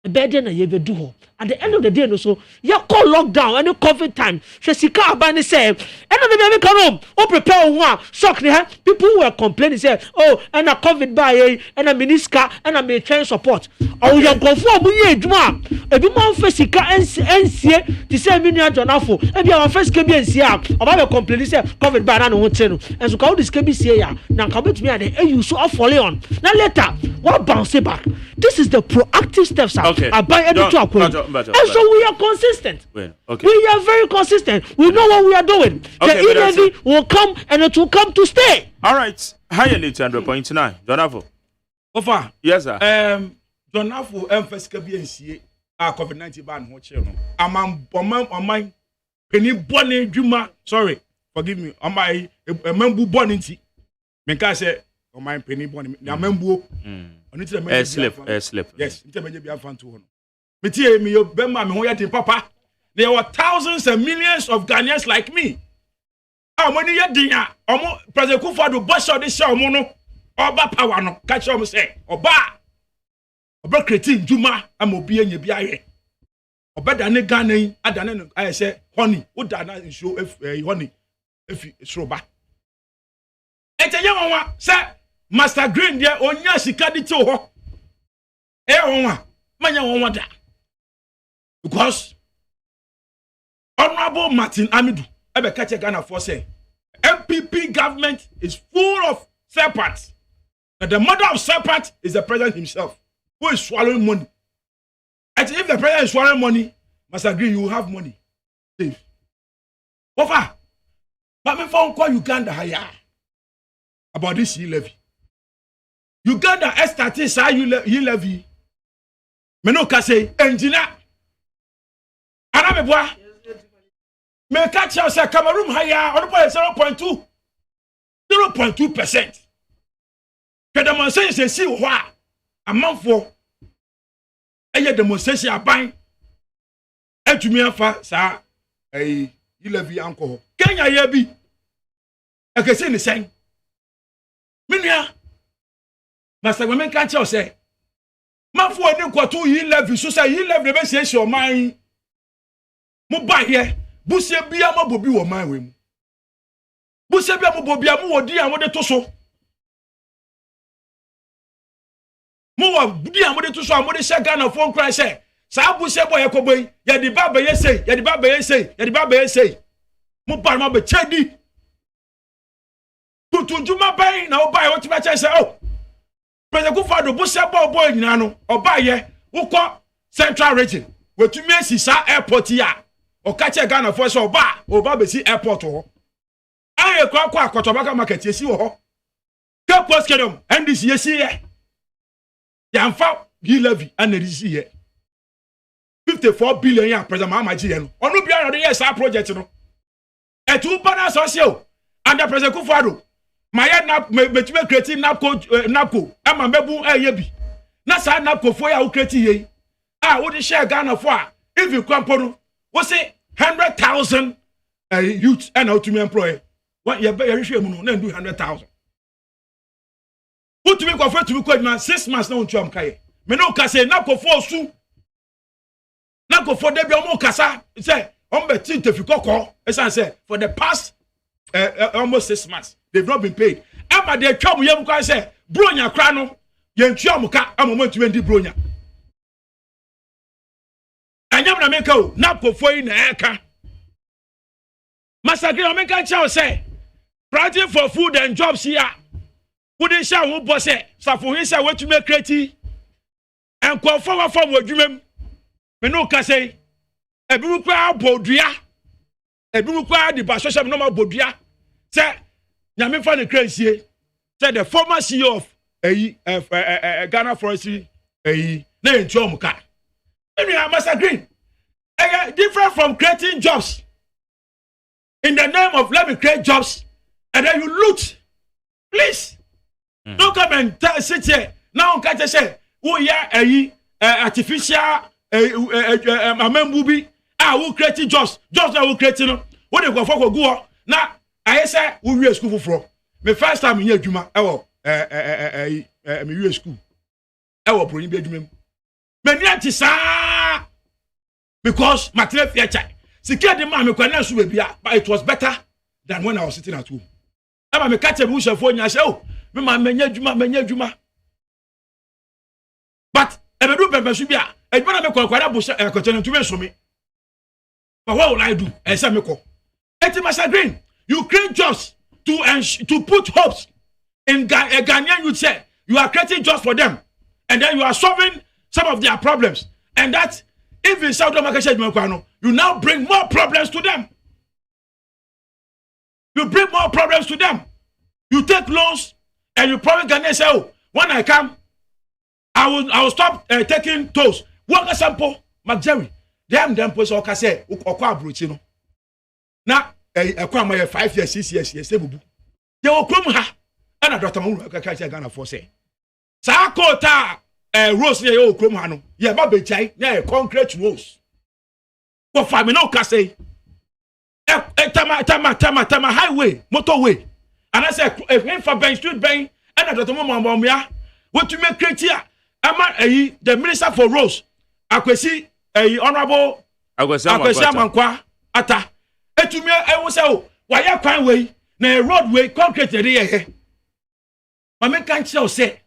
better na ye be do ho. At the end of the day no so ya call lockdown any COVID time she sika abani say and na me come home o prepare one shock ne people were complaining say oh and a COVID by and a miniska and a me train support oh you go for mu ye adwuma e bi mo fa sika ensie ti say me nua jonafo e bi am fa sika bi ensie a oba be complain say COVID by na no ho no and so ka o sika bi sie ya na ka betumi ade e you so afford on now later what bounce back. This is the proactive steps okay. And so we are consistent. Well, okay. We are very consistent. We know what we are doing. Okay, the e-levy will come and it will come to stay. All right. Higher need 100.9. Jonafo. Ofa. Yes, sir. Jonafo emphasize ka bi ensie a COVID-19 ban ho che no. Amam penny bone dwuma. Sorry. Forgive me. Amai membu bone nti. Menka say oman penny bone na membu. Slip. Yes, it's a baby fan to one. Me me yo bema me ho yete papa. There were thousands and millions of Ghanaians like me. Money ye dinya. Omo President Kufuor boss of this show no. Oba power no. Catch am say. Oba creating juma am obi anya bi aye. Oba da ne Ghana adane no aye say honey. Wo da na show honey. If sroba. Etenye wonwa say Master Green there onya sika di to ho. Wonwa manya wonwa da. Because Honorable Martin Amidu ebe catch Ghana for say MPP government is full of serpents. And the mother of serpent is the president himself, who is swallowing money. And if the president is swallowing money, Master Green, you will have money. Safe. Ofa, but me phone call Uganda higher about this e-levy. Uganda started say e-levy. Me no ka say engineer. Ana me boa. Me catch you say Cameroon higher on 0.2%. 0.2%. The demonstration see why a month for a demonstration aban etumi afa sa e-levy alcohol. Kenya ye bi. E ke say ni sen. Minua Master women catch you say man for any quarter e-levy so say e-levy be say your mind. Mo ba here busie bia mo bobi wo man we mu. Busie bia mo bobi am wo di an wo de to so. Mo wa di an wo de to so am wo de share Ghana phone cry say sa busie boy ekoboy ya di baba ye say ya di baba ye say ya di baba ye say. Mo ba ma be chedi. Tutunjuma bai na o bai o ti ba che say oh President Kufuor busie boy nyina no o bai ye wo kọ Central Region wetumi asisa airport ya o ka che Ghana for so oba be si airport ho aye kwa akotobaka market yesi ho ke post kedom NDC yesi ye yamfa e-levy anadisi ye 54 billion ya President Mahamaji ye no onu bia no ye sa project no etu bana social under President Kufuor maya na betime create napco ama mebu eye bi na sa napco fo ya o create ye wo dey share Ghana for if you come no we say 100,000 youth and how to employ what you be hwe mu no na do 100,000 who to me go for to me na 6 months na on twam kai me no ka say na ko for su na ko for dey bi o mo kasa say on be tin to fi kokko say for the past almost 6 months they've not been paid ama dey twam yam kwa say bronya kra no ye ntwam ka amamo 20 bronya anyam na meka o na pofoi na eka Master Green meka cha say fighting for food and jobs here wouldn't sha wo boss say safo hin sha wetume kreti and confirm wa form wadwumem me no ka say ebi mu kwa bodua ebi mu kwa di ba social no ma bodua say nyame fa ne kransie say the former CEO of Ghana Forestry na ntwom ka Master Green, different from creating jobs in the name of let me create jobs and then you loot. Please, don't come and sit here now. Can't say, oh yeah, artificial amembubi. Who creating jobs? Jobs that who creating. What they go for go now? I say we will school for. My first time in here, Juma, me school. Bring be Juma. Many anti because my future. Secure the man, but it was better than when I was sitting at home. I'm a catch a bush of phone. I say, oh, menya juma. But I do better, should be a man bush continue to mention me. But what will I do? I say, Mr. Green, you create jobs to put hopes in Ghanaian youth. Say you are creating jobs for them, and then you are solving some of their problems, and that even South Africa, you now bring more problems to them. You bring more problems to them. You take loans, and you promise Ghanaians, say, oh, when I come, I will stop taking tolls. What example, McJerry? Them post or say or now a crime 5 years, 6 years, yes, they will come ha and a daughter Ghana for say. Sakota rose near your crumano, yeah, baby chai, yeah, concrete rose. For 5 minutes, say Tama highway, motorway. And I said, if for Bank Street Bank and a daughter Mamma, what you make criteria? I'm the minister for roads. I could see honorable Akwesiamankwa ata etumi e say o why ya kwan way na roadway concrete dey here mama kan tell say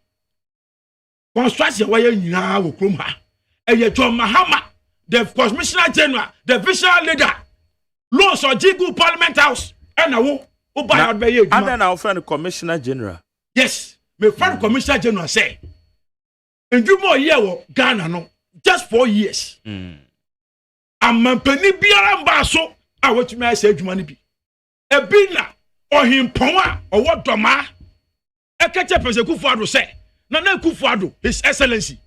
construction why nyina wo krom ha John Mahama the commissioner general the visionary leader laws or jigu parliament house and wo buy out be you and then our friend commissioner general yes my friend commissioner general say ndwuma ye wo Ghana no just 4 years. Amampani biara mba so a wetumi ase adwuma ne bi. Ebina ohimpon a owo doma ekeche President Kufuado say Nana Kufuado His Excellency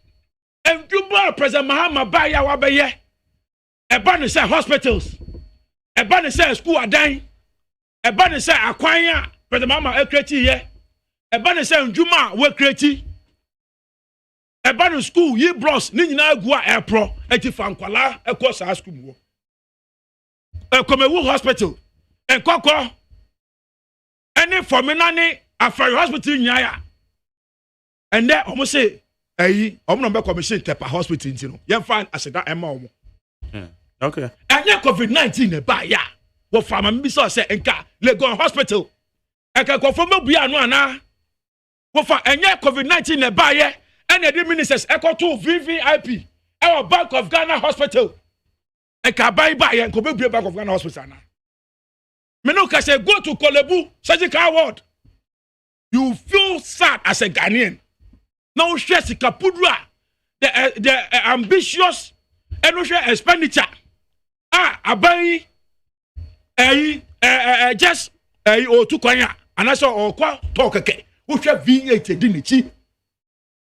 ndwuma President Mahama ba ya wa beye eba ne say hospitals eba ne say school adan eba ne say akwan a President Mahama ekreti here eba ne say ndwuma we kreti eba no school ye bros ni nyina agua airpro eti fankwala ekọ sa school wo Komewu hospital enkoko any formina ni afari hospital nyaya and there omo say omo no be commission tepa hospital ntino ye fan aseda ema omo okay anya covid-19 e ba ya wo fama mbi so say enka Legon hospital eka ko fo mabu anu ana wo fa anya covid-19 e ba ye and the ministers echo to VVIP our Bank of Ghana hospital e ka buy and go be Bank of Ghana hospital na me no ka say go to Kolebu surgical ward you feel sad as a Ghanaian now share sikapudra the ambitious and no share expenditure abai just o tu kwanya anaso o kwa talk keke wo share V8 di nichi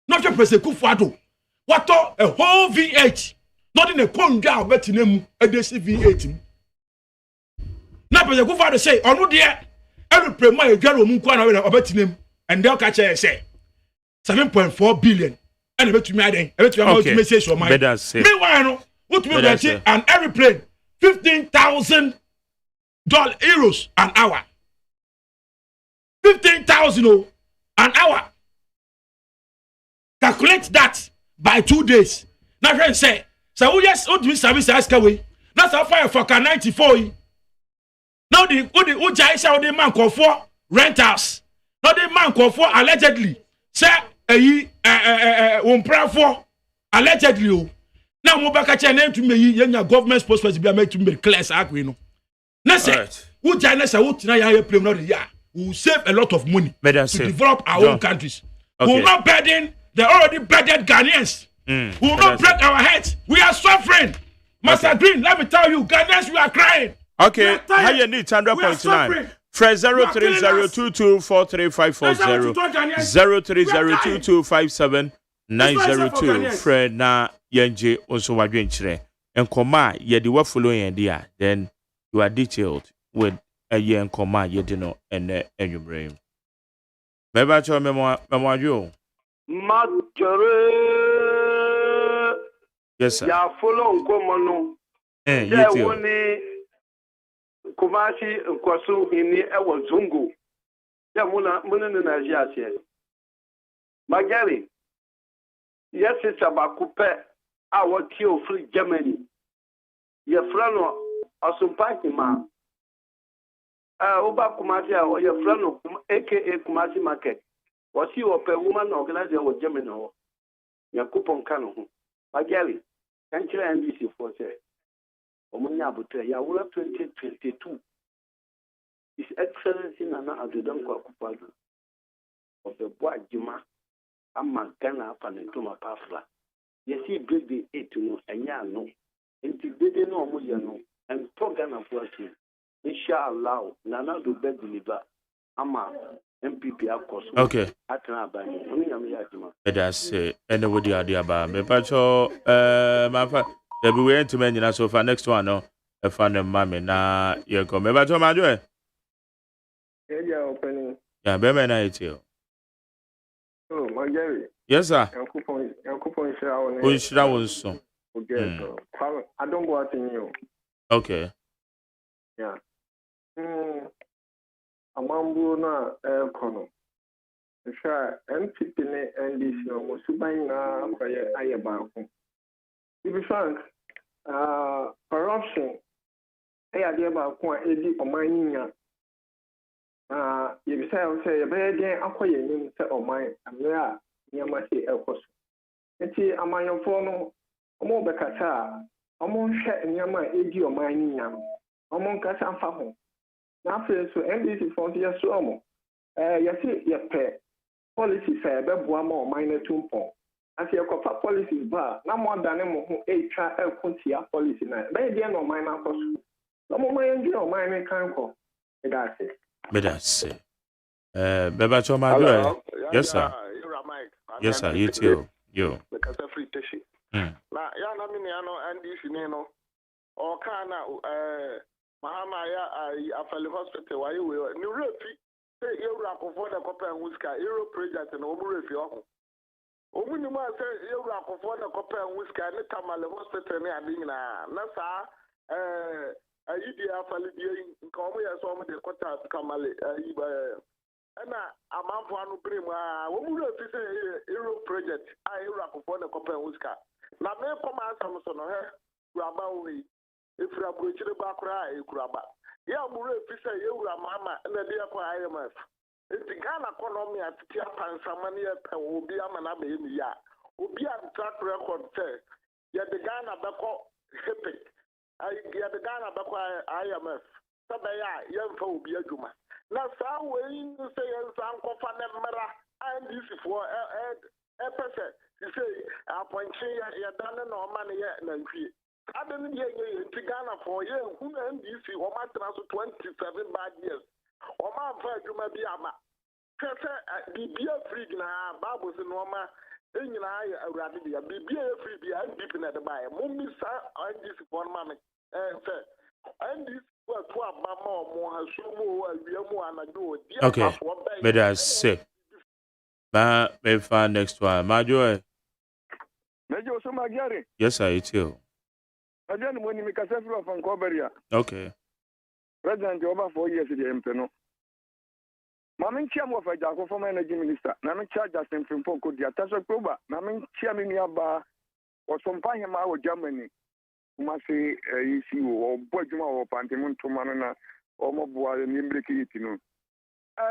not your President Kufuado. What a whole V8, not in a conga betinemu a DC V8. Now President Kufuado say, oh no dear, every premier general Munkwana or betinemu, and they'll catch a say 7.4 billion. And I bet you mad, I bet you how to message your mind. Meanwhile, what will that and every plane $15,000 euros an hour. 15,000 an hour. Calculate that by 2 days. Now, friend say, so yes, what do we service ask away? That's how fire for 94. Now, the Ujaisha, the man called for rentals. Now, the man called for allegedly. Say, for allegedly. Now, Mobakacha name to me, your government supposed to be made to be class. Now, say, Ujaisha, Utina, play not the will save a lot of money to develop our own countries. Okay. Will not burden the already burdened Ghanaians. We will not break our heads. We are suffering. Master Green, let me tell you, Ghanaians, we are crying. Okay, how you need 100.9? Fresh 0302243540 0302257902. Fred na yenje also wadwenchire. Enkoma ye di wa follow yen dia, then you are detailed with a yen koma ye dino and enumere. Meba cho memwa yes, sir. Ya follow Nkomono. You woni Kumasi Nkwasu hini ewo Zungu. Ya muna na jiase. Magari. Yes, it's about coupe. our KO FIE Germany. Your friend or party man. Oba Kumasi or your friend aka Kumasi Market. Was you a woman organizer with Germany or your coupon cano? Magali, can't you NBC for say? Omunyabutre, Yawula 2022. His Excellency Nana Adudankwa Akufo-Addo of the boy Juma, Amma Ghana Panetuma Pafla. Yes, he break the 8 no, and ya no. And the baby no Muyano, and for Ghana for us. Inshallah, Nana do bed deliver. Amma MPP Akos. Okay. That's anybody idea about me. Pacho, my father, we went to mention so far. Next one, no, a fan of mammy. Now, you come. Me pacho, my joy. Yeah, opening. Yeah, be me na iti. Oh, my Jerry. Yes, sir. Coupon share. Who should I want some? Okay, I don't go out in you. Okay. Yeah. Amambu na kono. Sure, MPP ne NDC no mo suban na kwaye ayeba ko. To be frank, corruption ayeba ko edi oman nya. You say you be den akoye nim se oman amra nyama se ekoso. Enti amanyofo no omo bekata omo hwe nyama edi oman nya. Omo nkasa afa ho. Na afre so NDC font ya so omo. Yesi yepe policy say be boa ma oman na tumpo. Asi ekofa policy ba na mo dane mo ho etwa ekuntia policy na. Be dey na oman na koso. Omo man dey oman na kanko. Edase. Bedase. Beba Choma do. Yes, sir. Yes, sir. You too. You. Because free tishi. Na ya na mini ano NDC ne no. O kana Mahama ya afali hospital wa you ni refi say ewura akofo na kopa enwuska euro project na omu refi oho. Omu ni ma say ewura akofo na kopa enwuska ni Tamale hospital ni adi na sa ayidi afali die nka omu ya so omu de kota Tamale na amanfo anu prim omu refi say euro project ewura akofo na kopa enwuska na me koma asam so no he raba we ifra brochire ba kura ekuraba ya muru efisa yewura mama na de akwa AGYEMAN enti Ghana economy atiti apansama ne epe obi ama na be ni ya obi an track record say ya de Ghana beko hepe ya de Ghana beko AGYEMAN sabe ya yemfa obi adwuma na saa we say yensa nkofa na mmara NDC for pese say appointment ya dane na o ma ne ya na nkwie Adam ye Ghana for ye who NDC or matter 27 bad years. Or man for Juma Biama. Bibia free na Babos and Roma in Radia, Bibia free be deep at the buy. Mummy NDC for mammy. And this was what Mama more has so more we are more and do. Okay. But I say, may find next one. My joy. Major Somagari. Yes, I too. Again, when you make a several from Coberia. Okay. President over 4 years in the Empeno. Mammy Cham of a Jaco from Energy Minister. Namin charge us in from Poco, the Atasha Proba. Namin Chiamiaba or some Pahama or Germany. Who must say, you or Bojuma or Pantimon to Manana or Mobua and Imbriki.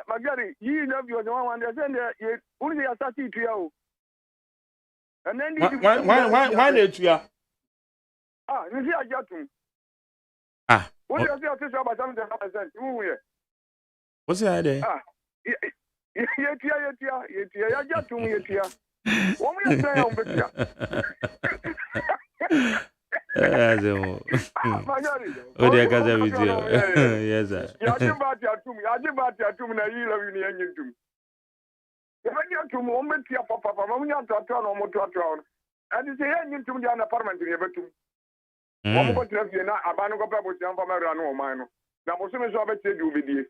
Magari, you love your one understand that only a sati to you. And then why did you? You see, I got him. What do you say about something? What's the idea? Yeah, I got him. What we are saying on the Oh, dear, because I with you. Yes, sir. I did about your tomb. I did about your tomb, and I love you in the engine. If I get to moment, your papa, I'm not to turn on motor town. And you say, I need to be an apartment in your bedroom. One more trip, you're not a banner of people, young from around no mine. Now, as soon as I bet you will be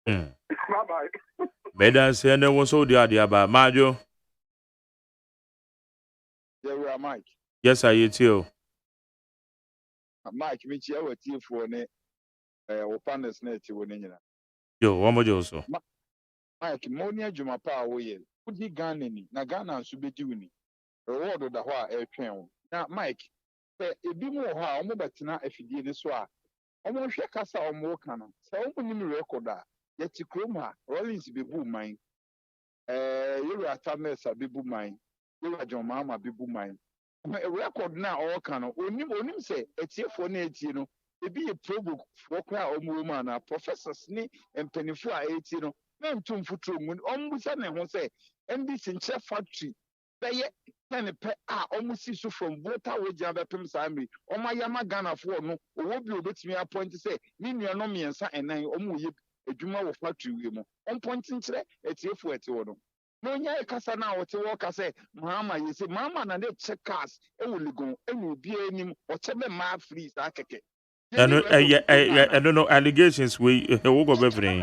bye bye. Better say, there was so the idea about Majo. There were Mike. Yes, I eat you. Mike, which you were tea for or partners net to win. Yo, one more also. Mike, Monia Jumapa, we put he Ghana, Nagana should be doing it. A word of the Hua air train. Now, Mike, ebi mu wɔ hɔ a ɔmo bɛtena afidie ne so a ɔmo hwɛ kasa a ɔmo ka no sɛ ɔmo nim record a yɛte kurom a Rollins bebu man yɛwura Tamesa bebu man yɛwura John Mahama bebu man record na ɔka no onim sɛ etiefoɔ na etie no ebi yɛ probo foɔ kora a ɔmo wɔ mu ana professors ne mpanyinfoɔ a etie no na ntum futuro mu ɔmo busa ne ho sɛ NDC nkyɛ factory bɛyɛ tɛne pɛ a ɔmo si so from voter wagya bɛpem saa mmiri ɔmo ayama Ghanafoɔ no ɔwɔ bi obetumi apɔnte sɛ ne nuanom mmiɛnsa ɛnan ɔmo yɛ adwuma wɔ factory wie mu ɔmpɔnte nkyerɛ etiefoɔ ɛte hɔ no na onyaa kasa na ɔte wɔ kasa Mahama yɛ sɛ Mahama na ne kyɛ cars ɛwɔ Legon ɛwɔ obi anim ɔkyɛ bɛ maa free saa kɛkɛ. I don't know allegations we go befree.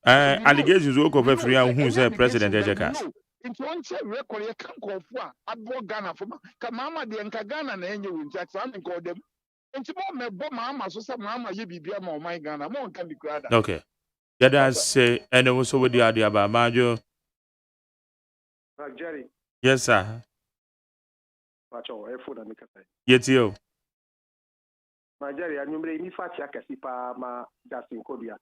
Allegations we go befree and who say president Ejeka. Into one say record you can call for abo Ghana for Mama de nka Ghana na enye won tax am call them. Into mo me bo Mama so say Mama ye bibia ma o my Ghana mo nka bi krada. Okay. Yada say and also with the idea about Majo. Jerry. Yes sir. Pacho e food and kasa. Yetio. Nigeria nyumre ni fati akasi pa ma Justin Kobia.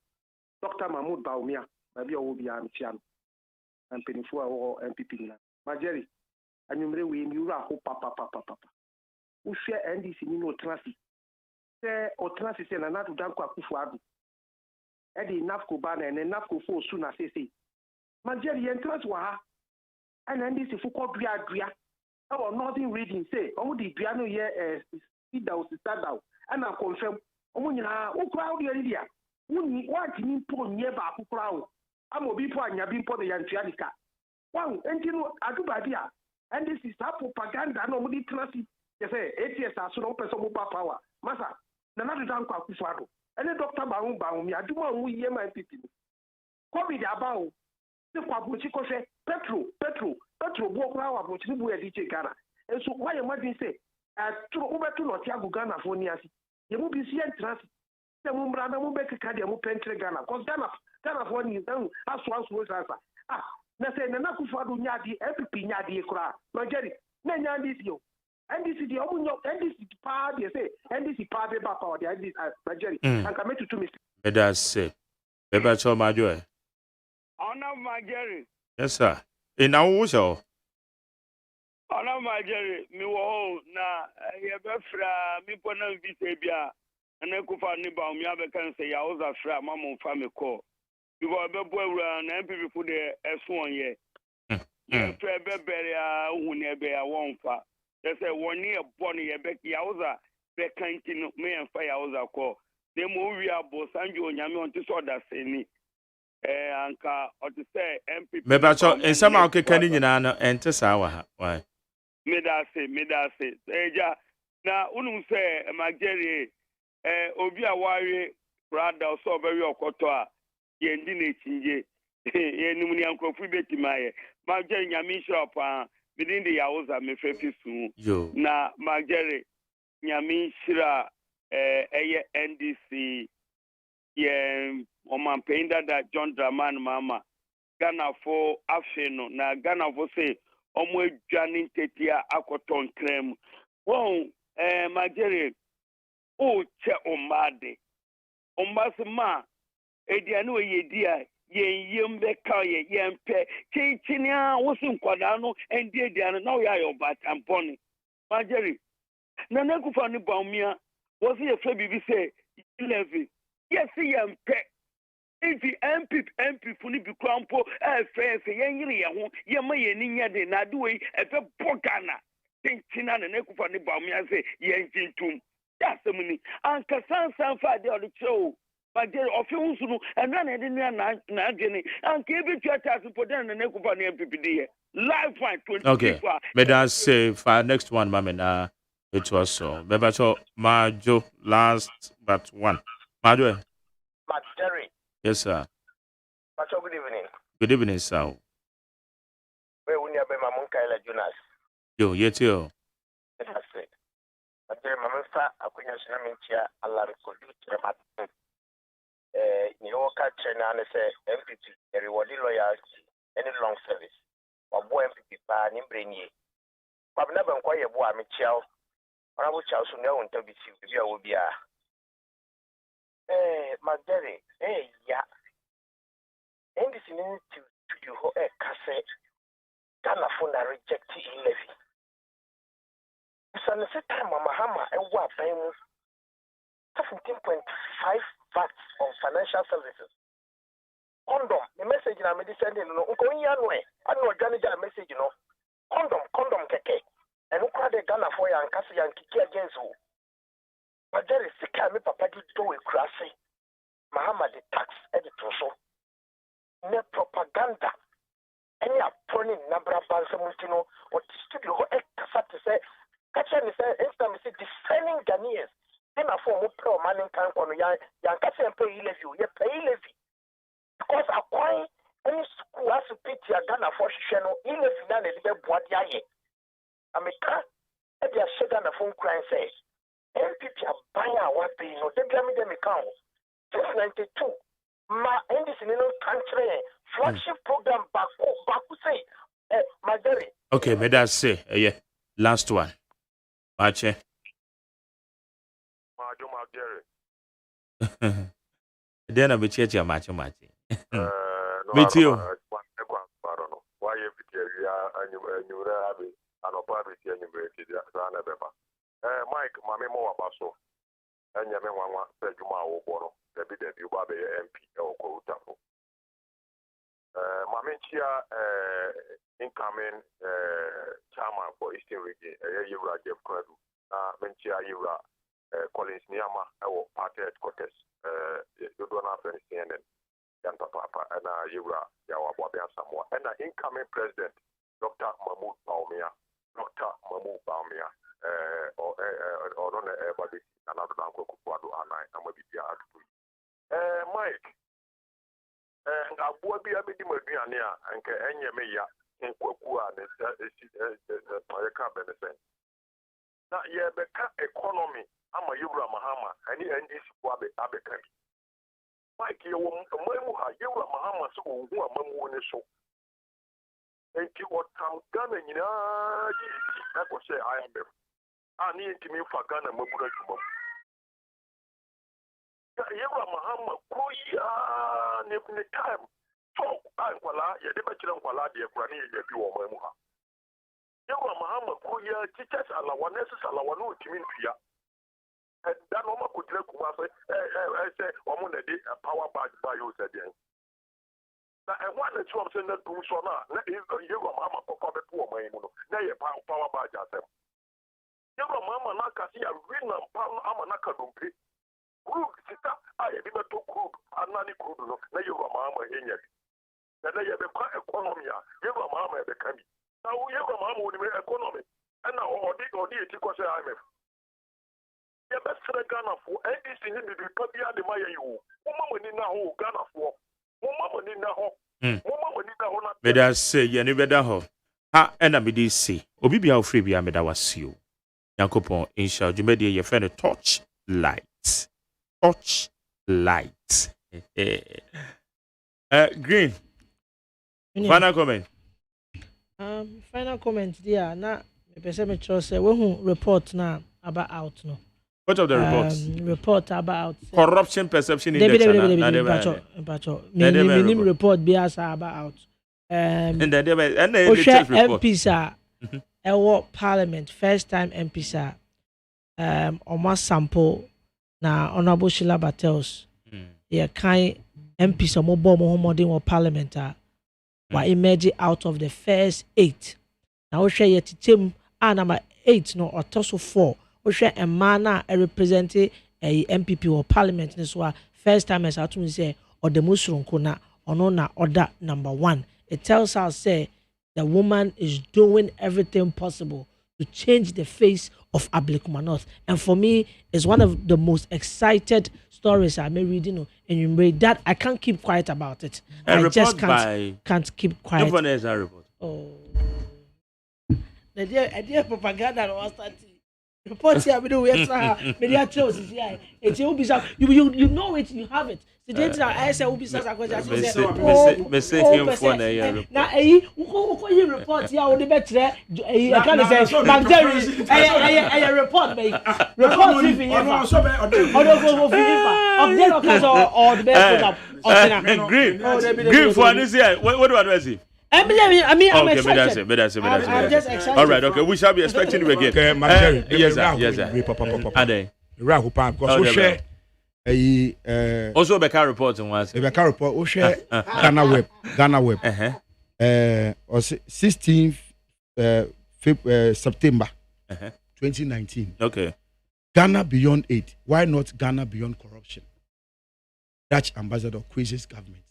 Dr. Mahmoud Baumia, na bi owo bia mtiam. Mpenifu a wo MPP na. Nigeria anyumre we mi wura ho papa. Wo hwe NDC ni no transi. Se o transi se na nadu danko akufu adu. E di nafko ba na ne nafko fo su na sese. Nigeria transi wa ha. Ana NDC fu ko dua. Our northern reading say, "Oh, the piano here sit down, and I confirm. Oh, you crowd the area. What you put near Baku crowd? I'm a people and Yabin for the Yantianica. Wow, and you know, I do idea. And this is that propaganda. Nobody trust it. They say, 8 years are so open some power. Massa, another down Kakufado. And the doctor Baum, I do want we hear my people. Come about the Kwabuchiko say, Petro. Walk around about you DJ Ghana. And so why am I say over to not Yago Ghana for Niasi? You will be seeing transit. The Mumbrana will make a cardiac pentre Ghana. Because Ghana for you down as once was answer. Nase Nanakufadu Nyadi, every Nyadi Kra, Nigeri, Nanya this you. And this is the Omunyo, and this is part, they say, and this is part of the power, the Nigeri. And come to me. Let us say, Beba Cho Majoy. Honor my Jerry. Yes, sir. In our show. Honor my Jerry, me wo na yebefra mi pona visebia na kufa ni ba mi abekan say ya oza fra mama fa me call. Because bebo awura na MPP fu de eson ye. Ye fe bebere a hu ne be ya wonfa. They say woni e born ye be ya oza be kanti no me en fa ya oza call. Dem o wi abo sanjo nyame on ti so da seni. Anka or to say MPP. Mebacho in some okay can nyina ente saa wa ha. Why? Medase. Eja na unu say Magere obi a ware brother so very okoto a ye ndi na chinje ye nimu ni ankofu betimaye Magere nyame shop a within the yaoza me frefi su na Magere nyame shira eye NDC ye omampenda da John Dramani Mama Ghana for afeno na Ghana for say omo adwane tetia akoton krem won Magere o che omade ombasma ediane o yedi a yem be ka ye yempe chichinia wosin kwada no endi ediane na o ya yo batamponi Magere na nakufa ni baumia wosi ye fe bibi say 11 yes yempe if the MP funi bi krampo friends yenyire ye ho ye ma ye ni nyade na de we efe bogana tintina na nekufa ni ba mu ya se ye ntintum ya semuni anka sansan fa de o cho Magere ofi husunu enra na de na agene anka ebi tuata support na nekufa ni MPP de live fight 20. Okay, may I say for next one mama it was so Bebacho Majo last but one Majo Jerry. Yes, sir. Good evening. Good evening, sir. Where we near Mamun Kaila Jonas. Yo, yet you. That's it. But there, Mamma, Akuya Sinamintia, Allah Recordu, New York, China, and say MPP, a rewarding loyalty, any long service. Or boy MPP, Nimbrainy, kwabena ban kwa ye bo a me chiao ona bo chiao so ne won tabiti bi a wo bia magere ya ndc ni studio ho kase Ghana for na reject levy so the time Mahama e wa ban mu 17.5 VAT on financial services. Condom, the message na me sending no nko nya no e ano odwane ja message no condom keke eno kwa de Ghana for ya nkase ya nkiki against wo majari sika me papa di do we krase Mahama the tax edit so ne propaganda any appointing nabra bansamutino or studio ho ekasa to say catch me say instant me say defending Ghanaians then a form of pro man can kono ya nkase pay levy you pay levy because acquiring any school has to pay to Ghana for sheno levy na de be boade aye ameka e dia shega na phone cry say MPP abanya wa pay no de bia me dem account 92 ma ndc no country flagship program baku say Magari. Okay, may that say yeah. Last one. Mache. Majo Magari. Then I be check your mache. Me too. Why you and you have it and opa be and you break it sana beba. Mike, mame mo abaso. Enya me wanwa se juma wo boro. Debi you ba be MP e ko utafo. Mamenchia incoming chairman for Eastern Region, Yura Jeff Kradu, Menchia Yura Collins Niama, our party headquarters, you don't have any CNN, Yanta Papa, and Yura Yawa Bobia Samoa, and incoming president, Dr. Mahmoud Baumia, or on everybody, another Uncle Kukwadu, and I am a bit Mike. Abuwa bi abedi maduane a anka enye me ya nkwaku a ne ka benefit na ye beka economy ama Yura Mahama ani NDC kwa be abeka bi Mike ye wo mamu ha Yura Mahama so ohu amamu ne so enti otam Ghana nyina ji na ko se IMF ani ntimi fa Ghana mabura jumam Yura Mahama koya ne time talk ankwala ye de ba kire nkwala de kura ne ye bi wo mamu ha Yura Mahama koya teachers alawaneses alawanu otimi ntua and that no ma ko tire kuma say omo na de power badge by you said den na e wa na trom say na dum so na Yura Mahama kokko be to wo mamu no na ye power badge asem Yura Mahama na kasi ya win am pa ama na kadompe group sita aye bi beto group anani group no na Yura Mahama enya na ye be kwa economy a Yura Mahama e be kan bi na wo Yura Mahama woni economy na odi eti ko se IMF ye be sere Ghana for NDC ni bi pa bia de maye yo mama ni na ho Ghana for mama ni na ho na me da say ye ni beda ho ha na me di say obi bia ofre bia me da wasio Yakopon insha jumedi ye fe TORCHLIGHT Green. Final comment. Final comment there. Na me pese me trust say we report na about out no. What of the reports? Report about corruption perception index. Minimum report be as about out. And the latest report. MPs are Parliament first time MPs are almost sample na Honorable Sheila Battles. Yeah, kind MPs are more modern Parliament were emerging out of the first 8. Now we share yet team number 8 no or toss of 4. We share a man representing a MPP or Parliament this was first time as I to say or the Muslim kona or no na order number 1. It tells us say the woman is doing everything possible to change the face of Ablekuma North. And for me, it's one of the most excited stories I'm reading. And you read that I can't keep quiet about it. I just can't keep quiet. Report. Oh, the idea propaganda was starting. report here we do extra media shows here. It's you know it, you have it. The data I say will be such a question. Now you report here on the better I can't say bacteria report me. Report if you or the best green for this year. What do I say? I'm excited. I'm just excited. All right, okay. We shall be expecting you again. Okay, yes, sir. Ade. Because we share also Becca report on once. Becca report we share Ghana Web. 16th September 2019. Okay. Ghana beyond aid. Why not Ghana beyond corruption? Dutch ambassador quizzes government.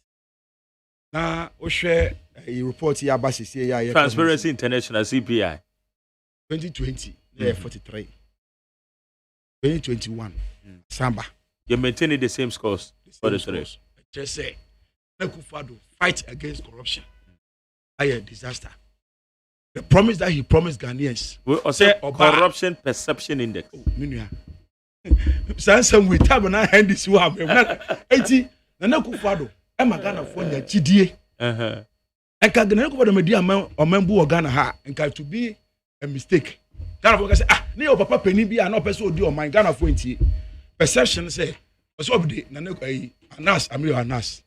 Now, we share a report here about Transparency International CPI 2020 43 2021 Samba. You're maintaining the same scores for the three. Just say Nekufado fight against corruption. A disaster. The promise that he promised Ghanaians. We also corruption perception index. Some we have na hand this you have. Eti na Nekufado e magana for nya chidie. Enka Ghana Nekufado media omembu o Ghana ha enka to be a mistake. Ghana for say ne your papa peni bi na person odi o man Ghana for ntie. Perception say so obde na Anas Amir Anas.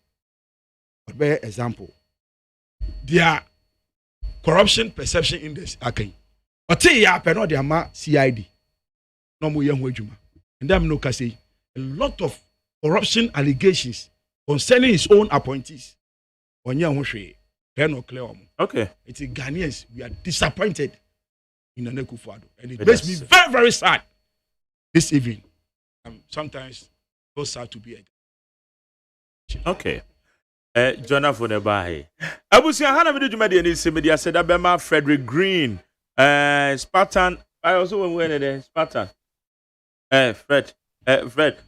But by example their corruption perception index akan. Ote ya pe no de ama CID. No mo ye ho adwuma. And them no say a lot of corruption allegations concerning his own appointees. Okay. It's Ghanaians. We are disappointed in Nana Akufo-Addo. And it makes me very, very sad this evening. Sometimes so sad to be a okay. Jonah for the Bahi. I was saying, how many media said Abema Frederick Green, Spartan. I also went there, Spartan. Fred.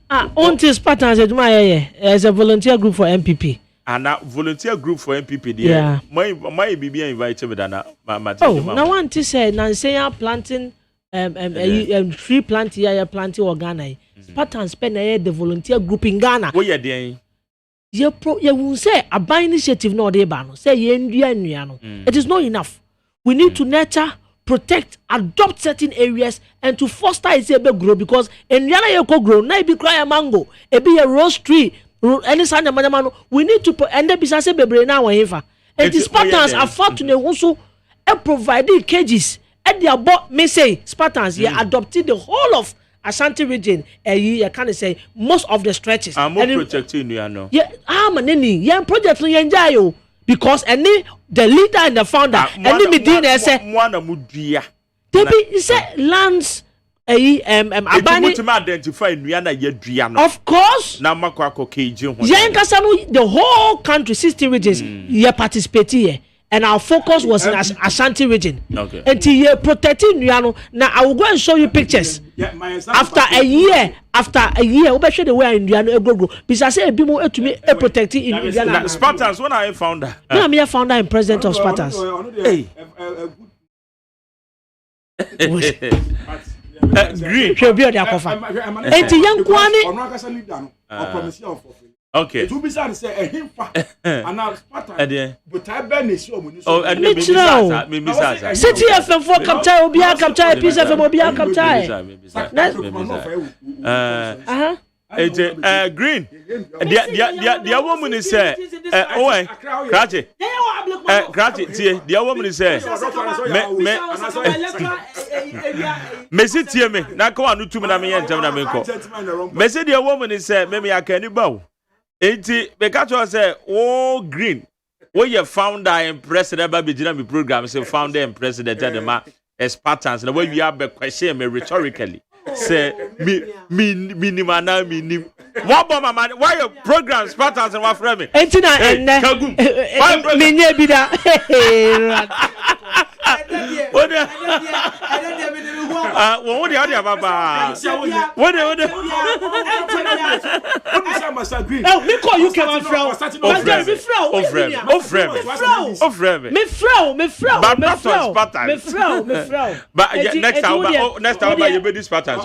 Until Spartans as a volunteer group for MPP. And that volunteer group for MPP, yeah. My be invited with Anna. Now one to say, Nancy planting tree planting here, planting or Ghana. Spartans spend the volunteer group in Ghana. What you doing? You will say a by initiative no de ban. Say it is not enough. We need to nurture, protect, adopt certain areas and to foster its grow because in Yana Yoko grow, na be cry a mango, it be a rose tree, any Sunday man. We need to put and then be say bebre now or and the Spartans are fortunate also providing cages at their board may say Spartans adopted the whole of Ashanti region, you can say most of the stretches. I'm more protecting you, know. Yeah, project no because any the leader and the founder, any Medina say say lands identify of course. The whole country, 60 regions, participate here. And our focus was in Ashanti region. Okay. Until you protecting Nuano. Now I will go and show you pictures. After a year, we show the way in Nuano go. Because I say be more to me protecting in Nuano. Spartans, when I found that. No, I'm a founder and president of Spartans. Hey. Green. She'll be on the cover. And the young one. Okay. It will be sad to say a him and now Spartan. But I ben is your City FM for capture Obia capture piece of Obia capture. Green. The woman is say Krachi. The woman is say Messi tie me na ka wanu tu me na me yentam na me nko. Messi the woman is say me ya kan ba. Enti be catch us say oh Green we your founder and president ba be gina me program say founder and president at the ma Spartans na we are be question me rhetorically say me nimana me nim what bomb man why your program Spartans and what frame me enti na me nya bi da what what the other baba what Master Green. Oh, me call you come from. Ofrem. But not on Spartan. But next time you be this Spartan.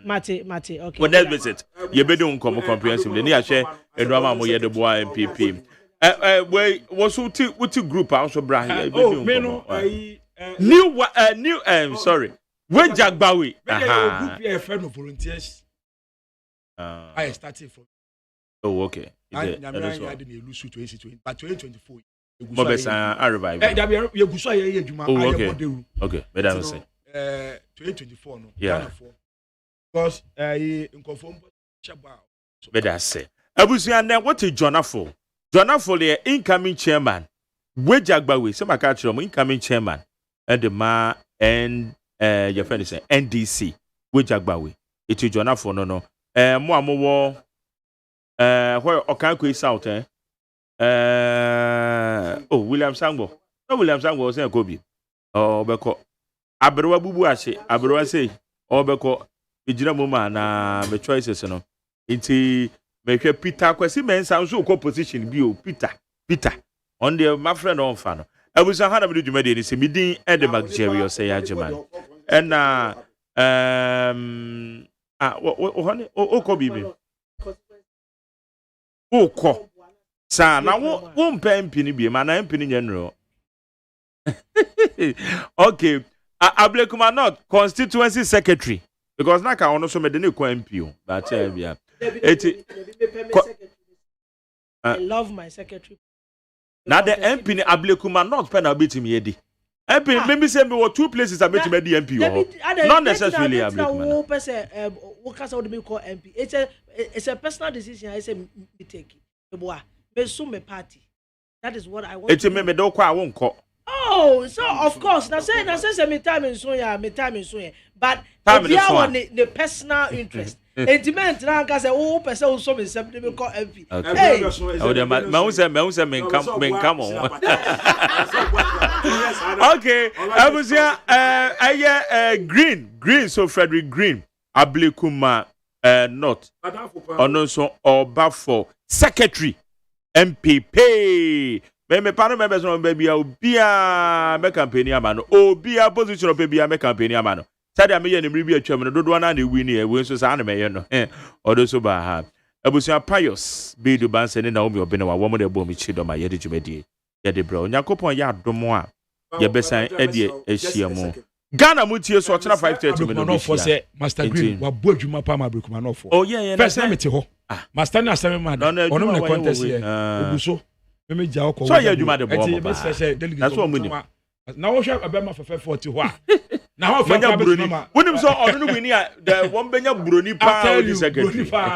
Mate. Okay. When next visit, you be doing comprehensively. Ni share Edwama mo yede boa MPP. We was what group also bra here. Oh, me no. New sorry. We Jagbawi. Group here friend of volunteers. I started from. Oh, okay. I had in lose 2020, but 2024. Okay, better say. 2024 no. Yeah. Because in conform better say. Abusian, what is Jonafo? Jonafo, the incoming chairman. We Jagbawi, some catch incoming chairman. And the ma and your friend is NDC. We Jagbawi. It is Jonafo, no. More. Where Okanko is out, William Sango. No, William Sango was a Kobe. Oh, Beko. Abroa Bubu Ashe, Abroa say, oh, Beko, Ijina na the choices, no. Inti, make a Peter, Quasi men sounds so position, Bio, Peter. On the my friend on fan. I was 100 minutes made in meeting at the Maggiore or say AGYEMAN. And, Kobe. Ko sa na wo mpa mpini bi ma na mpini general. Okay, Ablekuma not constituency secretary because na ka ono so me de ne ko MP but bia I love my secretary. Na the MP ni Ablekuma not pen na betim yedi. MP maybe say me were two places I betim the MP not necessarily Ablekuma. It's a personal decision. I say me take it. Me sue me party. That is what I want. It's me do kwa won't call. Oh, so of course. Now say me time in so ya. But the personal interest. Intimate now can say person so me something me call MP. Hey. Oh, the man say men come on. Okay. I was here. Green. So Frederick Green. Ablekuma. Not on also or for secretary MPP. Me pano members no baby obia me campaign amano obia position of baby me campaign amano. Said me ye nimri bi atwam no dodo na win here we so sa na me ye no odo so ba ha abusia pious be do ban se ne na omi obene wa wo mo de bo mi chi do ma ye de djumedie ye de bro nyakopon ya domo a ye besan e de ehia mu Ghana mutie so chena 5:30 minutes for say Master Green wa bo adwuma pa ma Ablekuma no for. Oh yeah first time it ho. Master na asem ma da. Ono me contest here. Oguso. Me ja okọ. So ya adwuma de bo mo. That's what we need. Na wo hwe abema for 40 ho a. Na ho fa broni. Wonim so ono no wini a the one benya broni pa o di secretary.